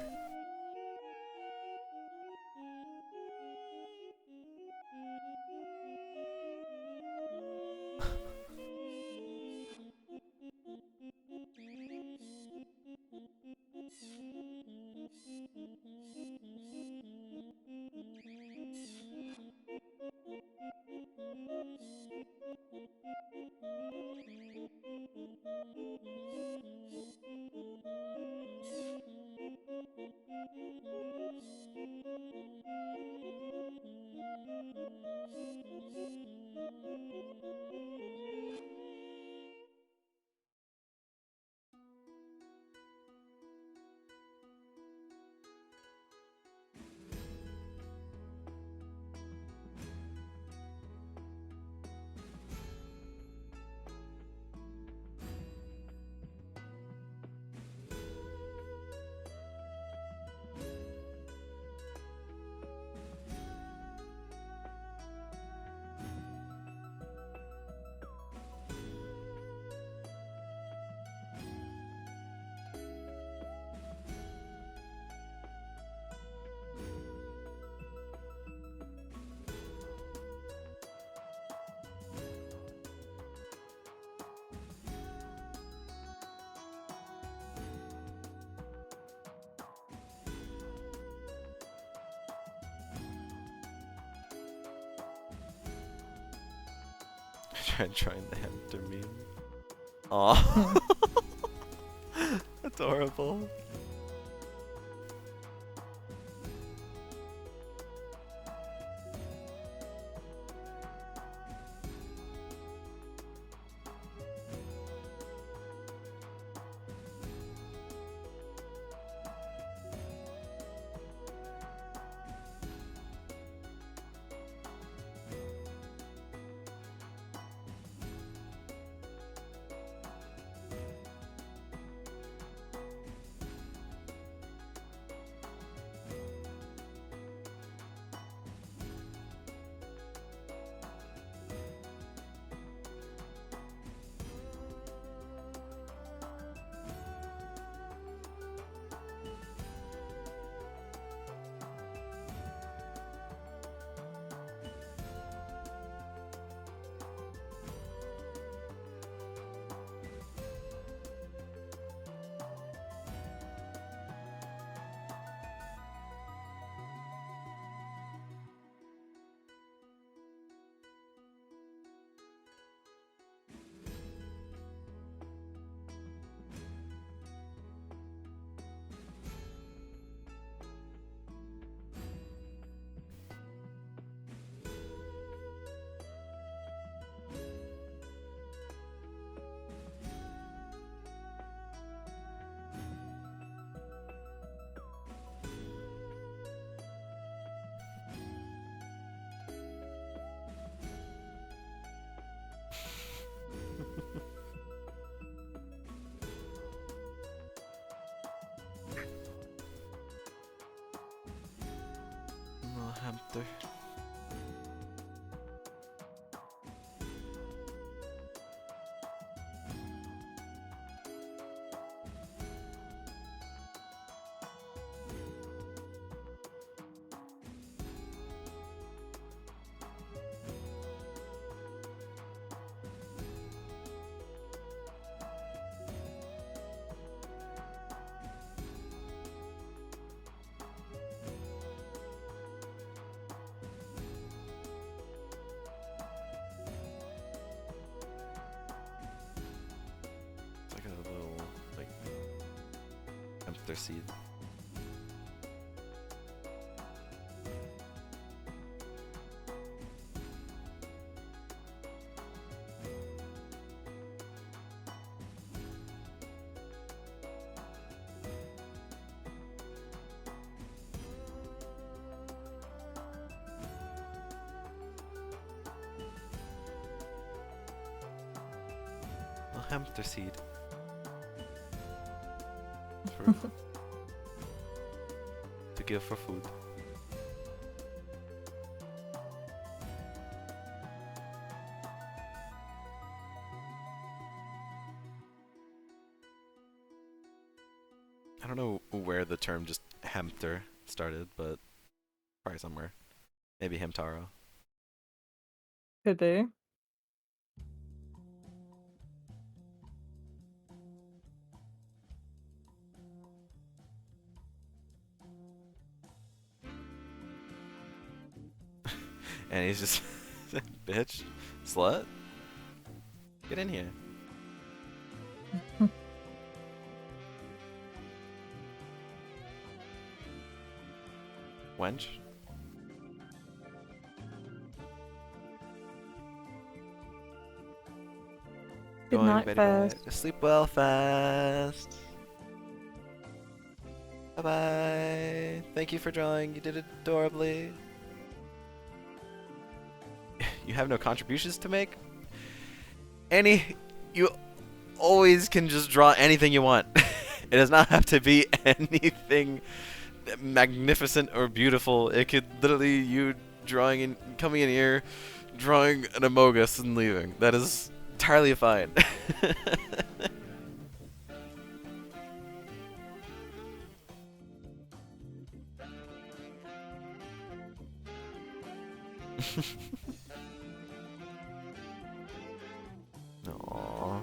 Tried trying the hamster meme. Aw. That's horrible. Little hamster. It's like a little, like, hamster seed. A hamster seed. For to give for food. I don't know where the term just hamster started, but probably somewhere. Maybe Hamtaro. Could be. And he's just, bitch, slut, get in here. Wench. Good Going night, very Fast. bad. Sleep well, Fast. Bye bye. Thank you for drawing. You did it adorably. You have no contributions to make? Annie, you always can just draw anything you want. It does not have to be anything magnificent or beautiful. It could literally you drawing in, coming in here, drawing an Amogus and leaving. That is entirely fine. Aww.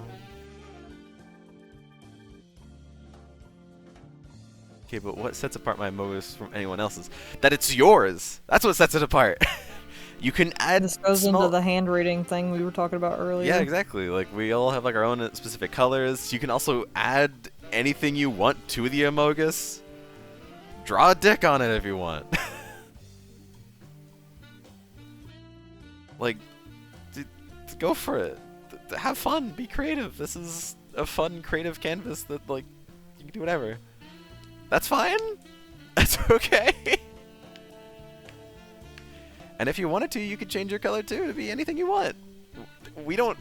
Okay, but what sets apart my Amogus from anyone else's? That it's yours! That's what sets it apart! You can add This goes small... into the hand rating thing we were talking about earlier. Yeah, exactly. Like, we all have like our own specific colors. You can also add anything you want to the Amogus. Draw a dick on it if you want. Like, go for it. Have fun. Be creative. This is a fun, creative canvas that, like, you can do whatever. That's fine. That's okay. And if you wanted to, you could change your color too to be anything you want. We don't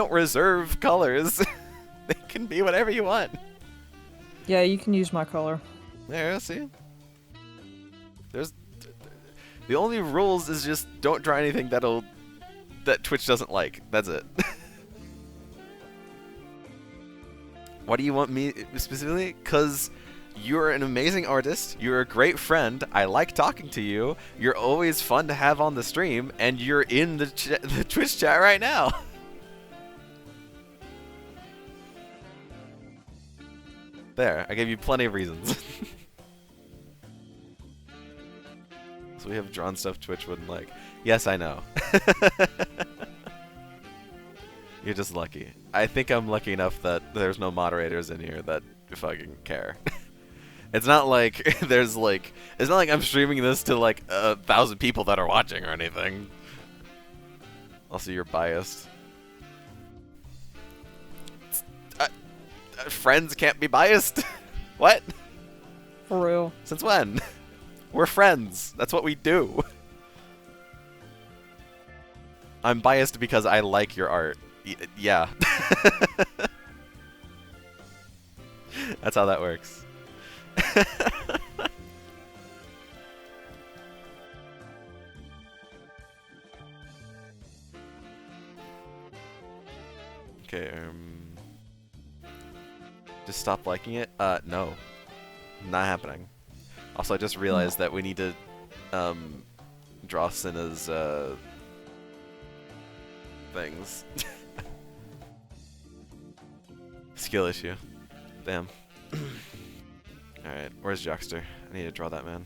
reserve colors. They can be whatever you want. Yeah, you can use my color. There, see? There's the only rules is just don't draw anything that Twitch doesn't like. That's it. Why do you want me specifically? 'Cause you're an amazing artist, you're a great friend, I like talking to you, you're always fun to have on the stream, and you're in the Twitch chat right now. There, I gave you plenty of reasons. So we have drawn stuff Twitch wouldn't like. Yes, I know. You're just lucky. I think I'm lucky enough that there's no moderators in here that fucking care. It's not like it's not like I'm streaming this to like 1,000 people that are watching or anything. Also, you're biased. Friends can't be biased? What? For real. Since when? We're friends. That's what we do. I'm biased because I like your art. Yeah. That's how that works. Okay, just stop liking it? No. Not happening. Also, I just realized that we need to, draw Cinna's, things. Skill issue. Damn. Alright, where's Jockster? I need to draw that man.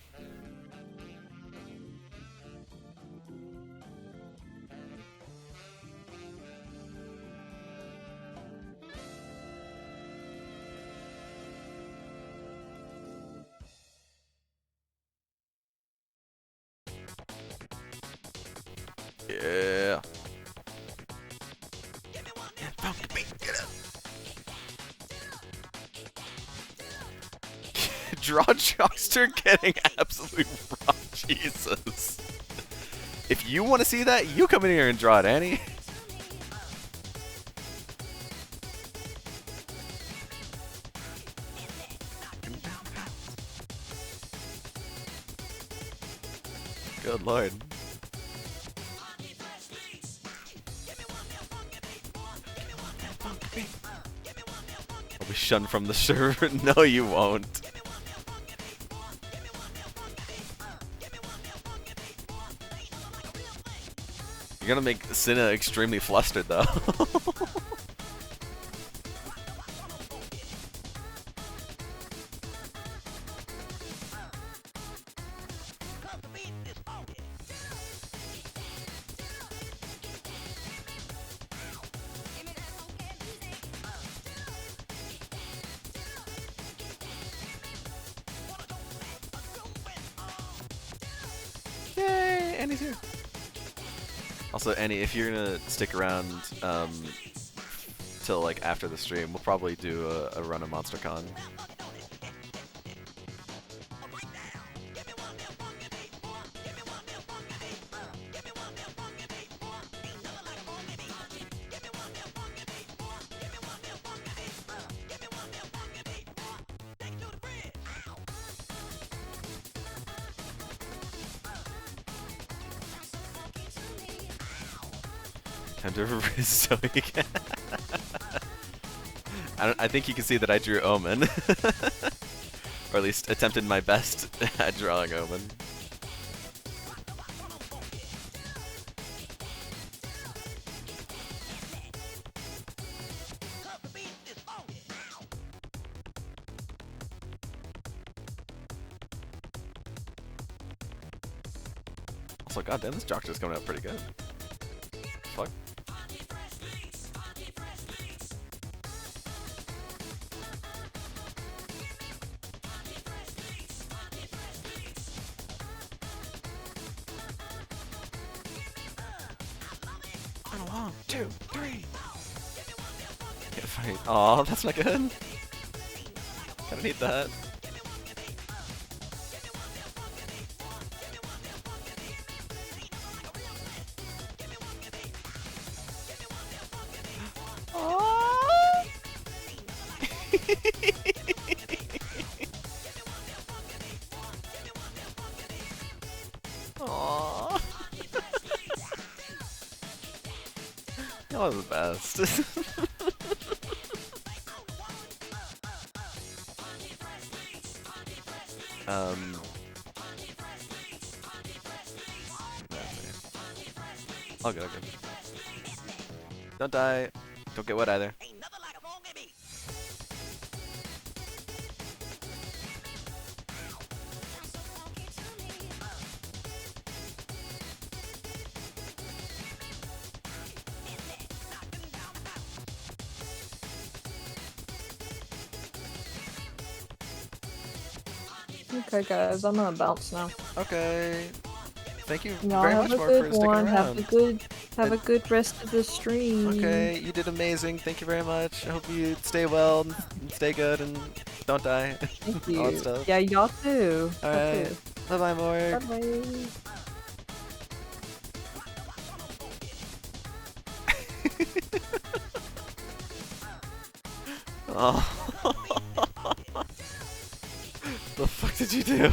Yeah. Draw Jockster getting absolute raw. Jesus. If you want to see that, you come in here and draw it, Annie. Good lord. I'll be shunned from the server. No, you won't. You're gonna make Cinna extremely flustered, though. Yay, Annie's here. Also, Annie, if you're gonna stick around till like after the stream, we'll probably do a run of MonsterCon. Time to riz so you can. I think you can see that I drew Omen. Or at least attempted my best at drawing Omen. Also, goddamn, this jock is coming out pretty good. Fuck. On a 1, 2, 3. Can't fight. Aw, that's not good. Kinda need that. Aww. Y'all are the best. All good, all good. Don't die. Don't get wet either. Okay, guys, I'm gonna bounce now. Okay. Thank you Y'all very have much, a Mark, for good sticking one. around. Have a good rest of the stream. Okay, you did amazing. Thank you very much. I hope you stay well and stay good and don't die. Thank All that you. stuff. Yeah, y'all too. Alright. Bye bye, Morg. Bye bye. Oh. The fuck did you do?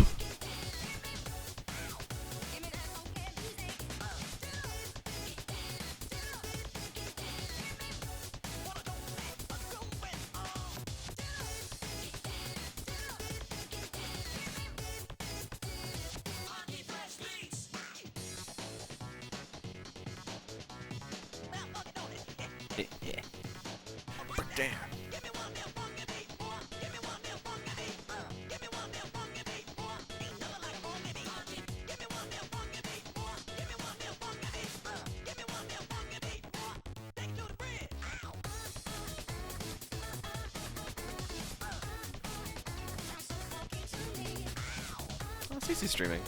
Yeah. Damn. Oh, CC's streaming.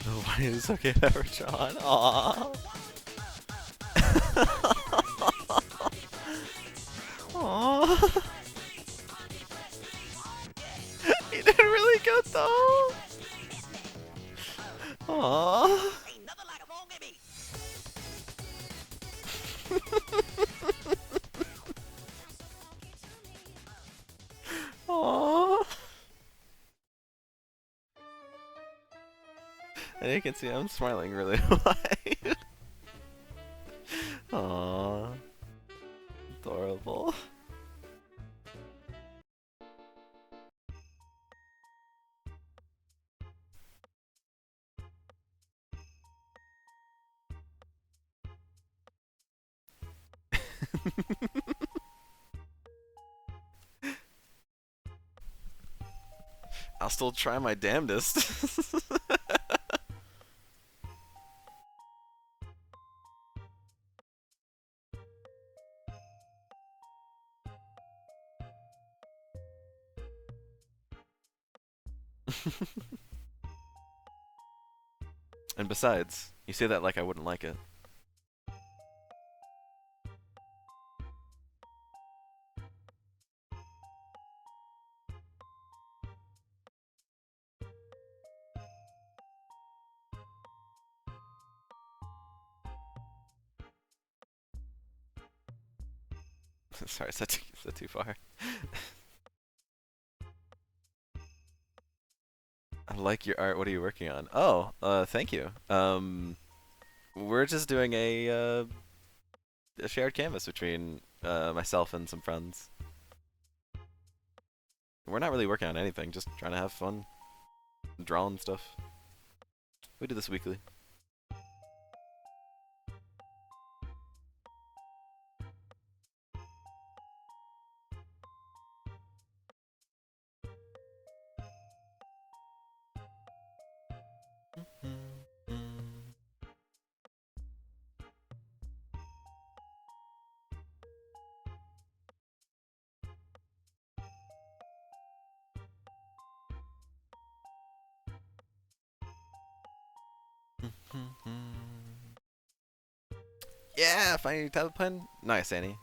Nobody is okay ever, John. Aww. Aww. He did really good though. Aww. Aww. And you can see I'm smiling really wide. Aww. Adorable. I'll still try my damnedest. And besides, you say that like I wouldn't like it. Sorry, is that too far? I like your art. What are you working on? Oh, thank you. We're just doing a shared canvas between myself and some friends. We're not really working on anything, just trying to have fun, drawing stuff. We do this weekly. Yeah, finding a tablet pen. Nice, Annie.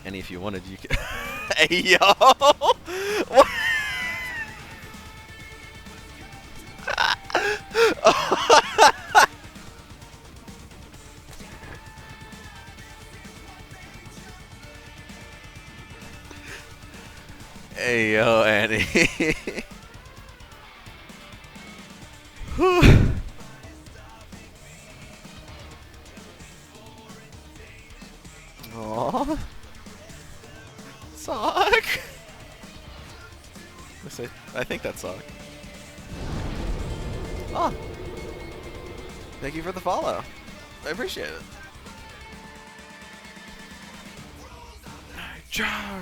And if you wanted, you could. Hey yo! What? Hey yo, Annie. Whew. Aww. Sock. I think that's Sock. Oh. Thank you for the follow. I appreciate it. Jar.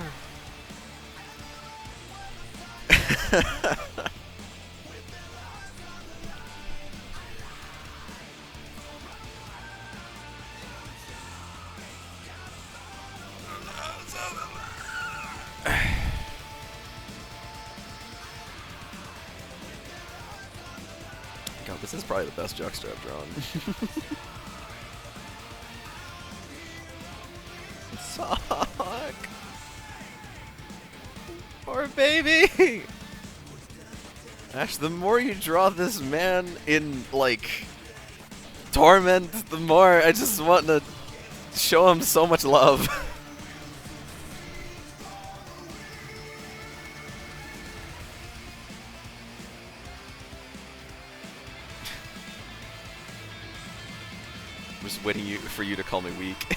God, this is probably the best Juxter I've drawn. Sock! Poor baby! Ash, the more you draw this man in, like, torment, the more I just want to show him so much love. I'm just waiting for you to call me weak.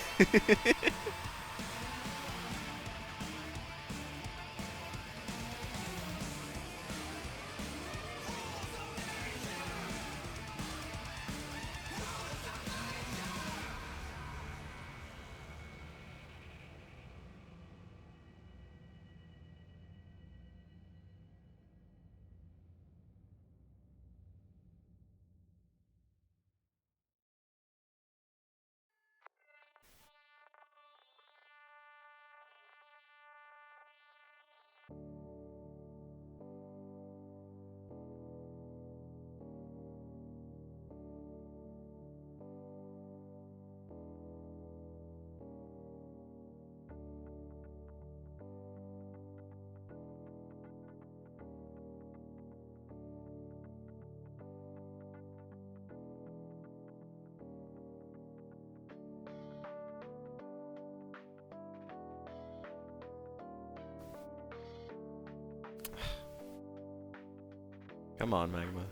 Come on, Magma.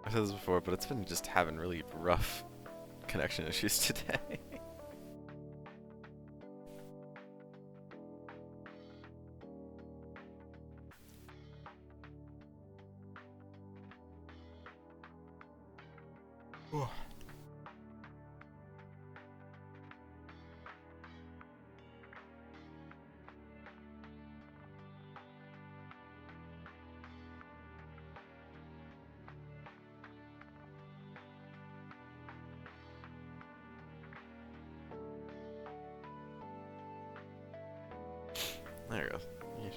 I said this before, but it's been just having really rough connection issues today. There it goes. Yeesh.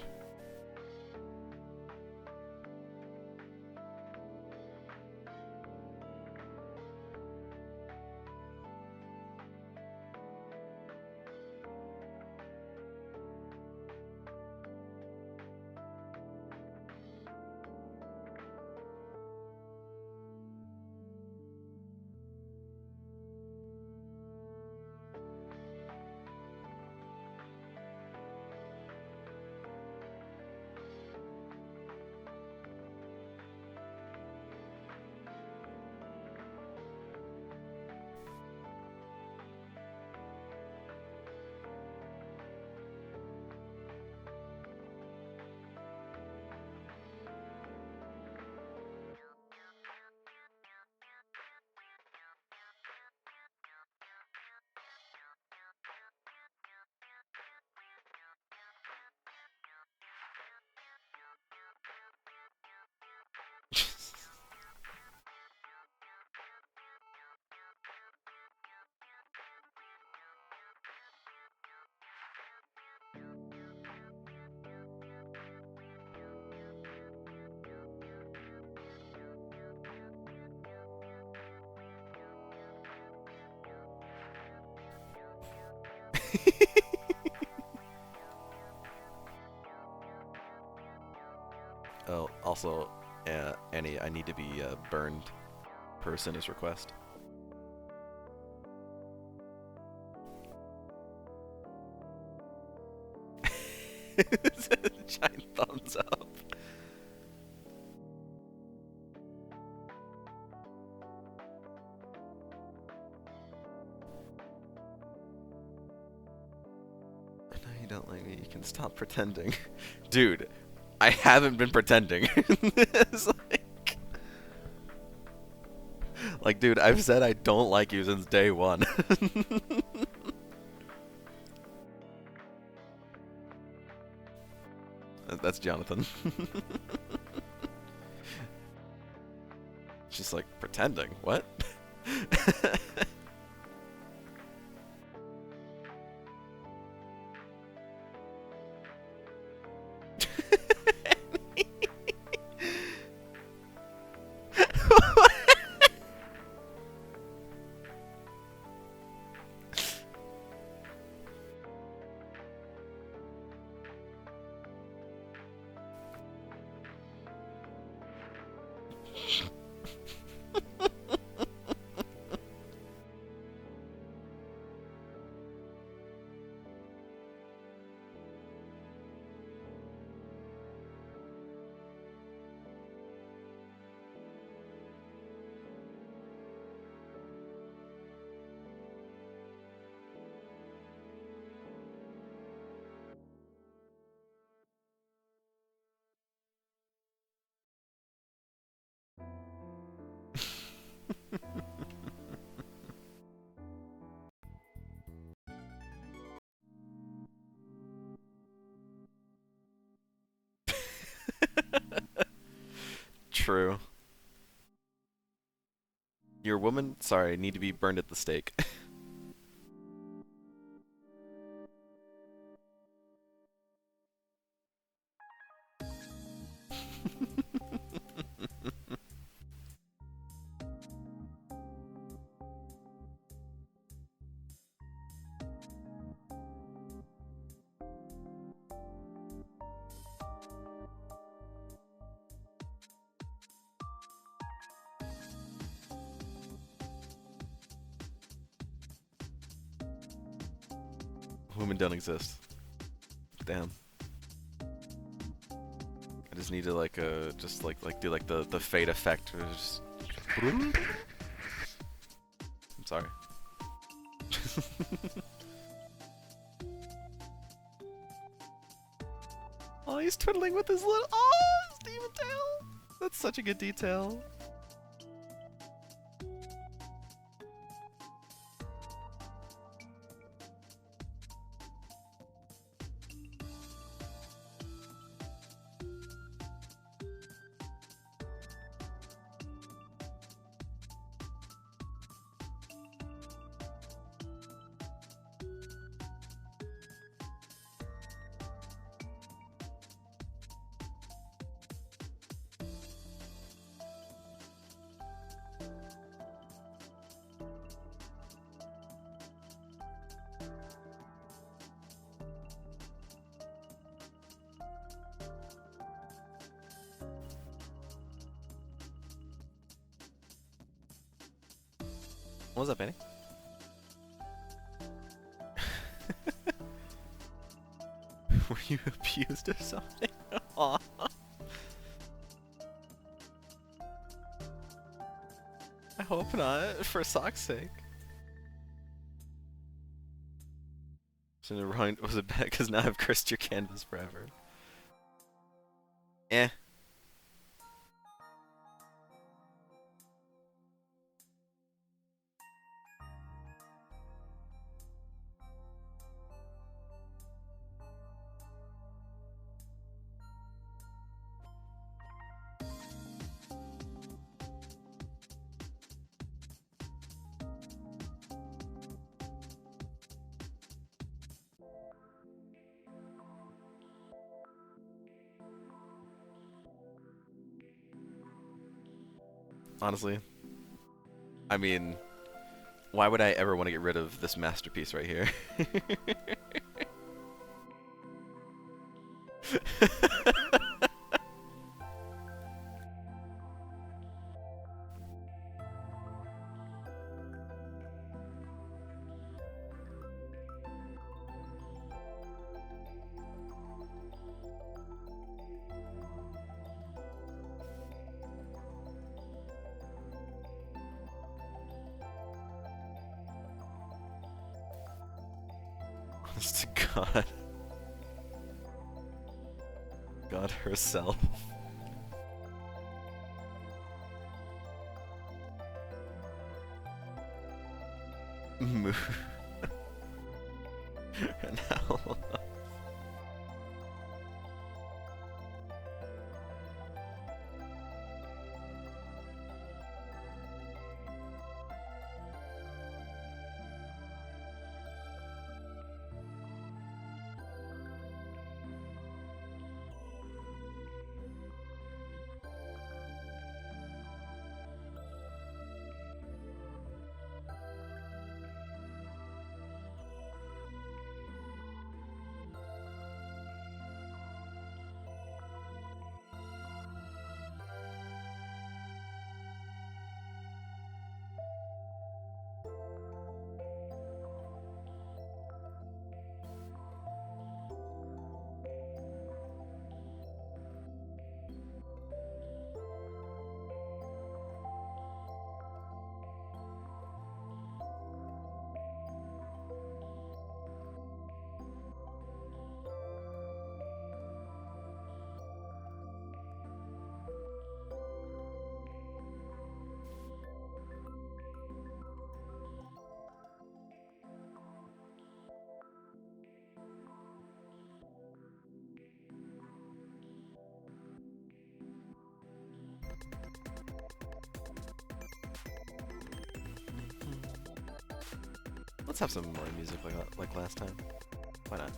Oh, also, Annie, I need to be burned per Cinna's request. Giant thumbs up. I know you don't like me. You can stop pretending. Dude, I haven't been pretending. It's like, dude, I've said I don't like you since day one. That's Jonathan. Just like pretending. What? True. Your woman? Sorry, need to be burned at the stake. Women don't exist. Damn. I just need to like just like do like the fade effect. Just... I'm sorry. Oh, he's twiddling with his little his demon tail. That's such a good detail. What was up, Annie? Were you abused or something? Aw. I hope not, for Sock's sake. So was it bad because now I've cursed your canvas forever? Eh. Honestly, I mean, Why would I ever want to get rid of this masterpiece right here? Honest to God. God herself. Moo. Now. Let's have some more music like last time. Why not?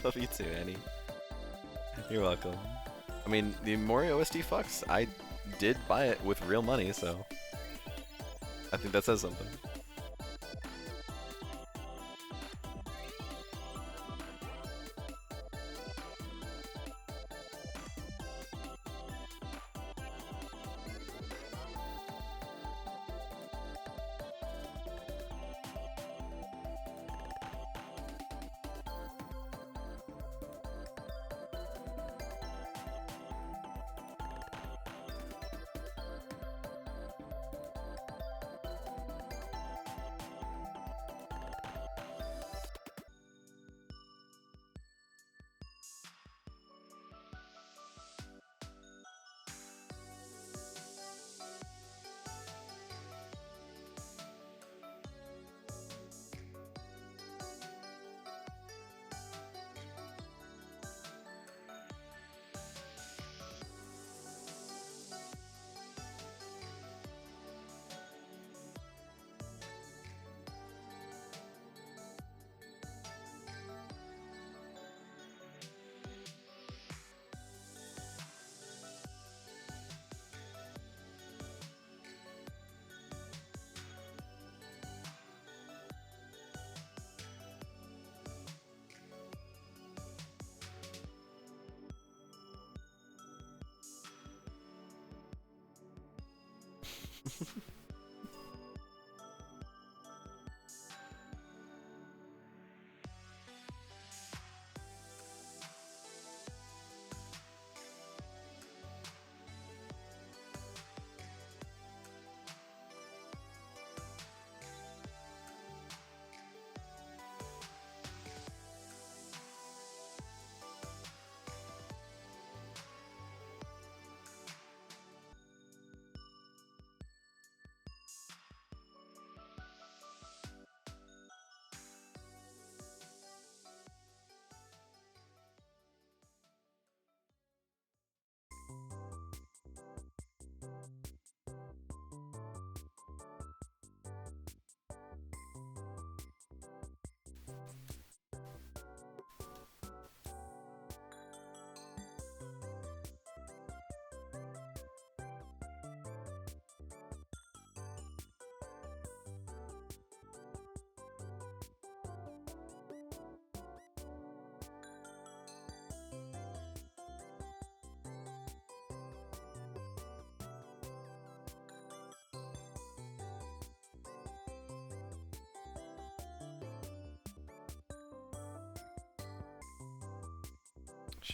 Love you too, Annie. You're welcome. I mean, the Mori OST fucks. I did buy it with real money, so I think that says something.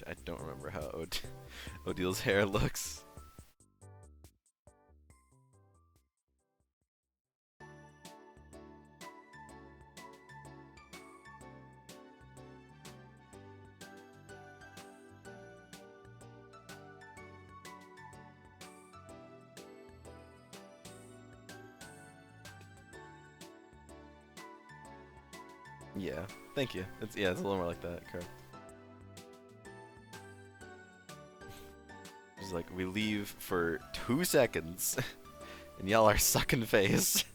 I don't remember how Odil's hair looks. Yeah, thank you. It's a little more like that, correct. It's like we leave for 2 seconds, and y'all are sucking face.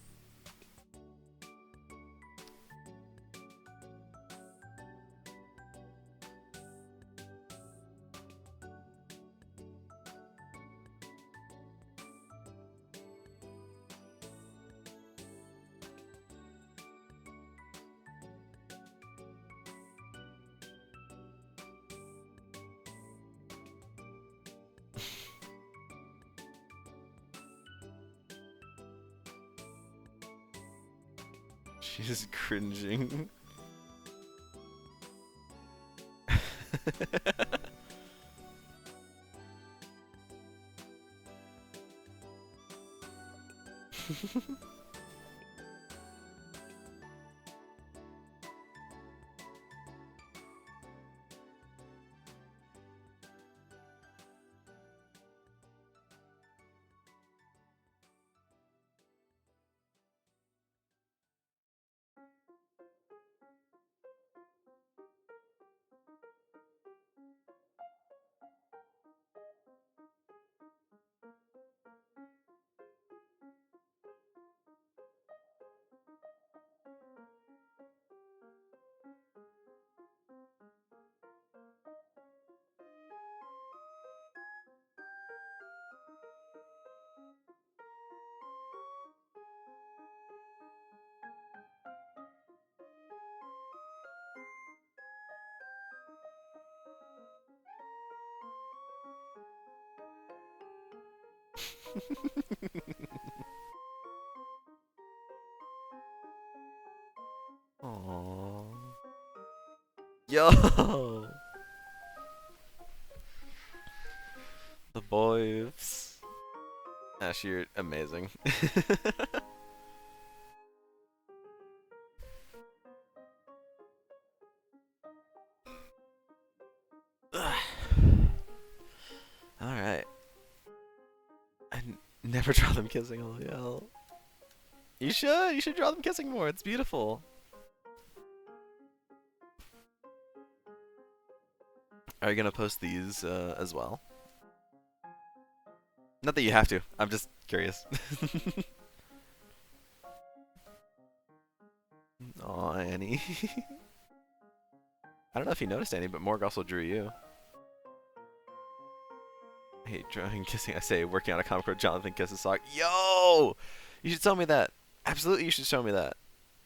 She's cringing. Aww. Yo! The boys. Ash, you're amazing. Alright. Never draw them kissing, LOL. You should draw them kissing more, it's beautiful. Are you gonna post these as well? Not that you have to, I'm just curious. Aw, Annie. I don't know if you noticed, Annie, but Morg also drew you. I hate drawing kissing. I say working on a comic where Jonathan kisses Sock. Yo! You should tell me that. Absolutely, you should show me that.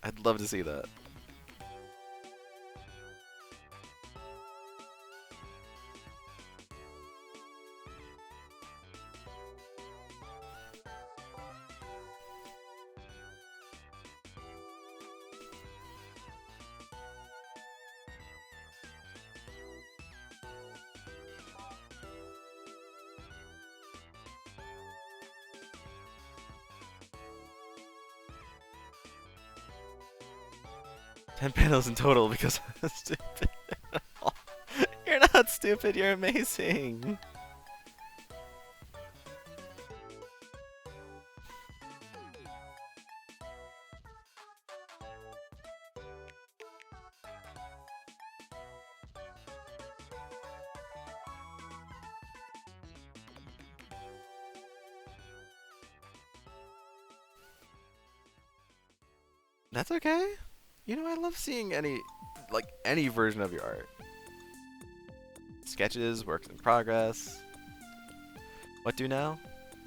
I'd love to see that. Ten panels in total because I'm stupid. You're not stupid, you're amazing. That's okay. You know, I love seeing any version of your art. Sketches, works in progress. What do now?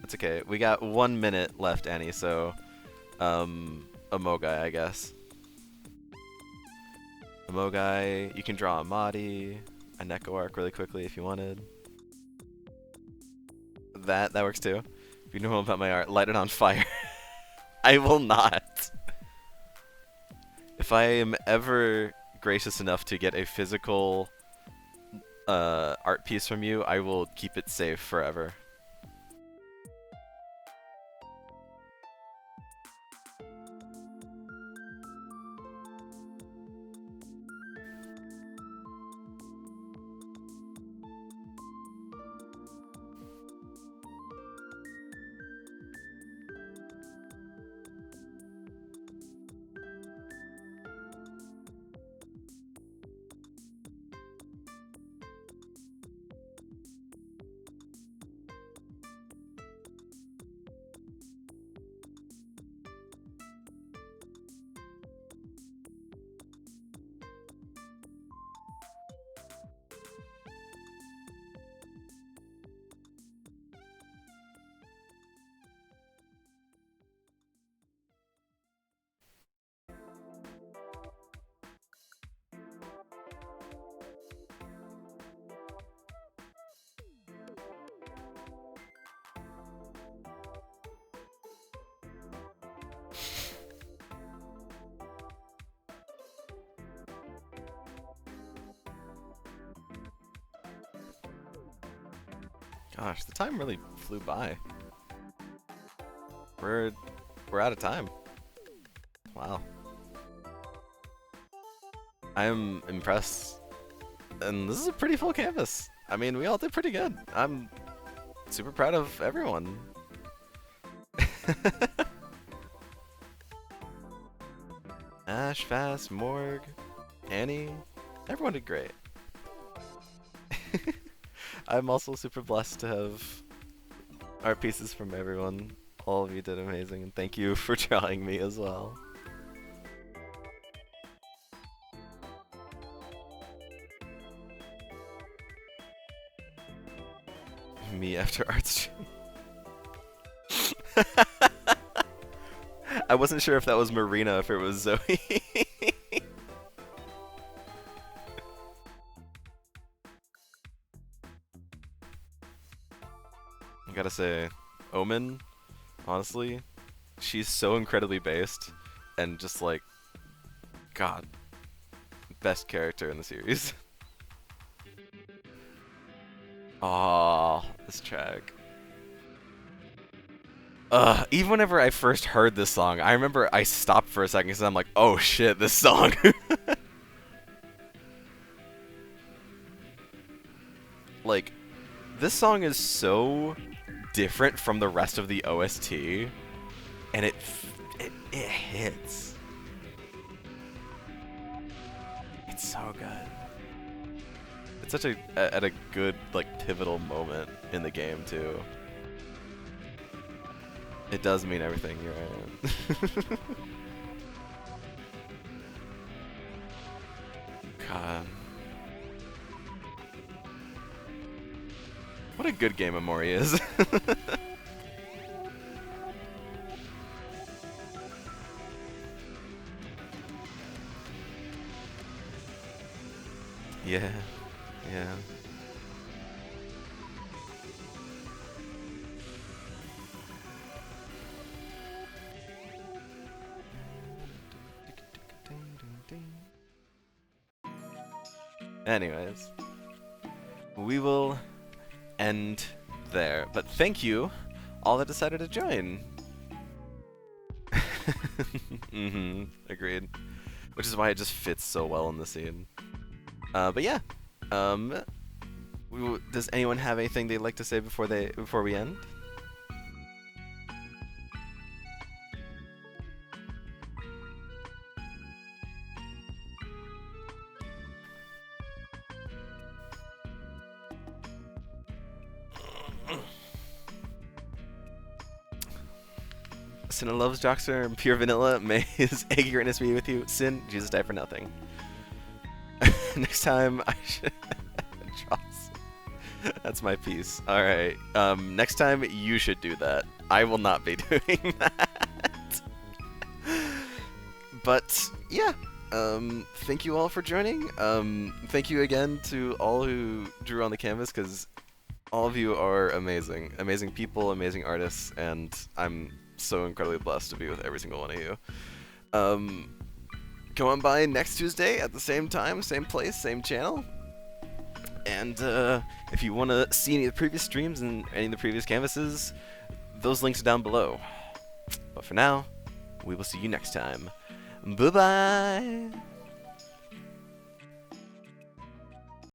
It's okay. We got 1 minute left, Annie, so Amogai, I guess. Amogai, you can draw a Mahdi, a Neko arc really quickly if you wanted. That works too. If you know about my art, light it on fire. I will not. If I am ever gracious enough to get a physical art piece from you, I will keep it safe forever. Gosh, the time really flew by. We're out of time. Wow. I am impressed. And this is a pretty full canvas. I mean, we all did pretty good. I'm super proud of everyone. Ash, Fast, Morg, Annie, everyone did great. I'm also super blessed to have art pieces from everyone. All of you did amazing, and thank you for drawing me as well. Me after art stream. I wasn't sure if that was Marina, if it was Zoe. I gotta say, Omen, honestly, she's so incredibly based, and just like, God, best character in the series. Aww, this track. Even whenever I first heard this song, I remember I stopped for a second because I'm like, oh shit, this song. Like, this song is so different from the rest of the OST, and it hits. It's so good. It's such at a good, like, pivotal moment in the game too. It does mean everything, you're right. God. What a good game Amori is. Yeah, yeah. Anyways, we will end there. But thank you, all that decided to join. Agreed. Which is why it just fits so well in the scene. But yeah, does anyone have anything they'd like to say before we end? Sin loves Joxer and pure vanilla. May his ignorance be with you. Sin, Jesus died for nothing. Next time I should draw some. That's my piece. Alright. Next time you should do that. I will not be doing that. But yeah. Thank you all for joining. Thank you again to all who drew on the canvas, because all of you are amazing. Amazing people, amazing artists, and I'm so incredibly blessed to be with every single one of you. Come on by next Tuesday at the same time, same place, same channel. And if you want to see any of the previous streams and any of the previous canvases, those links are down below. But for now, we will see you next time. Bye-bye!